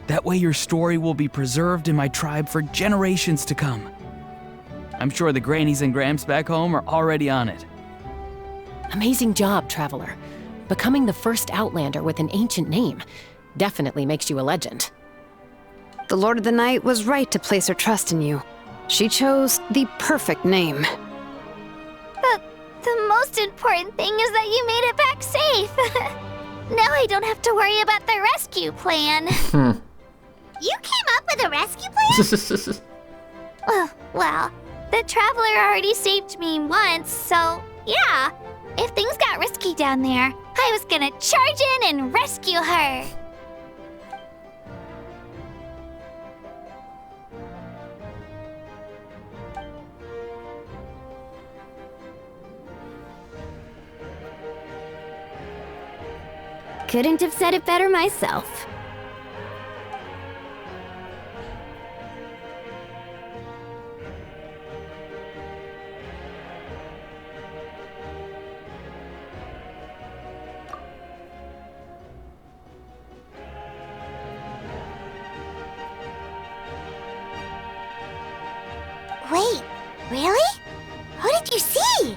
S17: That way your story will be preserved in my tribe for generations to come. I'm sure the grannies and gramps back home are already on it.
S2: Amazing job, Traveler. Becoming the first Outlander with an ancient name definitely makes you a legend.
S15: The Lord of the Night was right to place her trust in you. She chose the perfect name.
S3: The most important thing is that you made it back safe. Now I don't have to worry about the rescue plan. You came up with a rescue plan? Well, the Traveler already saved me once, so yeah. If things got risky down there, I was gonna charge in and rescue her.
S10: Couldn't have said it better myself.
S3: Wait, really? Who did you see?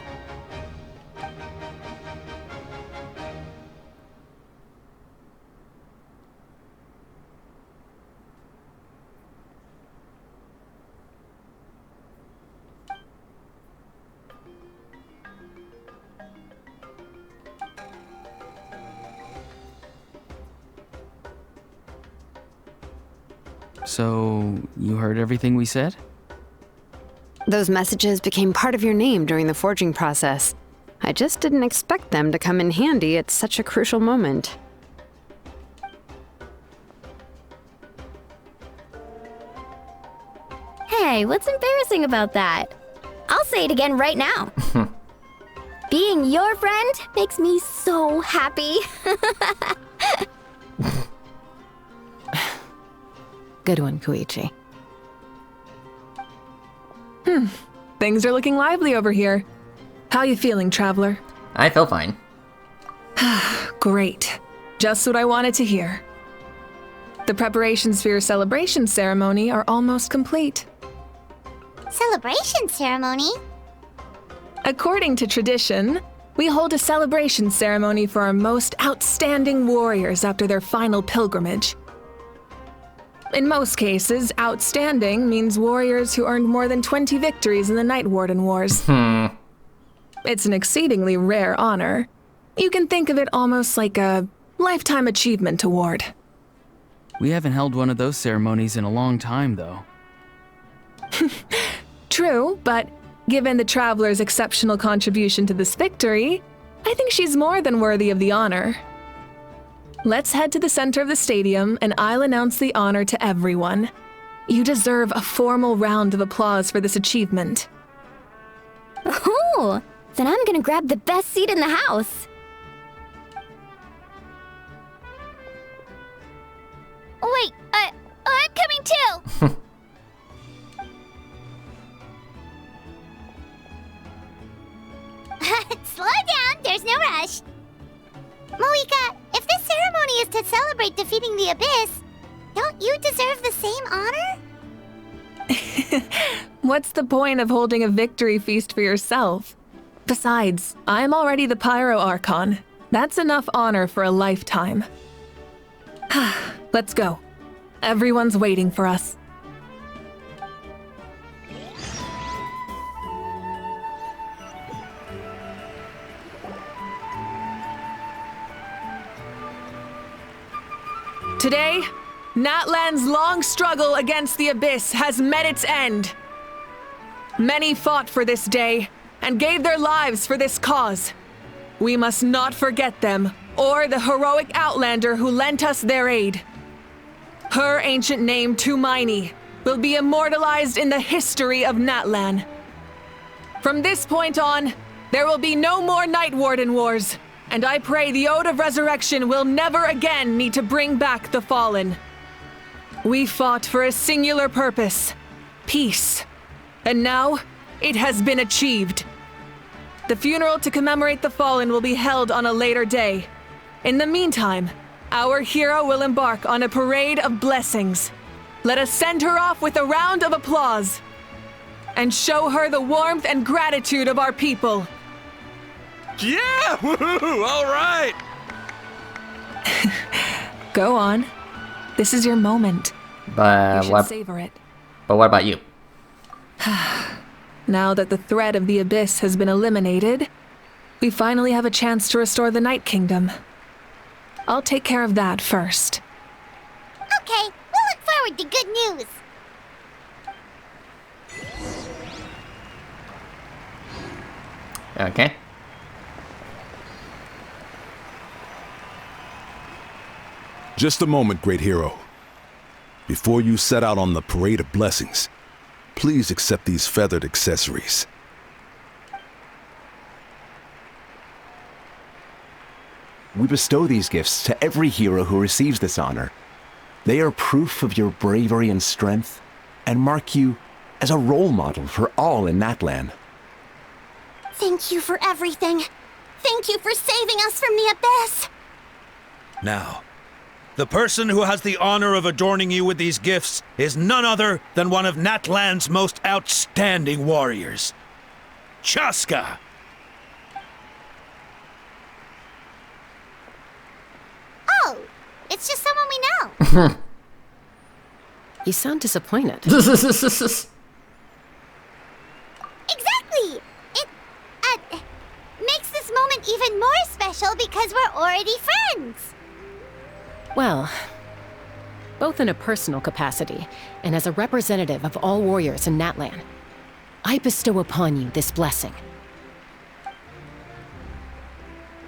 S17: So, you heard everything we said?
S15: Those messages became part of your name during the forging process. I just didn't expect them to come in handy at such a crucial moment.
S10: Hey, what's embarrassing about that? I'll say it again right now. Being your friend makes me so happy.
S2: Good one, Koichi.
S5: Things are looking lively over here. How you feeling, Traveler?
S1: I feel fine.
S5: Great. Just what I wanted to hear. The preparations for your celebration ceremony are almost complete.
S3: Celebration ceremony?
S5: According to tradition, we hold a celebration ceremony for our most outstanding warriors after their final pilgrimage. In most cases, outstanding means warriors who earned more than 20 victories in the Night Warden Wars. It's an exceedingly rare honor. You can think of it almost like a lifetime achievement award.
S17: We haven't held one of those ceremonies in a long time, though.
S5: True, but given the Traveler's exceptional contribution to this victory, I think she's more than worthy of the honor. Let's head to the center of the stadium and I'll announce the honor to everyone. You deserve a formal round of applause for this achievement.
S10: Ooh, then I'm gonna grab the best seat in the house.
S3: Wait, I'm coming too! Slow down, there's no rush. Moika, if this ceremony is to celebrate defeating the Abyss, don't you deserve the same honor?
S5: What's the point of holding a victory feast for yourself? Besides, I'm already the Pyro Archon. That's enough honor for a lifetime. Let's go. Everyone's waiting for us. Today, Natlan's long struggle against the Abyss has met its end. Many fought for this day and gave their lives for this cause. We must not forget them or the heroic Outlander who lent us their aid. Her ancient name, Tumaini, will be immortalized in the history of Natlan. From this point on, there will be no more Night Warden Wars, and I pray the Ode of Resurrection will never again need to bring back the Fallen. We fought for a singular purpose, peace, and now it has been achieved. The funeral to commemorate the Fallen will be held on a later day. In the meantime, our hero will embark on a parade of blessings. Let us send her off with a round of applause and show her the warmth and gratitude of our people.
S4: Yeah! Woohoo! All right!
S5: Go on. This is your moment.
S1: But
S5: You should
S1: what?
S5: savor it.
S1: But what about you?
S5: Now that the threat of the Abyss has been eliminated, we finally have a chance to restore the Night Kingdom. I'll take care of that first.
S3: Okay, we'll look forward to good news.
S1: Okay.
S19: Just a moment, great hero. Before you set out on the parade of blessings, please accept these feathered accessories.
S21: We bestow these gifts to every hero who receives this honor. They are proof of your bravery and strength, and mark you as a role model for all in Natlan.
S10: Thank you for everything. Thank you for saving us from the Abyss.
S4: Now, the person who has the honor of adorning you with these gifts is none other than one of Natlan's most outstanding warriors, Chaska.
S3: Oh, it's just someone we know.
S2: You sound disappointed.
S3: Exactly! It makes this moment even more special because we're already friends.
S2: Well, both in a personal capacity and as a representative of all warriors in Natlan, I bestow upon you this blessing.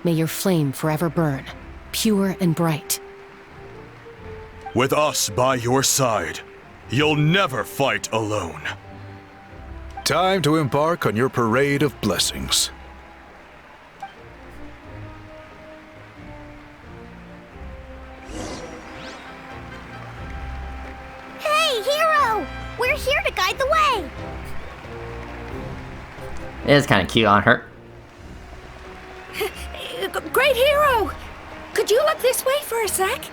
S2: May your flame forever burn, pure and bright.
S23: With us by your side, you'll never fight alone.
S19: Time to embark on your parade of blessings.
S10: guide the way!
S1: It is kind of cute on her.
S18: Great hero! Could you look this way for a sec?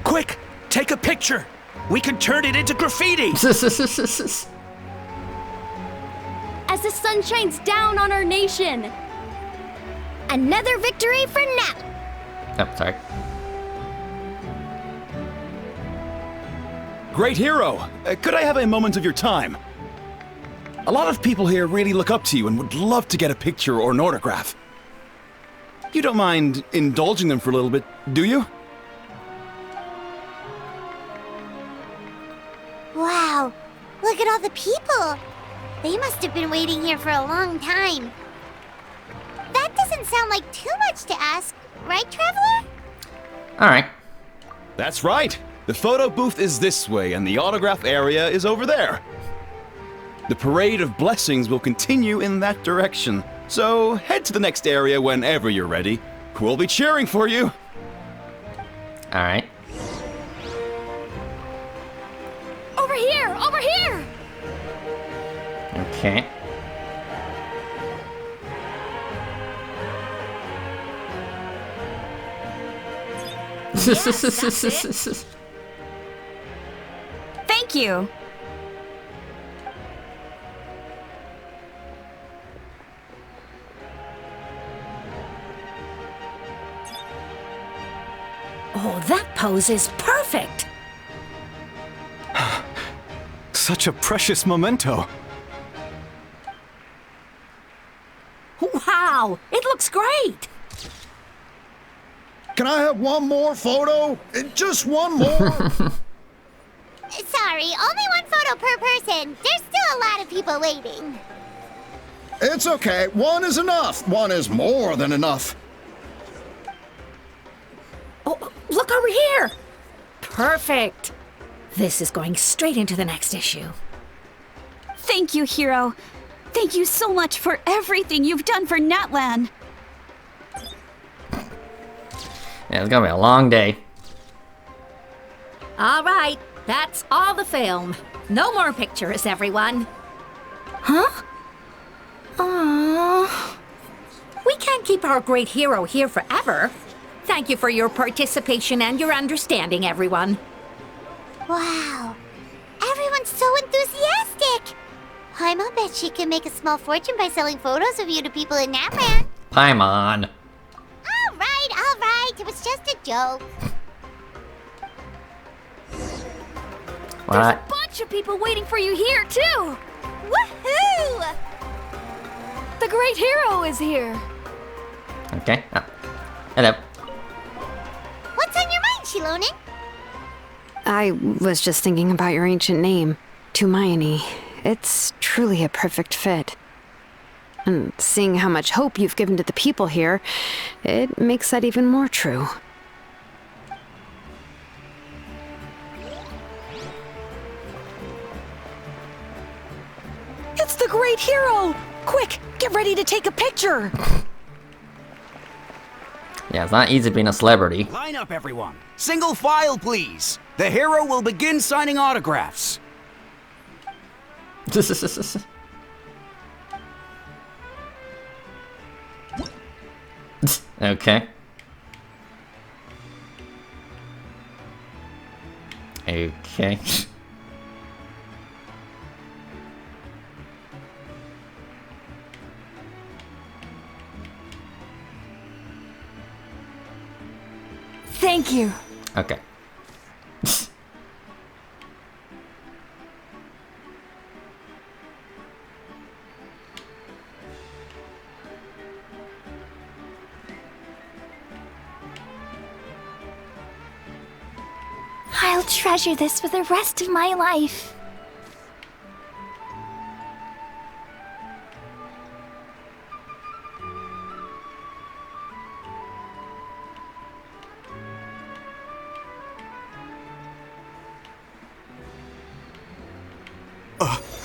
S4: Quick! Take a picture! We can turn it into graffiti!
S10: As the sun shines down on our nation! Another victory for Nat!
S1: Oh, sorry.
S11: Great hero! Could I have a moment of your time? A lot of people here really look up to you and would love to get a picture or an autograph. You don't mind indulging them for a little bit, do you?
S3: Wow, look at all the people. They must have been waiting here for a long time. That doesn't sound like too much to ask, right, Traveler?
S1: Alright.
S11: That's right. The photo booth is this way and the autograph area is over there. The Parade of Blessings will continue in that direction, so head to the next area whenever you're ready. We'll be cheering for you.
S1: Alright.
S10: Over here! Over here!
S1: Okay.
S10: Thank you!
S14: Oh, that pose is perfect!
S11: Such a precious memento.
S14: Wow! It looks great!
S4: Can I have one more photo? Just one more?
S3: Sorry, only one photo per person. There's still a lot of people waiting.
S4: It's okay. One is enough. One is more than enough.
S14: Oh, look over here! Perfect! This is going straight into the next issue.
S10: Thank you, Hero. Thank you so much for everything you've done for Natlan.
S1: Yeah, it's gonna be a long day.
S14: All right, that's all the film. No more pictures, everyone. Huh? Aww. We can't keep our great hero here forever. Thank you for your participation and your understanding, everyone.
S3: Wow, everyone's so enthusiastic. Paimon bet she can make a small fortune by selling photos of you to people in Natlan.
S1: Paimon.
S3: All right, it was just a joke.
S1: What?
S10: There's a bunch of people waiting for you here, too! Woohoo! The great hero is here.
S1: Okay. Oh. Hello.
S3: What's on your mind, Shilonen?
S15: I was just thinking about your ancient name, Tumayani. It's truly a perfect fit. And seeing how much hope you've given to the people here, it makes that even more true.
S14: It's the great hero! Quick, get ready to take a picture!
S1: Yeah, it's not easy being a celebrity.
S12: Line up, everyone. Single file, please. The hero will begin signing autographs.
S1: Okay. Okay.
S10: Thank you.
S1: Okay.
S10: I'll treasure this for the rest of my life.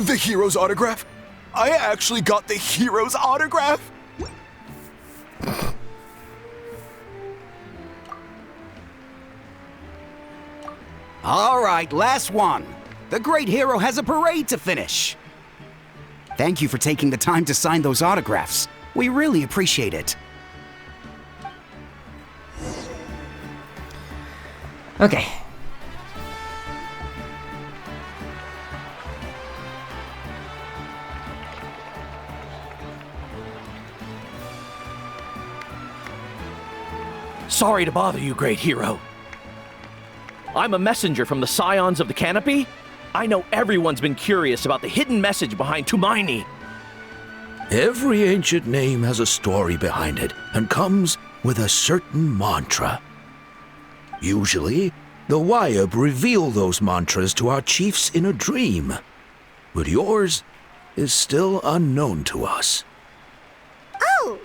S11: The hero's autograph? I actually got the hero's autograph?
S12: All right, last one. The great hero has a parade to finish. Thank you for taking the time to sign those autographs. We really appreciate it.
S1: Okay.
S7: Sorry to bother you, great hero. I'm a messenger from the Scions of the Canopy. I know everyone's been curious about the hidden message behind Tumaini.
S4: Every ancient name has a story behind it and comes with a certain mantra. Usually, the Wayab reveal those mantras to our chiefs in a dream, but yours is still unknown to us.
S3: Oh,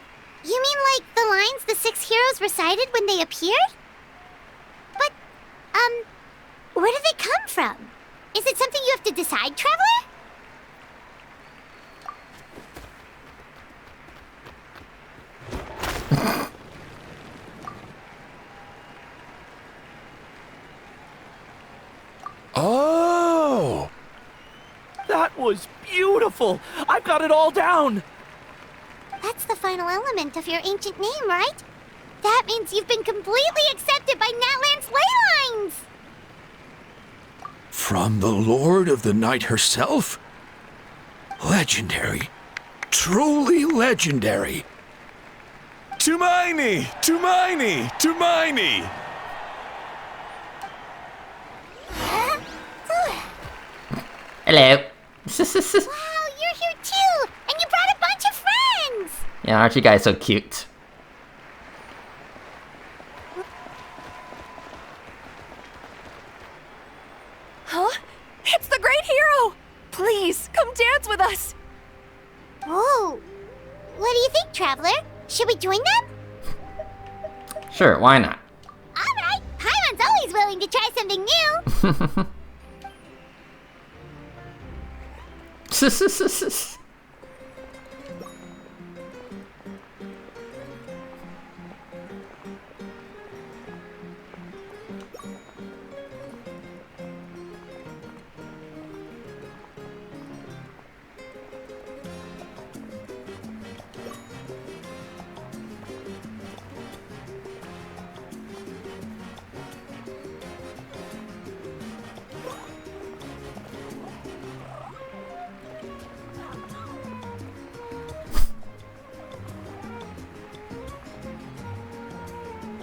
S3: you mean like the lines the 6 heroes recited when they appeared? But, where do they come from? Is it something you have to decide, Traveler?
S7: Oh! That was beautiful! I've got it all down!
S3: That's the final element of your ancient name, right? That means you've been completely accepted by Natlan's ley lines!
S4: From the Lord of the Night herself? Legendary. Truly legendary.
S19: Tumaini! Tumaini! Tumaini!
S1: Hello.
S3: Wow, you're here too! And you brought a bunch of friends!
S1: Yeah, aren't you guys so cute?
S10: Huh? It's the great hero! Please, come dance with us!
S3: Whoa! What do you think, Traveler? Should we join them?
S1: Sure, why not?
S3: Alright! Paimon's always willing to try something new!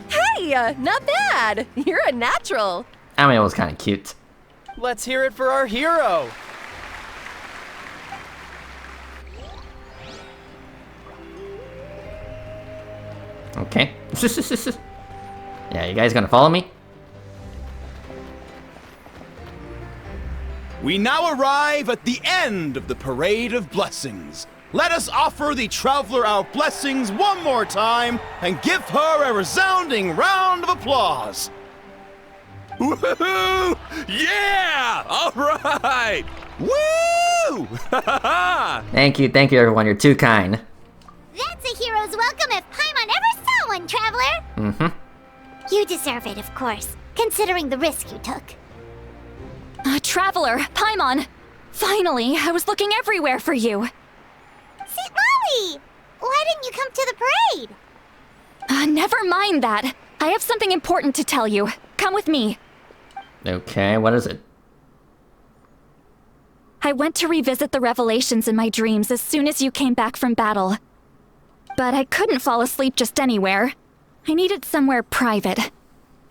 S10: Hey, not bad! You're a natural!
S1: I mean, it was kind of cute.
S7: Let's hear it for our hero!
S1: Okay. Yeah, you guys gonna follow me?
S11: We now arrive at the end of the Parade of Blessings. Let us offer the Traveler our blessings one more time and give her a resounding round of applause.
S19: Woohoo! Yeah! All right!
S11: Woo!
S1: Thank you, everyone. You're too kind.
S3: That's a hero's welcome if Paimon ever saw one, Traveler!
S1: Mm-hmm.
S3: You deserve it, of course, considering the risk you took.
S10: Traveler, Paimon! Finally, I was looking everywhere for you!
S3: St. Molly! Why didn't you come to the parade?
S10: Never mind that. I have something important to tell you. Come with me.
S1: Okay, what is it?
S10: I went to revisit the revelations in my dreams as soon as you came back from battle. But I couldn't fall asleep just anywhere. I needed somewhere private.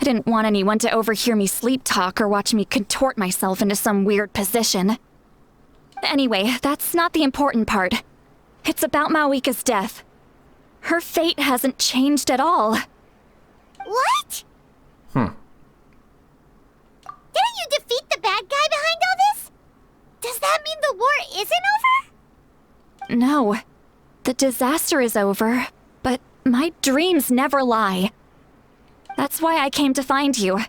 S10: I didn't want anyone to overhear me sleep talk or watch me contort myself into some weird position. Anyway, that's not the important part. It's about Mawika's death. Her fate hasn't changed at all.
S3: What? Didn't you defeat the bad guy behind all this? Does that mean the war isn't over?
S10: No. The disaster is over, but my dreams never lie. That's why I came to find you.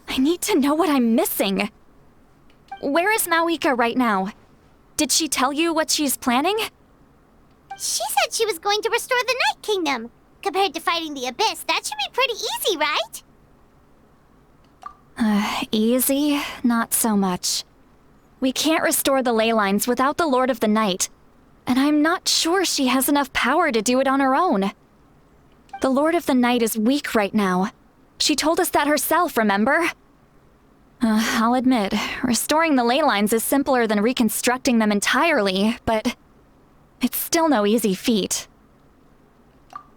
S10: I need to know what I'm missing. Where is Mawika right now? Did she tell you what she's planning?
S3: She said she was going to restore the Night Kingdom. Compared to fighting the Abyss, that should be pretty easy, right?
S10: Easy? Not so much. We can't restore the ley lines without the Lord of the Night, and I'm not sure she has enough power to do it on her own. The Lord of the Night is weak right now. She told us that herself, remember? I'll admit, restoring the ley lines is simpler than reconstructing them entirely, but it's still no easy feat.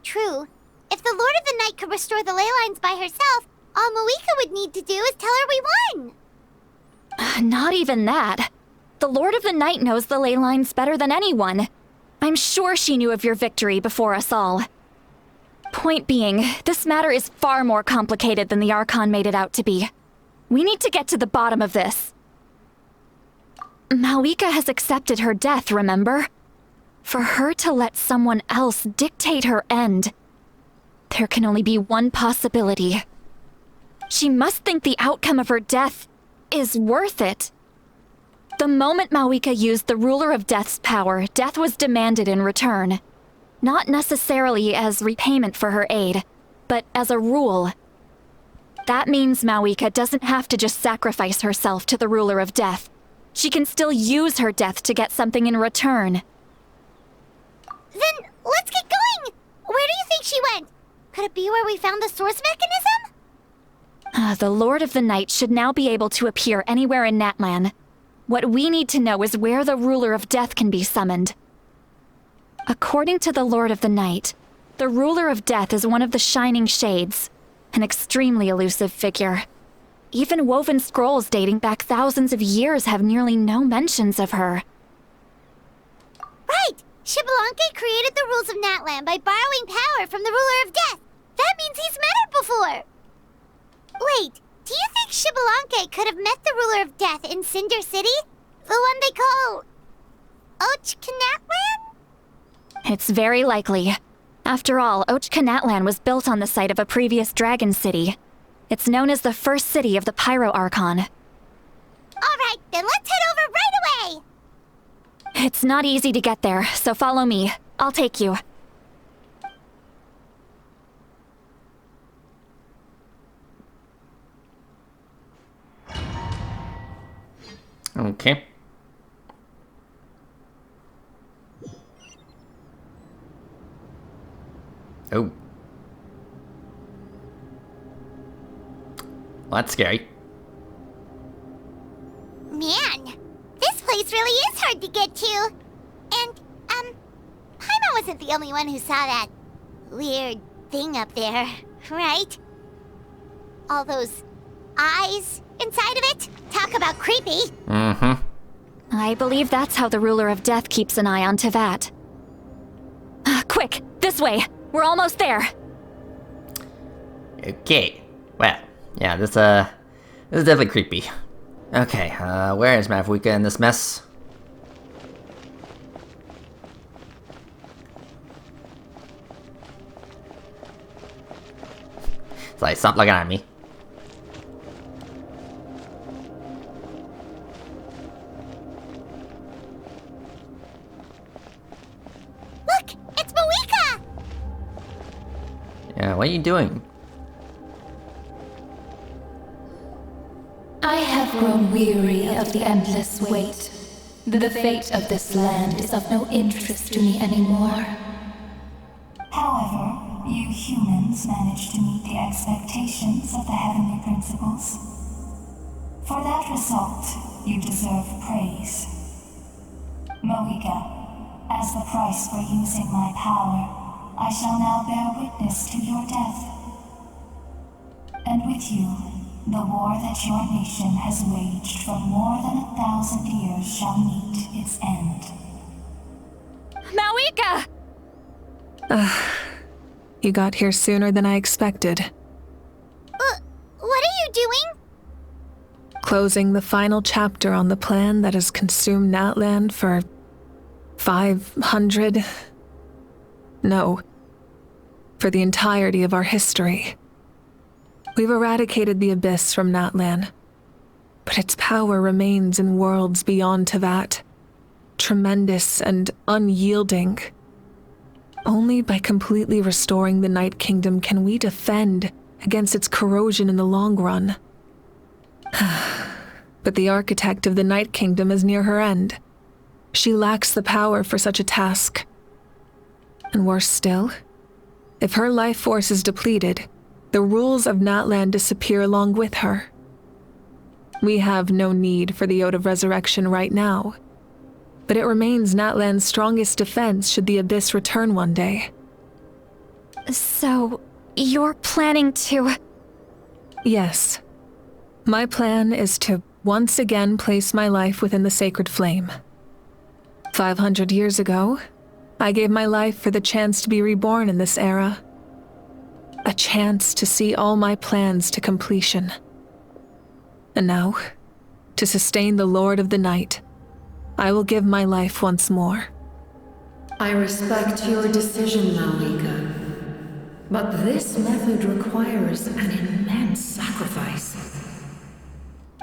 S3: True. If the Lord of the Night could restore the ley lines by herself, all Moika would need to do is tell her we won!
S10: Not even that. The Lord of the Night knows the ley lines better than anyone. I'm sure she knew of your victory before us all. Point being, this matter is far more complicated than the Archon made it out to be. We need to get to the bottom of this. Mawika has accepted her death, remember? For her to let someone else dictate her end, there can only be one possibility. She must think the outcome of her death is worth it. The moment Mawika used the Ruler of Death's power, death was demanded in return. Not necessarily as repayment for her aid, but as a rule. That means Mawika doesn't have to just sacrifice herself to the Ruler of Death. She can still use her death to get something in return.
S3: Then let's get going! Where do you think she went? Could it be where we found the source mechanism?
S10: The Lord of the Night should now be able to appear anywhere in Natlan. What we need to know is where the Ruler of Death can be summoned. According to the Lord of the Night, the Ruler of Death is one of the Shining Shades, an extremely elusive figure. Even woven scrolls dating back thousands of years have nearly no mentions of her.
S3: Right! Xbalanque created the rules of Natlan by borrowing power from the Ruler of Death. That means he's met her before! Wait, do you think Xbalanque could have met the Ruler of Death in Cinder City? The one they call... Ochkanatlan?
S10: It's very likely. After all, Ochkanatlan was built on the site of a previous dragon city. It's known as the first city of the Pyro Archon.
S3: Alright, then let's head over right away!
S10: It's not easy to get there, so follow me. I'll take you.
S1: Okay. Oh. Well, that's scary.
S3: Man, this place really is hard to get to. And, Paimon wasn't the only one who saw that weird thing up there, right? All those eyes inside of it? Talk about creepy.
S1: Mm-hmm.
S10: I believe that's how the Ruler of Death keeps an eye on Tevat. Quick, this way! We're almost there!
S1: Okay. Well, yeah, this is definitely creepy. Okay, where is Mavwika in this mess? It's like, stop looking at me.
S3: Look, it's Mawika!
S1: Yeah, what are you doing?
S9: I have grown weary of the endless wait. The fate of this land is of no interest to me anymore.
S6: However, you humans managed to meet the expectations of the heavenly principles. For that result, you deserve praise. Mawika, as the price for using my power, I shall now bear witness to your death. And with you, the war that your nation has waged for more than 1,000 years shall meet its end.
S10: Mawika!
S5: You got here sooner than I expected.
S3: What are you doing?
S5: Closing the final chapter on the plan that has consumed Natlan for 500... No. For the entirety of our history. We've eradicated the Abyss from Natlan, but its power remains in worlds beyond Tevat, tremendous and unyielding. Only by completely restoring the Night Kingdom can we defend against its corrosion in the long run. But the architect of the Night Kingdom is near her end. She lacks the power for such a task. And worse still, if her life force is depleted, the rules of Natlan disappear along with her. We have no need for the Ode of Resurrection right now, but it remains Natlan's strongest defense should the Abyss return one day.
S10: So, you're planning to...
S5: Yes. My plan is to once again place my life within the sacred flame. 500 years ago, I gave my life for the chance to be reborn in this era. A chance to see all my plans to completion. And now, to sustain the Lord of the Night, I will give my life once more.
S14: I respect your decision, Malika. But this method requires an immense sacrifice.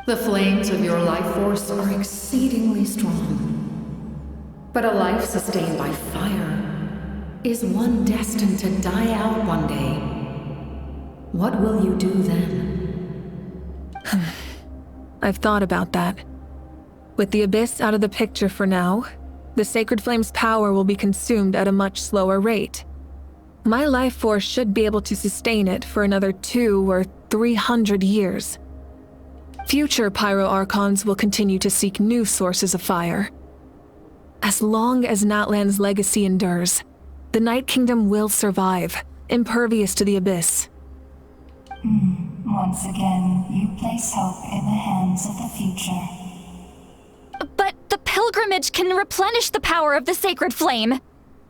S14: The flames of your life force are exceedingly strong. But a life sustained by fire is one destined to die out one day. What will you do then?
S5: I've thought about that. With the Abyss out of the picture for now, the Sacred Flame's power will be consumed at a much slower rate. My life force should be able to sustain it for another 200 or 300 years. Future Pyro Archons will continue to seek new sources of fire. As long as Natlan's legacy endures, the Night Kingdom will survive, impervious to the Abyss.
S6: Once again, you place hope in the hands of the future.
S10: But the pilgrimage can replenish the power of the sacred flame.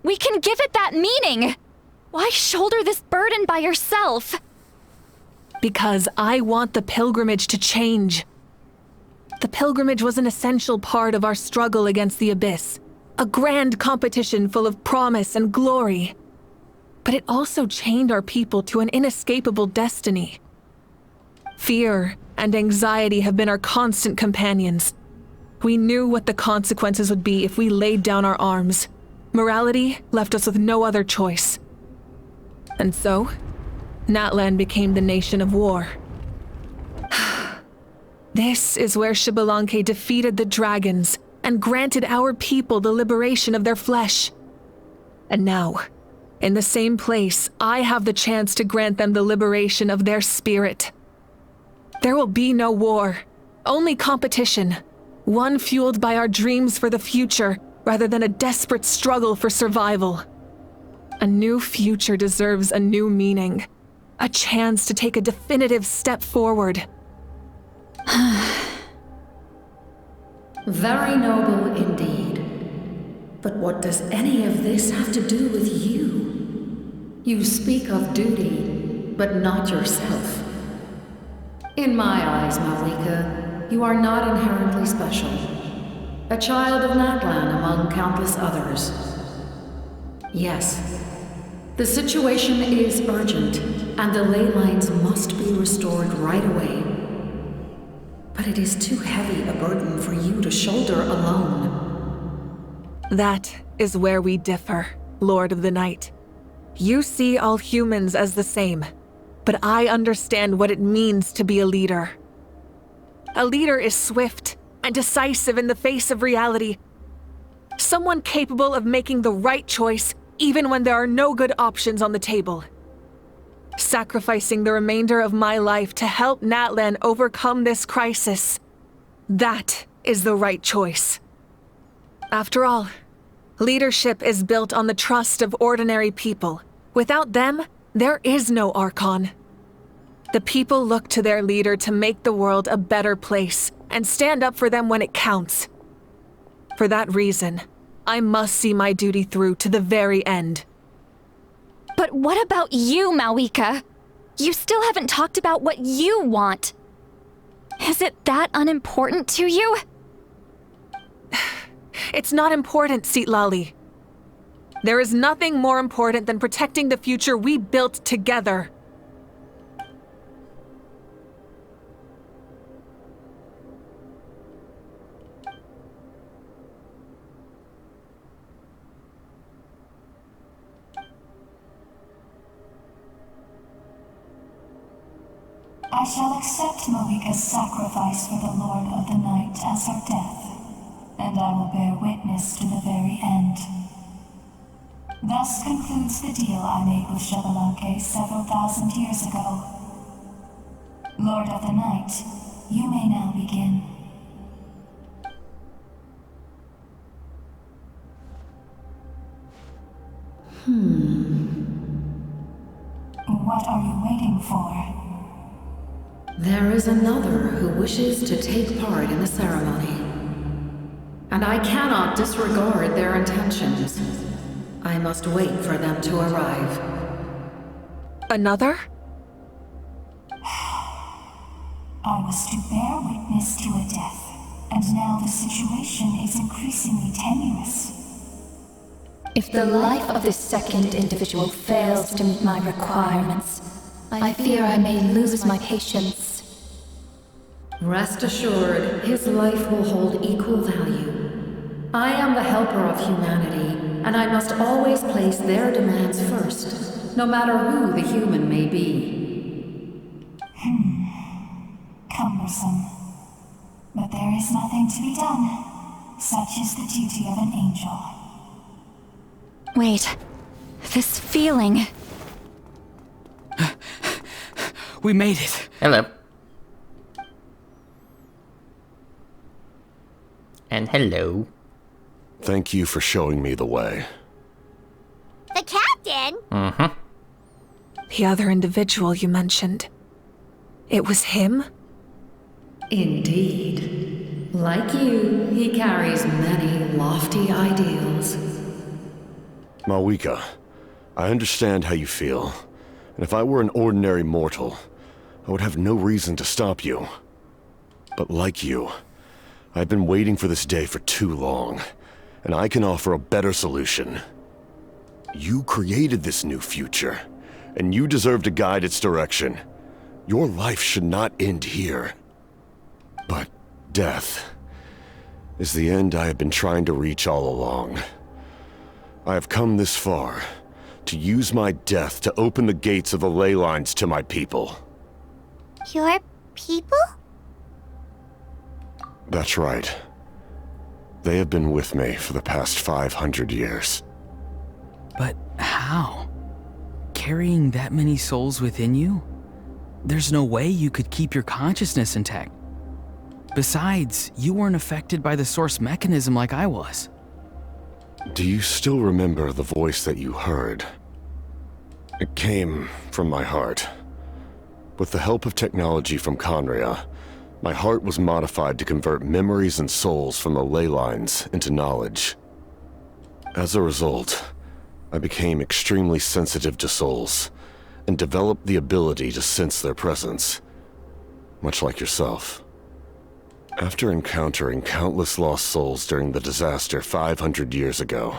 S10: We can give it that meaning. Why shoulder this burden by yourself?
S5: Because I want the pilgrimage to change. The pilgrimage was an essential part of our struggle against the Abyss. A grand competition full of promise and glory. But it also chained our people to an inescapable destiny. Fear and anxiety have been our constant companions. We knew what the consequences would be if we laid down our arms. Morality left us with no other choice. And so, Natlan became the nation of war. This is where Xbalanque defeated the dragons and granted our people the liberation of their flesh. And now, in the same place, I have the chance to grant them the liberation of their spirit. There will be no war, only competition, one fueled by our dreams for the future rather than a desperate struggle for survival. A new future deserves a new meaning, a chance to take a definitive step forward.
S14: Very noble indeed. But what does any of this have to do with you? You speak of duty, but not yourself. In my eyes, Malika, you are not inherently special. A child of Natlan among countless others. Yes, the situation is urgent, and the ley lines must be restored right away. But it is too heavy a burden for you to shoulder alone.
S5: That is where we differ, Lord of the Night. You see all humans as the same, but I understand what it means to be a leader. A leader is swift and decisive in the face of reality. Someone capable of making the right choice even when there are no good options on the table. Sacrificing the remainder of my life to help Natlan overcome this crisis. That is the right choice. After all, leadership is built on the trust of ordinary people. Without them, there is no Archon. The people look to their leader to make the world a better place and stand up for them when it counts. For that reason, I must see my duty through to the very end.
S10: But what about you, Malika? You still haven't talked about what you want. Is it that unimportant to you?
S5: It's not important, Citlali. There is nothing more important than protecting the future we built together.
S6: I shall accept Malika's sacrifice for the Lord of the Night as her death, and I will bear witness to the very end. Thus concludes the deal I made with Xbalanque several thousand years ago. Lord of the Night, you may now begin. What are you waiting for?
S14: There is another who wishes to take part in the ceremony. And I cannot disregard their intentions. I must wait for them to arrive.
S5: Another?
S6: I was to bear witness to a death, and now the situation is increasingly tenuous.
S9: If the life of this second individual fails to meet my requirements, I fear I may lose my patience.
S14: Rest assured, his life will hold equal value. I am the helper of humanity, and I must always place their demands first, no matter who the human may be.
S6: Cumbersome. But there is nothing to be done. Such is the duty of an angel.
S10: Wait. This feeling.
S17: We made it.
S1: Hello. And hello.
S21: Thank you for showing me the way.
S3: The captain?
S1: Mm-hmm.
S5: The other individual you mentioned. It was him?
S14: Indeed. Like you, he carries many lofty ideals.
S21: Malika, I understand how you feel. And if I were an ordinary mortal, I would have no reason to stop you. But like you, I've been waiting for this day for too long, and I can offer a better solution. You created this new future, and you deserve to guide its direction. Your life should not end here. But death is the end I have been trying to reach all along. I have come this far to use my death to open the gates of the ley lines to my people.
S3: Your people?
S21: That's right. They have been with me for the past 500 years.
S17: But how? Carrying that many souls within you? There's no way you could keep your consciousness intact. Besides, you weren't affected by the source mechanism like I was.
S21: Do you still remember the voice that you heard? It came from my heart. With the help of technology from Conria, my heart was modified to convert memories and souls from the ley lines into knowledge. As a result, I became extremely sensitive to souls, and developed the ability to sense their presence, much like yourself. After encountering countless lost souls during the disaster 500 years ago,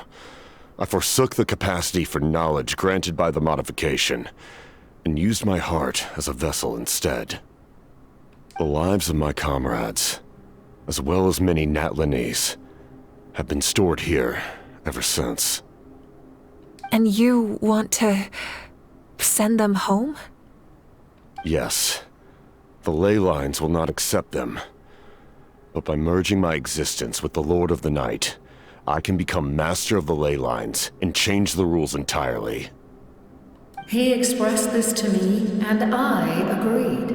S21: I forsook the capacity for knowledge granted by the modification, and used my heart as a vessel instead. The lives of my comrades, as well as many Natlanese, have been stored here ever since.
S5: And you want to send them home?
S21: Yes. The ley lines will not accept them. But by merging my existence with the Lord of the Night, I can become master of the ley lines and change the rules entirely.
S14: He expressed this to me, and I agreed.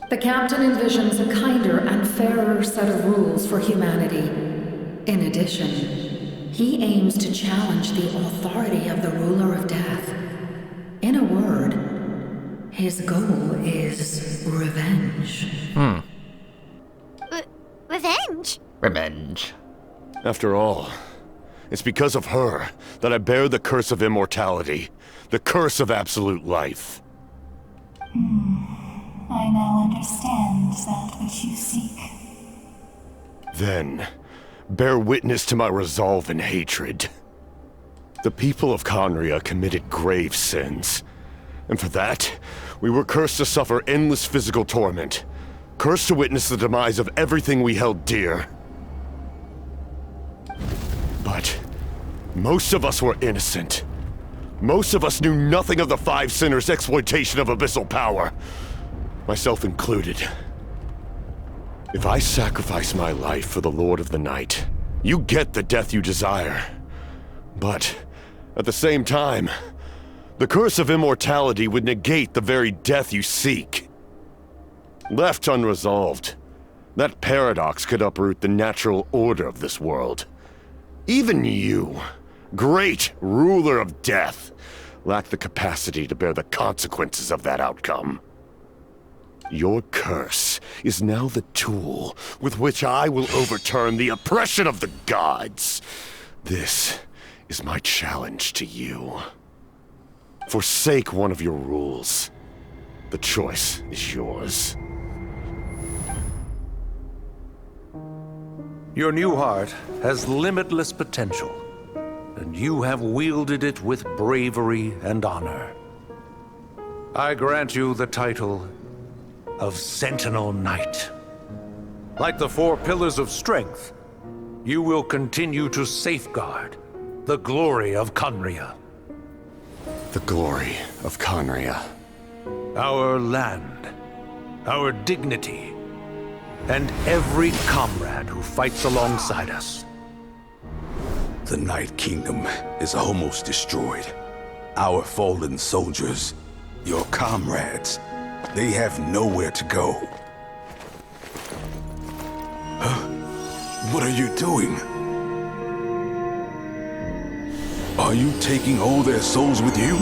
S14: The captain envisions a kinder and fairer set of rules for humanity. In addition, he aims to challenge the authority of the ruler of death. In a word, his goal is revenge.
S3: Revenge?
S1: Revenge.
S21: After all, it's because of her that I bear the curse of immortality, the curse of absolute life.
S6: I now understand that which you seek.
S21: Then, bear witness to my resolve and hatred. The people of Conria committed grave sins, and for that, we were cursed to suffer endless physical torment, cursed to witness the demise of everything we held dear. But most of us were innocent. Most of us knew nothing of the Five Sinners' exploitation of abyssal power.
S13: myself included. If I sacrifice my life for the Lord of the Night, you get the death you desire. But, at the same time, the curse of immortality would negate the very death you seek. Left unresolved, that paradox could uproot the natural order of this world. Even you, great ruler of death, lack the capacity to bear the consequences of that outcome. Your curse is now the tool with which I will overturn the oppression of the gods. This is my challenge to you. Forsake one of your rules. The choice is yours.
S20: Your new heart has limitless potential, and you have wielded it with bravery and honor. I grant you the title of Sentinel Knight. Like the 4 pillars of strength, you will continue to safeguard the glory of Conria.
S13: The glory of Conria.
S20: Our land, our dignity, and every comrade who fights alongside us.
S19: The Night Kingdom is almost destroyed. Our fallen soldiers, your comrades, they have nowhere to go. Huh? What are you doing? Are you taking all their souls with you?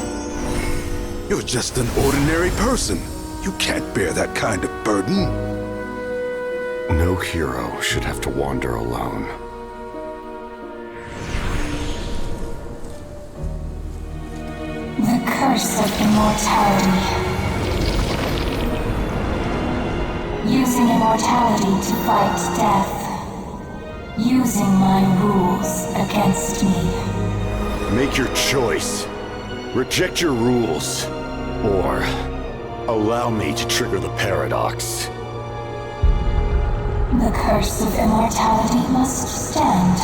S19: You're just an ordinary person. You can't bear that kind of burden.
S13: No hero should have to wander alone.
S6: The curse of immortality. Using immortality to fight death. Using my rules against me.
S13: Make your choice. Reject your rules. Or allow me to trigger the paradox.
S6: The curse of immortality must stand.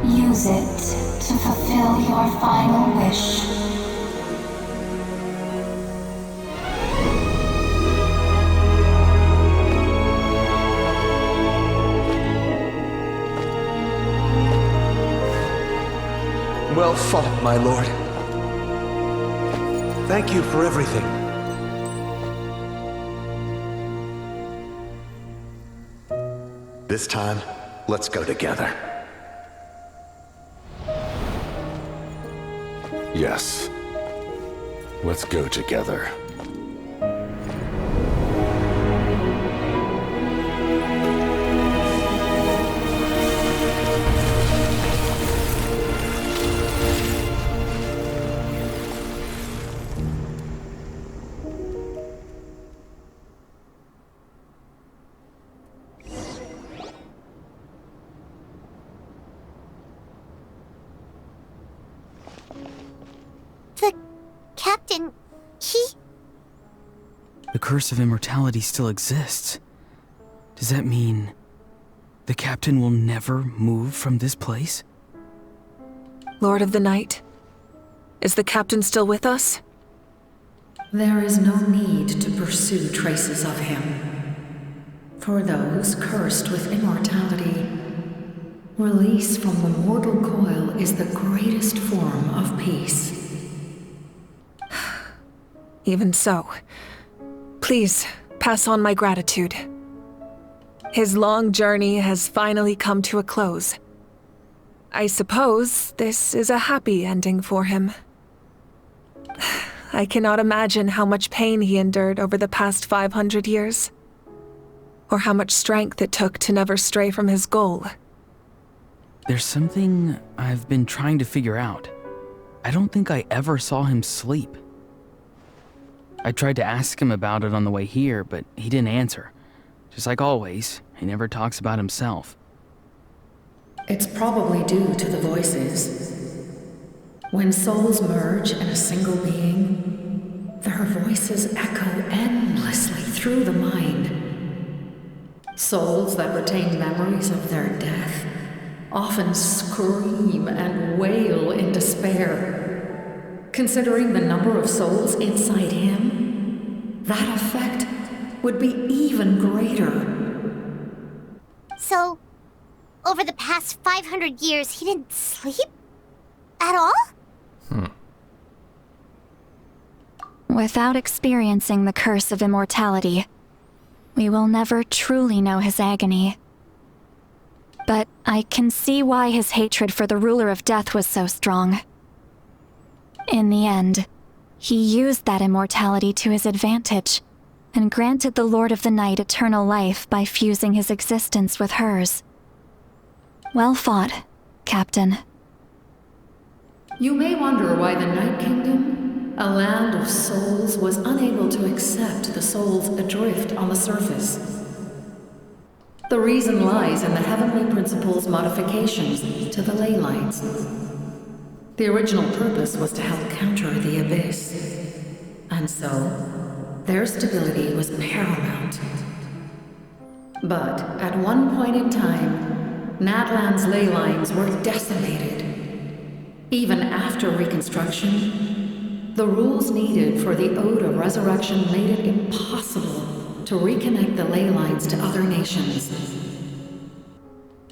S6: Use it to fulfill your final wish.
S20: Well fought, my lord. Thank you for everything.
S21: This time, let's go together.
S13: Yes. Let's go together.
S3: Captain,
S17: The curse of immortality still exists. Does that mean the captain will never move from this place?
S5: Lord of the Night, is the captain still with us?
S14: There is no need to pursue traces of him. For those cursed with immortality, release from the mortal coil is the greatest form of peace.
S5: Even so, please pass on my gratitude. His long journey has finally come to a close. I suppose this is a happy ending for him. I cannot imagine how much pain he endured over the past 500 years, or how much strength it took to never stray from his goal.
S17: There's something I've been trying to figure out. I don't think I ever saw him sleep. I tried to ask him about it on the way here, but he didn't answer. Just like always, he never talks about himself.
S14: It's probably due to the voices. When souls merge in a single being, their voices echo endlessly through the mind. Souls that retain memories of their death often scream and wail in despair. Considering the number of souls inside him, that effect would be even greater.
S3: So, over the past 500 years, he didn't sleep? At all?
S10: Without experiencing the curse of immortality, we will never truly know his agony. But I can see why his hatred for the ruler of death was so strong. In the end, he used that immortality to his advantage, and granted the Lord of the Night eternal life by fusing his existence with hers. Well fought, Captain.
S14: You may wonder why the Night Kingdom, a land of souls, was unable to accept the souls adrift on the surface. The reason lies in the Heavenly Principle's modifications to the ley lines. The original purpose was to help counter the Abyss, and so their stability was paramount. But at one point in time, Natlan's ley lines were decimated. Even after reconstruction, the rules needed for the Ode of Resurrection made it impossible to reconnect the ley lines to other nations.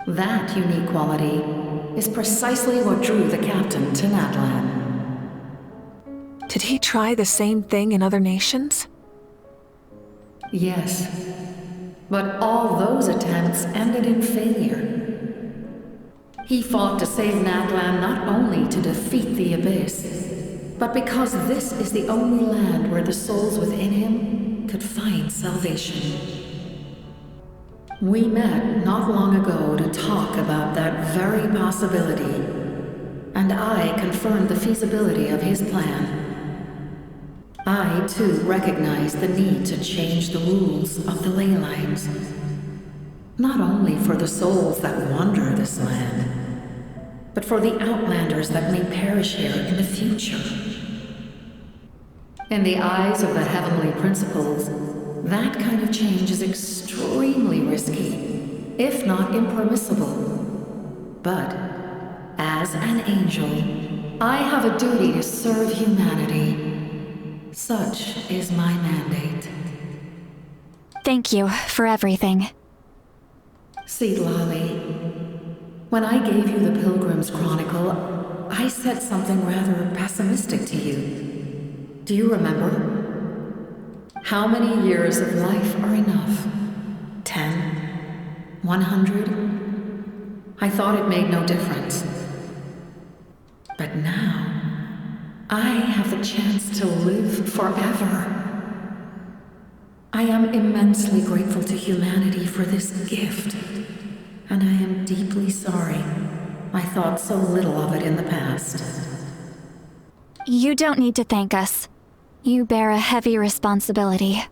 S14: That unique quality is precisely what drew the captain to Natlan.
S5: Did he try the same thing in other nations?
S14: Yes, but all those attempts ended in failure. He fought to save Natlan not only to defeat the Abyss, but because this is the only land where the souls within him could find salvation. We met not long ago to talk about that very possibility, and I confirmed the feasibility of his plan. I, too, recognize the need to change the rules of the ley lines. Not only for the souls that wander this land, but for the outlanders that may perish here in the future. In the eyes of the Heavenly Principles, that kind of change is extremely risky, if not impermissible. But, as an angel, I have a duty to serve humanity. Such is my mandate.
S10: Thank you for everything.
S14: See, Lolly, when I gave you the Pilgrim's Chronicle, I said something rather pessimistic to you. Do you remember? How many years of life are enough? 10? 100? I thought it made no difference. But now, I have the chance to live forever. I am immensely grateful to humanity for this gift, and I am deeply sorry I thought so little of it in the past.
S10: You don't need to thank us. You bear a heavy responsibility.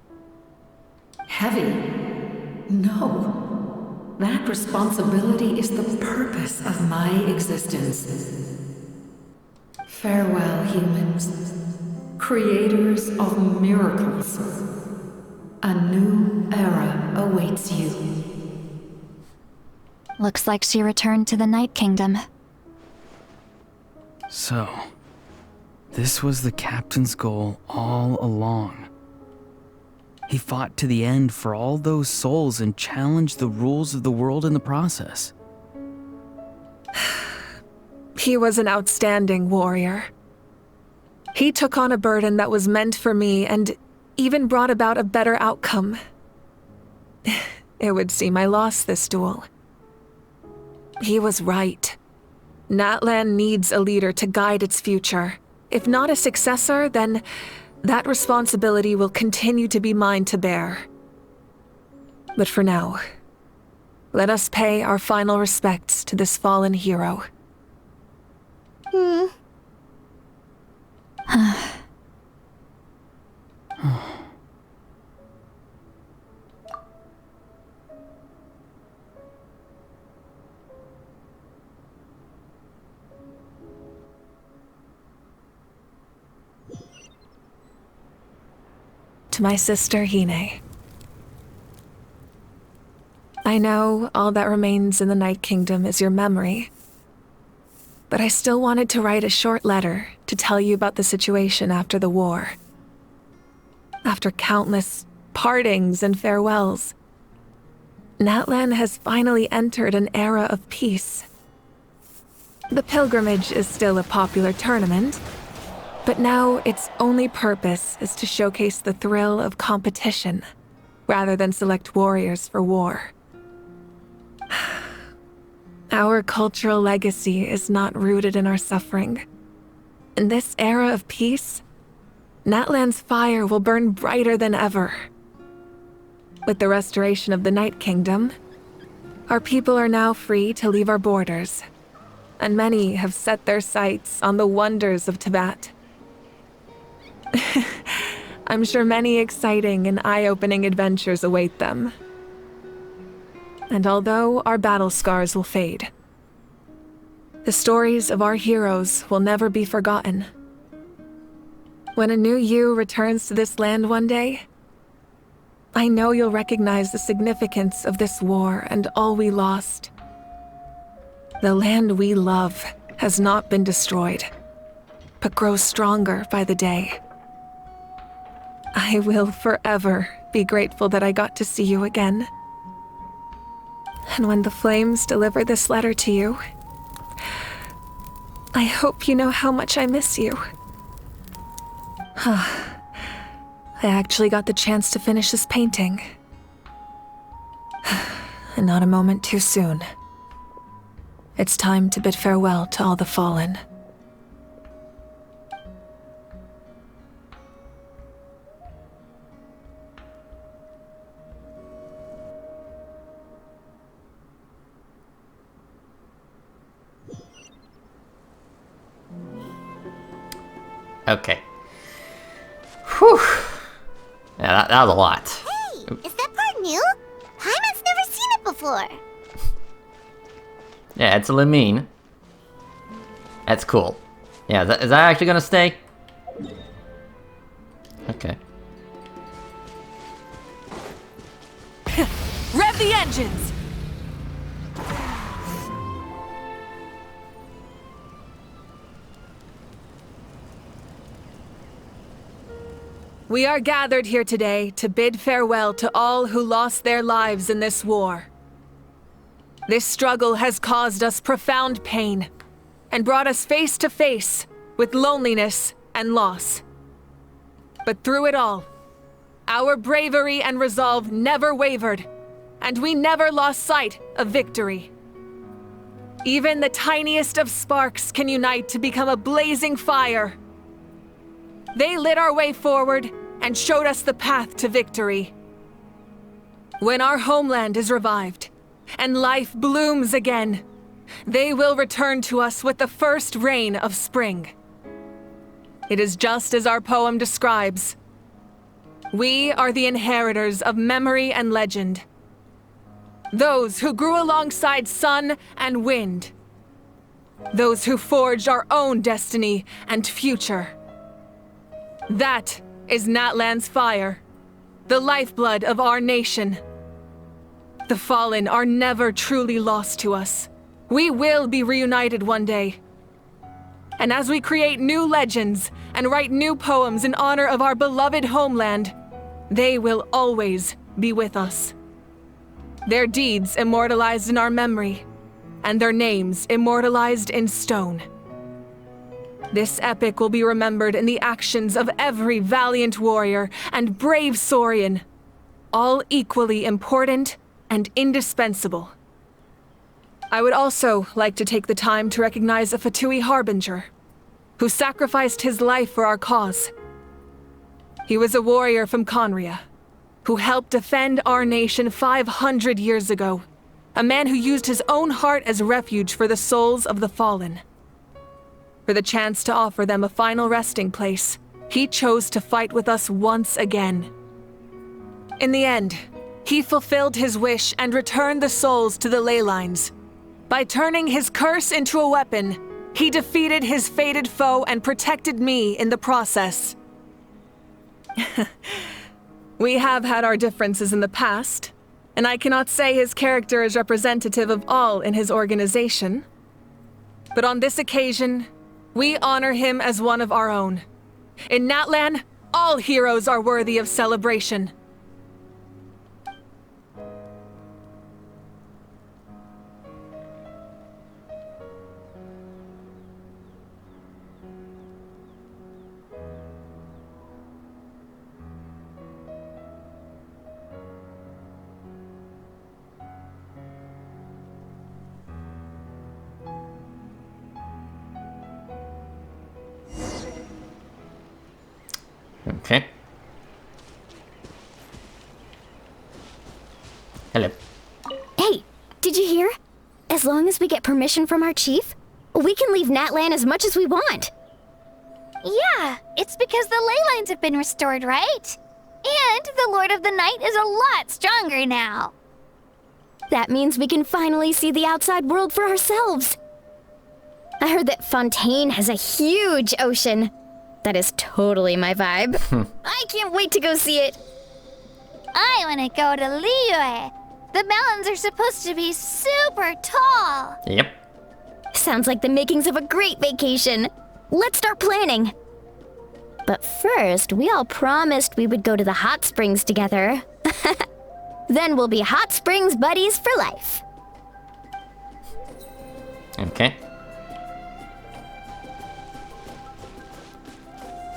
S14: Heavy? No. That responsibility is the purpose of my existence. Farewell, humans. Creators of miracles. A new era awaits you.
S10: Looks like she returned to the Night Kingdom.
S17: So, this was the captain's goal all along. He fought to the end for all those souls and challenged the rules of the world in the process.
S5: He was an outstanding warrior. He took on a burden that was meant for me and even brought about a better outcome. It would seem I lost this duel. He was right. Natlan needs a leader to guide its future. If not a successor, then that responsibility will continue to be mine to bear. But for now, let us pay our final respects to this fallen hero. To my sister, Hine. I know all that remains in the Night Kingdom is your memory, but I still wanted to write a short letter to tell you about the situation after the war. After countless partings and farewells, Natlan has finally entered an era of peace. The pilgrimage is still a popular tournament, but now its only purpose is to showcase the thrill of competition, rather than select warriors for war. Our cultural legacy is not rooted in our suffering. In this era of peace, Natlan's fire will burn brighter than ever. With the restoration of the Night Kingdom, our people are now free to leave our borders, and many have set their sights on the wonders of Tibet. I'm sure many exciting and eye-opening adventures await them. And although our battle scars will fade, the stories of our heroes will never be forgotten. When a new you returns to this land one day, I know you'll recognize the significance of this war and all we lost. The land we love has not been destroyed, but grows stronger by the day. I will forever be grateful that I got to see you again. And when the flames deliver this letter to you, I hope you know how much I miss you. I actually got the chance to finish this painting. And not a moment too soon. It's time to bid farewell to all the fallen.
S1: Okay. Whew. Yeah, that was a lot.
S3: Hey, is that part new? Paimon's never seen it before.
S1: Yeah, it's a limine. That's cool. Yeah, is that actually gonna stay? Okay.
S18: Rev the engines!
S5: We are gathered here today to bid farewell to all who lost their lives in this war. This struggle has caused us profound pain and brought us face to face with loneliness and loss. But through it all, our bravery and resolve never wavered, and we never lost sight of victory. Even the tiniest of sparks can unite to become a blazing fire. They lit our way forward and showed us the path to victory. When our homeland is revived and life blooms again, they will return to us with the first rain of spring. It is just as our poem describes. We are the inheritors of memory and legend. Those who grew alongside sun and wind. Those who forged our own destiny and future. That is Natlan's fire, the lifeblood of our nation. The fallen are never truly lost to us. We will be reunited one day. And as we create new legends and write new poems in honor of our beloved homeland, they will always be with us. Their deeds immortalized in our memory, and their names immortalized in stone. This epic will be remembered in the actions of every valiant warrior and brave Saurian, all equally important and indispensable. I would also like to take the time to recognize a Fatui Harbinger, who sacrificed his life for our cause. He was a warrior from Conria, who helped defend our nation 500 years ago, a man who used his own heart as refuge for the souls of the fallen. For the chance to offer them a final resting place, he chose to fight with us once again. In the end, he fulfilled his wish and returned the souls to the ley lines. By turning his curse into a weapon, he defeated his fated foe and protected me in the process. We have had our differences in the past, and I cannot say his character is representative of all in his organization. But on this occasion, we honor him as one of our own. In Natlan, All heroes are worthy of celebration.
S1: Okay. Hello.
S8: Hey, did you hear? As long as we get permission from our chief, we can leave Natlan as much as we want.
S3: Yeah, it's because the ley lines have been restored, right? And the Lord of the Night is a lot stronger now.
S8: That means we can finally see the outside world for ourselves. I heard that Fontaine has a huge ocean. That is totally my vibe. I can't wait to go see it.
S3: I want to go to Liyue. The mountains are supposed to be super tall.
S1: Yep.
S8: Sounds like the makings of a great vacation. Let's start planning. But first, we all promised we would go to the hot springs together. Then we'll be hot springs buddies for life.
S1: Okay.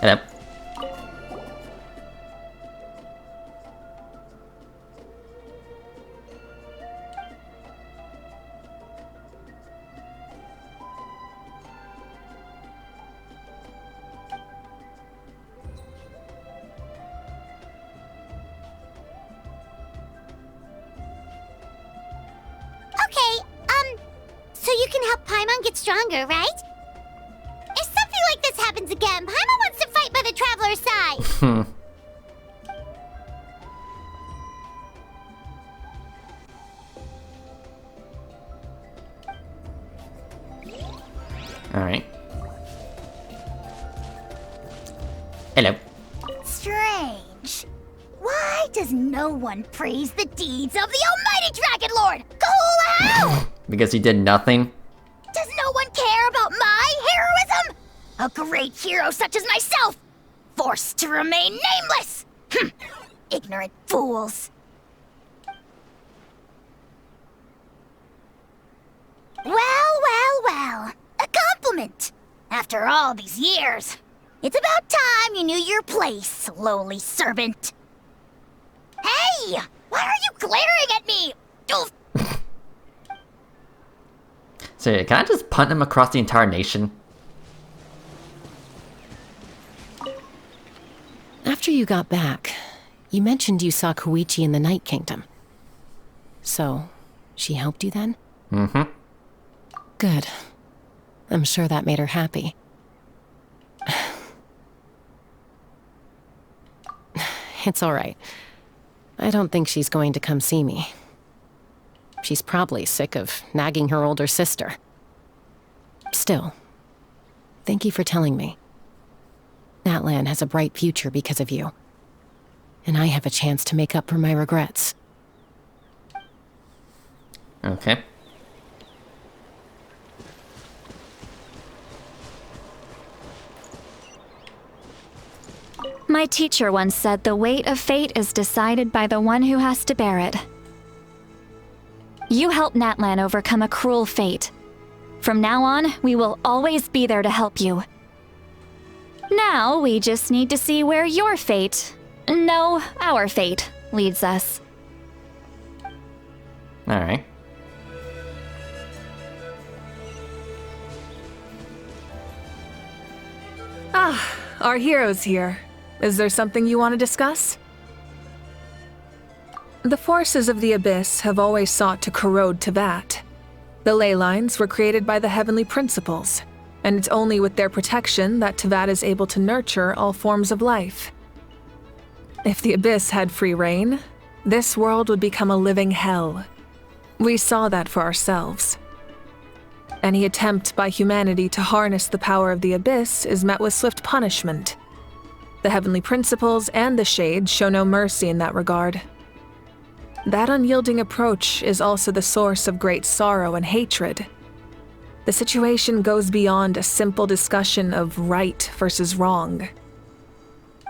S1: Hello.
S3: Okay, so you can help Paimon get stronger, right? If something like this happens again, Paimon wants to fight by the Traveler's side.
S1: Alright. Hello.
S3: Strange. Why does no one praise the deeds of the Almighty Dragon Lord, Kool-Aid?
S1: Because he did nothing?
S3: Does no one care about my heroism? A great hero such as myself, forced to remain nameless. Ignorant fools. Well. A compliment. After all these years, it's about time you knew your place, lowly servant. Hey! Why are you glaring at me? Oof.
S1: So can I just punt him across the entire nation?
S2: After you got back, you mentioned you saw Koichi in the Night Kingdom. So, she helped you then?
S1: Mm-hmm.
S2: Good. I'm sure that made her happy. It's alright. I don't think she's going to come see me. She's probably sick of nagging her older sister. Still, thank you for telling me. Natlan has a bright future because of you. And I have a chance to make up for my regrets.
S1: Okay.
S10: My teacher once said the weight of fate is decided by the one who has to bear it. You helped Natlan overcome a cruel fate. From now on, we will always be there to help you. Now, we just need to see where your fate, no, our fate, leads us.
S1: Alright.
S5: Ah, our hero's here. Is there something you want to discuss? The forces of the Abyss have always sought to corrode Teyvat. The ley lines were created by the Heavenly Principles, and it's only with their protection that Teyvat is able to nurture all forms of life. If the Abyss had free reign, this world would become a living hell. We saw that for ourselves. Any attempt by humanity to harness the power of the Abyss is met with swift punishment. The Heavenly Principles and the Shades show no mercy in that regard. That unyielding approach is also the source of great sorrow and hatred. The situation goes beyond a simple discussion of right versus wrong.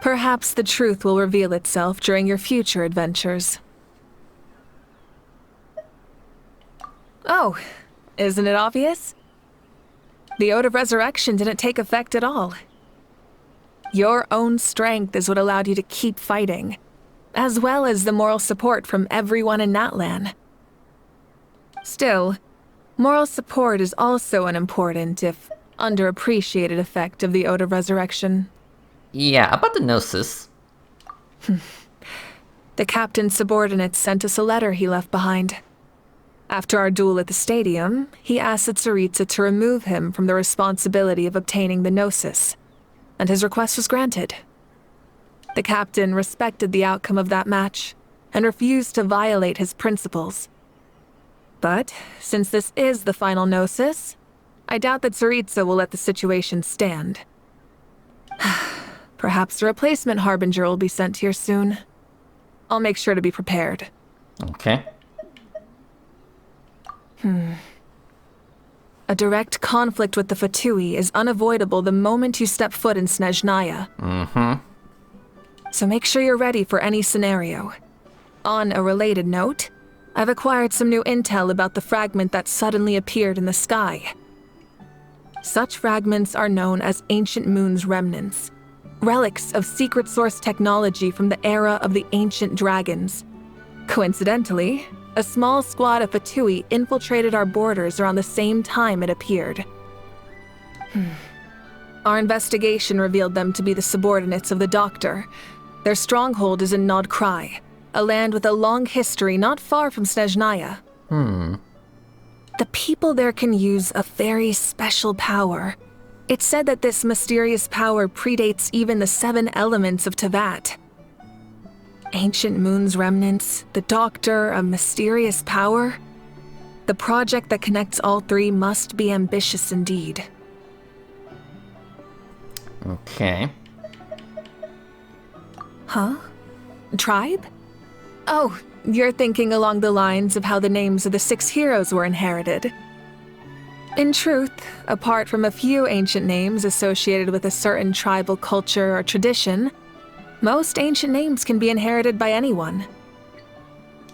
S5: Perhaps the truth will reveal itself during your future adventures. Oh, isn't it obvious? The Ode of Resurrection didn't take effect at all. Your own strength is what allowed you to keep fighting, as well as the moral support from everyone in Natlan. Still, moral support is also an important, if underappreciated, effect of the Ode of Resurrection.
S1: Yeah, about the Gnosis.
S5: The captain's subordinates sent us a letter he left behind. After our duel at the stadium, he asked Tsaritsa to remove him from the responsibility of obtaining the Gnosis, and his request was granted. The captain respected the outcome of that match, and refused to violate his principles. But, since this is the final Gnosis, I doubt that Tsaritsa will let the situation stand. Perhaps a replacement Harbinger will be sent here soon. I'll make sure to be prepared.
S1: Okay.
S5: A direct conflict with the Fatui is unavoidable the moment you step foot in Snezhnaya. So make sure you're ready for any scenario. On a related note, I've acquired some new intel about the fragment that suddenly appeared in the sky. Such fragments are known as Ancient Moon's remnants, relics of secret source technology from the era of the ancient dragons. Coincidentally, a small squad of Fatui infiltrated our borders around the same time it appeared. Our investigation revealed them to be the subordinates of the Doctor. Their stronghold is in Nod Krai, a land with a long history not far from Snezhnaya. The people there can use a very special power. It's said that this mysterious power predates even the 7 elements of Tevat. Ancient Moon's remnants, the Doctor, a mysterious power? The project that connects all 3 must be ambitious indeed.
S1: Okay.
S5: Huh? Tribe? Oh, you're thinking along the lines of how the names of the 6 heroes were inherited. In truth, apart from a few ancient names associated with a certain tribal culture or tradition, most ancient names can be inherited by anyone.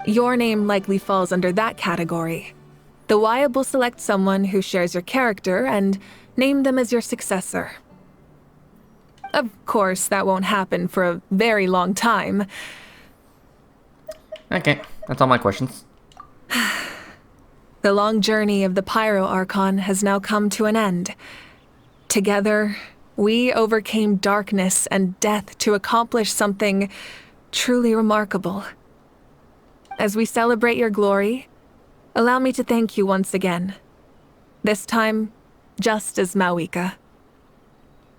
S5: Your name likely falls under that category. The Wyab will select someone who shares your character and name them as your successor. Of course, that won't happen for a very long time.
S1: Okay, that's all my questions.
S5: The long journey of the Pyro Archon has now come to an end. Together, we overcame darkness and death to accomplish something truly remarkable. As we celebrate your glory, allow me to thank you once again. This time, just as Mawika.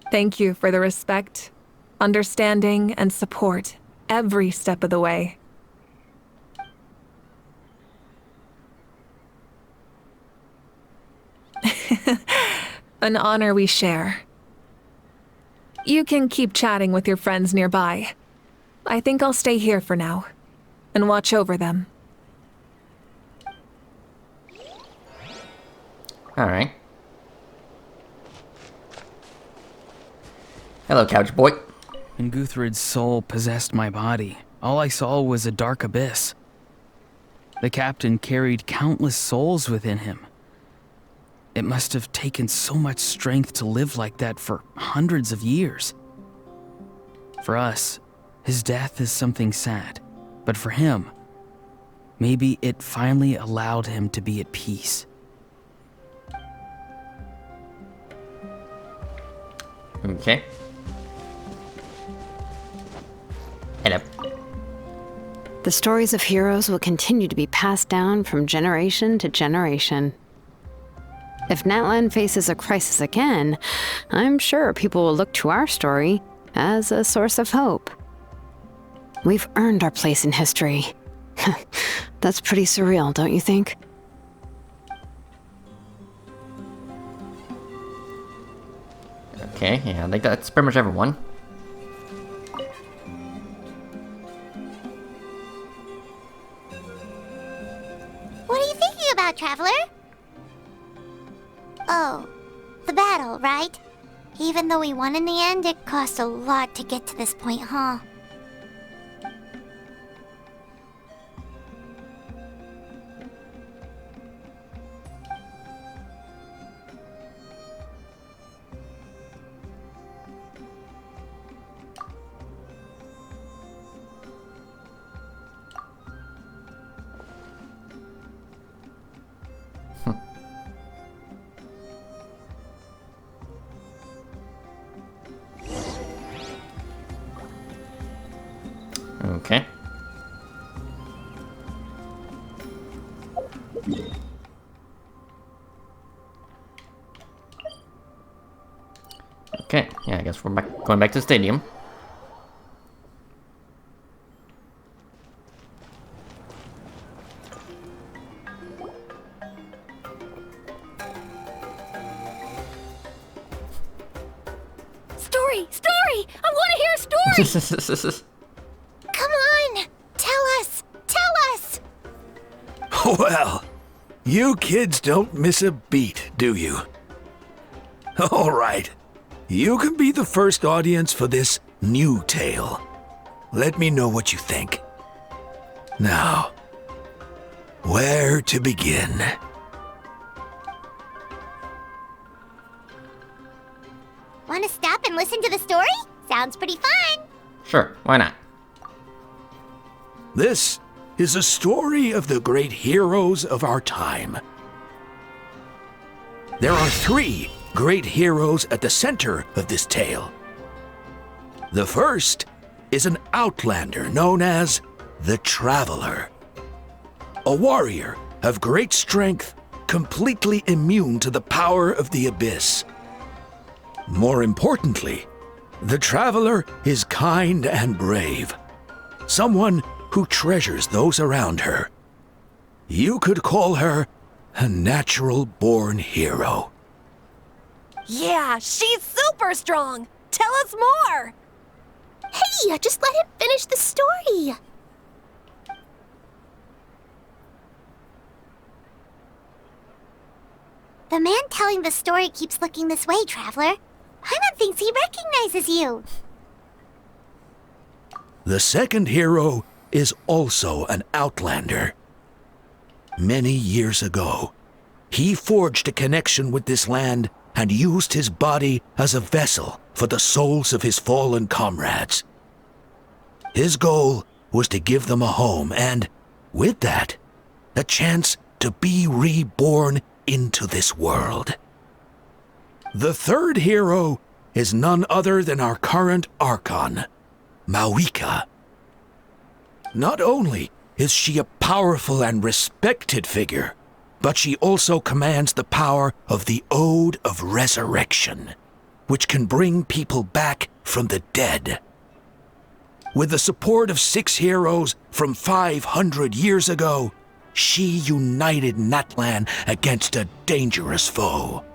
S5: Thank you for the respect, understanding, and support every step of the way. An honor we share. You can keep chatting with your friends nearby. I think I'll stay here for now, and watch over them.
S1: Alright. Hello, couch boy.
S17: When Guthred's soul possessed my body, all I saw was a dark abyss. The captain carried countless souls within him. It must have taken so much strength to live like that for hundreds of years. For us, his death is something sad, but for him, maybe it finally allowed him to be at peace.
S1: Okay. Hello.
S15: The stories of heroes will continue to be passed down from generation to generation. If Natlan faces a crisis again, I'm sure people will look to our story as a source of hope. We've earned our place in history. That's pretty surreal, don't you think?
S1: Okay, yeah, I think that's pretty much everyone.
S3: What are you thinking about, Traveler? Oh, the battle, right? Even though we won in the end, it cost a lot to get to this point, huh?
S1: Okay. Okay, yeah, I guess we're going back to the stadium.
S8: Story! Story! I want to hear a story!
S3: Come on! Tell us! Tell us!
S4: Well, you kids don't miss a beat, do you? All right. You can be the first audience for this new tale. Let me know what you think. Now, where to begin?
S3: Want to stop and listen to the story? Sounds pretty fun!
S1: Sure, why not?
S4: This is a story of the great heroes of our time. There are 3 great heroes at the center of this tale. The first is an outlander known as the Traveler. A warrior of great strength, completely immune to the power of the abyss. More importantly, the Traveler is kind and brave. Someone who treasures those around her. You could call her a natural-born hero.
S18: Yeah, she's super strong! Tell us more!
S3: Hey, just let him finish the story! The man telling the story keeps looking this way, Traveler. Paimon thinks he recognizes you.
S4: The second hero is also an outlander. Many years ago, he forged a connection with this land and used his body as a vessel for the souls of his fallen comrades. His goal was to give them a home and, with that, a chance to be reborn into this world. The third hero is none other than our current Archon, Mawika. Not only is she a powerful and respected figure, but she also commands the power of the Ode of Resurrection, which can bring people back from the dead. With the support of 6 heroes from 500 years ago, she united Natlan against a dangerous foe.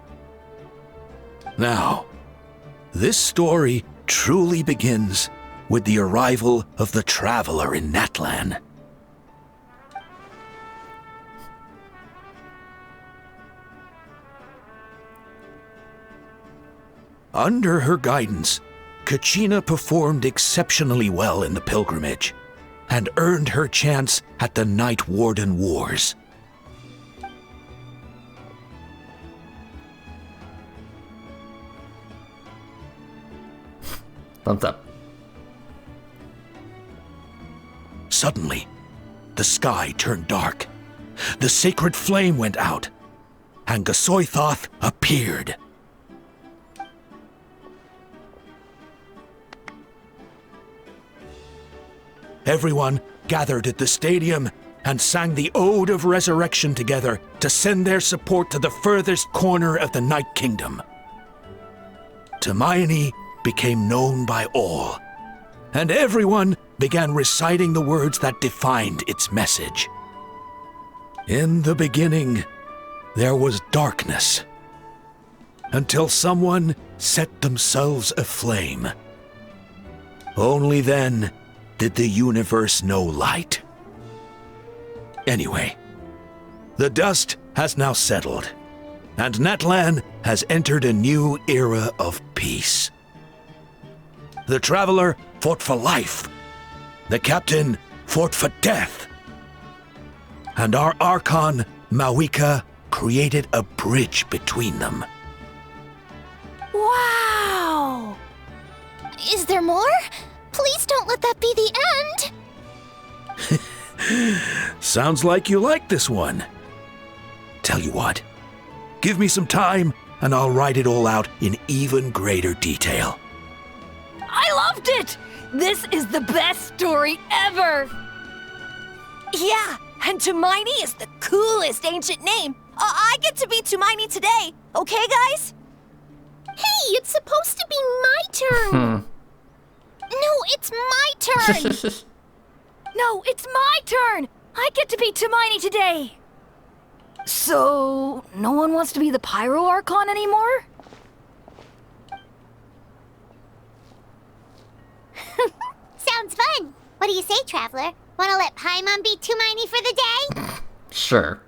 S4: Now, this story truly begins with the arrival of the Traveler in Natlan. Under her guidance, Kachina performed exceptionally well in the pilgrimage and earned her chance at the Night Warden Wars.
S1: Thumbs up.
S4: Suddenly, the sky turned dark. The sacred flame went out, and Gasoithoth appeared. Everyone gathered at the stadium and sang the Ode of Resurrection together to send their support to the furthest corner of the Night Kingdom. Hermione became known by all, and everyone began reciting the words that defined its message. In the beginning, there was darkness, until someone set themselves aflame. Only then did the universe know light. Anyway, the dust has now settled, and Natlan has entered a new era of peace. The Traveler fought for life. The Captain fought for death. And our Archon, Mawika, created a bridge between them.
S3: Wow! Is there more? Please don't let that be the end!
S4: Sounds like you like this one. Tell you what, give me some time and I'll write it all out in even greater detail.
S18: I loved it! This is the best story ever! Yeah, and Tumaini is the coolest ancient name. I get to be Tumaini today, okay, guys?
S3: Hey, it's supposed to be my turn! No, it's my turn!
S18: No, it's my turn! I get to be Tumaini today! So, no one wants to be the Pyro Archon anymore?
S3: Sounds fun! What do you say, Traveler? Wanna let Paimon be Tumaini for the day?
S1: Sure.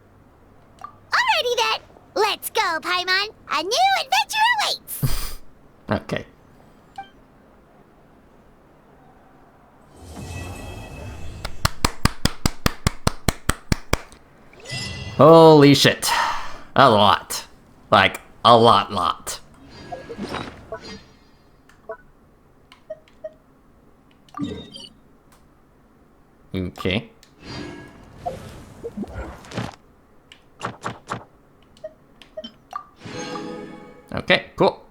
S3: Alrighty then! Let's go, Paimon! A new adventure awaits!
S1: Okay. Holy shit. A lot. Like, a lot. Okay. Okay, cool.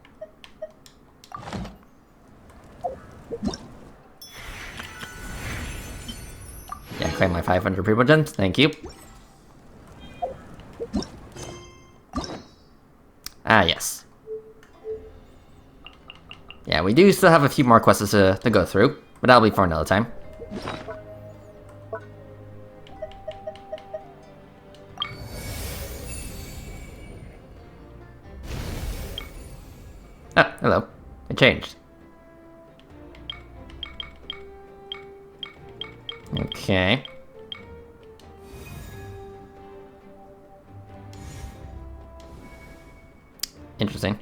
S1: Yeah, claim my 500 Primo Gems, thank you. Ah, yes. Yeah, we do still have a few more quests to go through, but that'll be for another time. Ah, hello. It changed. Okay. Interesting.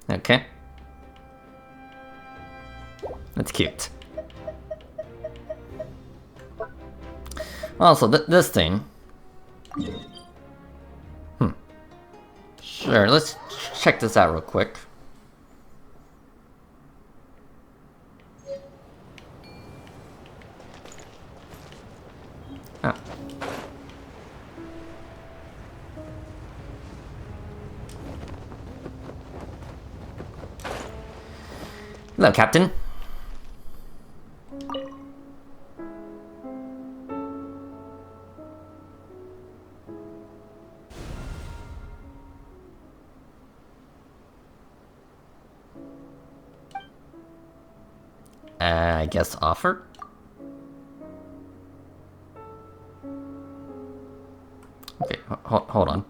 S1: Okay. That's cute. Also, this thing. Sure, let's check this out real quick. Ah. Hello, Captain. I guess offer? Okay, hold on.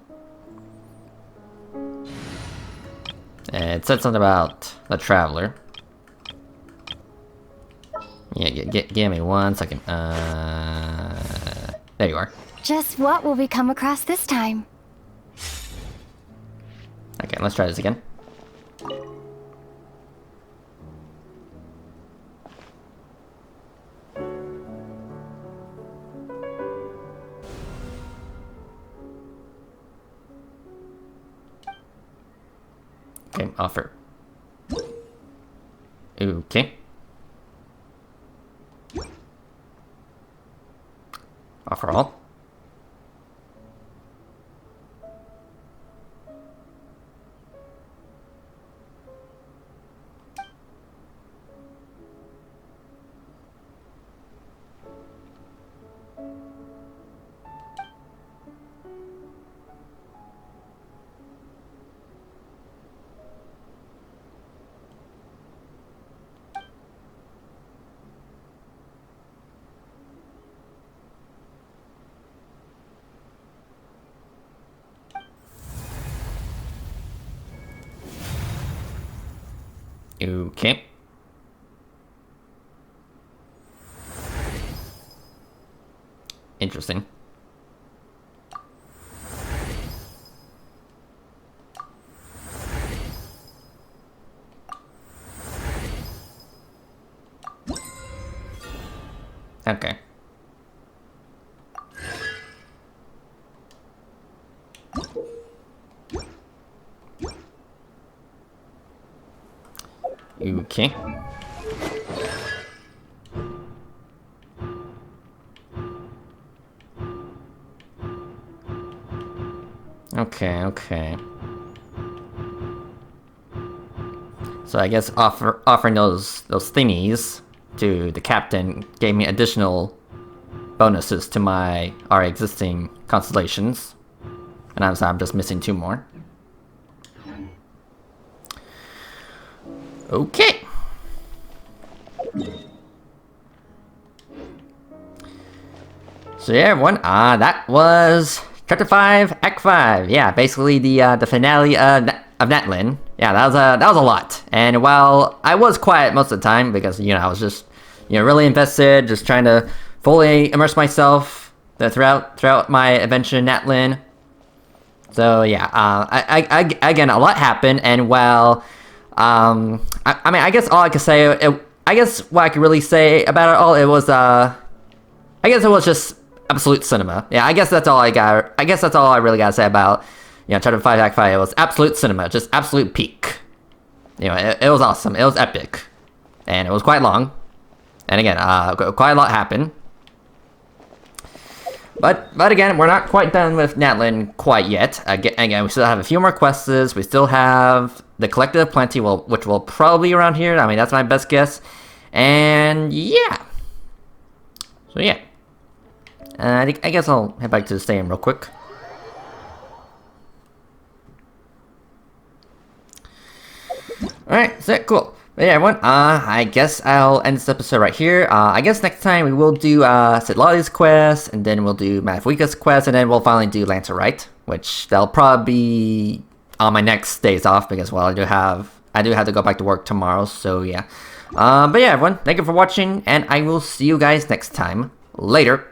S1: It said something about the Traveler. Yeah, give me 1 second. There you are.
S8: Just what will we come across this time?
S1: Okay, let's try this again. Okay, offer. Okay. Offer all. Okay. interesting. Okay. Okay. Okay. So I guess offering those thingies to the captain gave me additional bonuses to my already existing constellations. And I'm just missing 2 more. Okay. So yeah, everyone, that was Chapter 5, Act 5. Yeah, basically the finale of Natlin. Yeah, that was a lot. And while I was quiet most of the time because I was just really invested, just trying to fully immerse myself throughout my adventure in Natlin. So yeah, again, a lot happened, and while I mean, I guess all I could say, I guess what I could really say about it all, it was I guess it was just absolute cinema. Yeah, I guess that's all I got. I guess that's all I really gotta say about Chapter 5 Act 5. It was absolute cinema, just absolute peak. It was awesome. It was epic, and it was quite long. And again, quite a lot happened. But again, we're not quite done with Natlin quite yet. Again, we still have a few more quests. We still have the Collective of Plenty, which will probably be around here. I mean, that's my best guess. And yeah. So yeah. I guess I'll head back to the stadium real quick. Alright, so cool. But yeah, everyone, I guess I'll end this episode right here. I guess next time we will do Sidlali's quest, and then we'll do Matafuika's quest, and then we'll finally do Lancerite, which that'll probably be on my next days off because, well, I do have to go back to work tomorrow, so yeah. But yeah, everyone, thank you for watching, and I will see you guys next time. Later.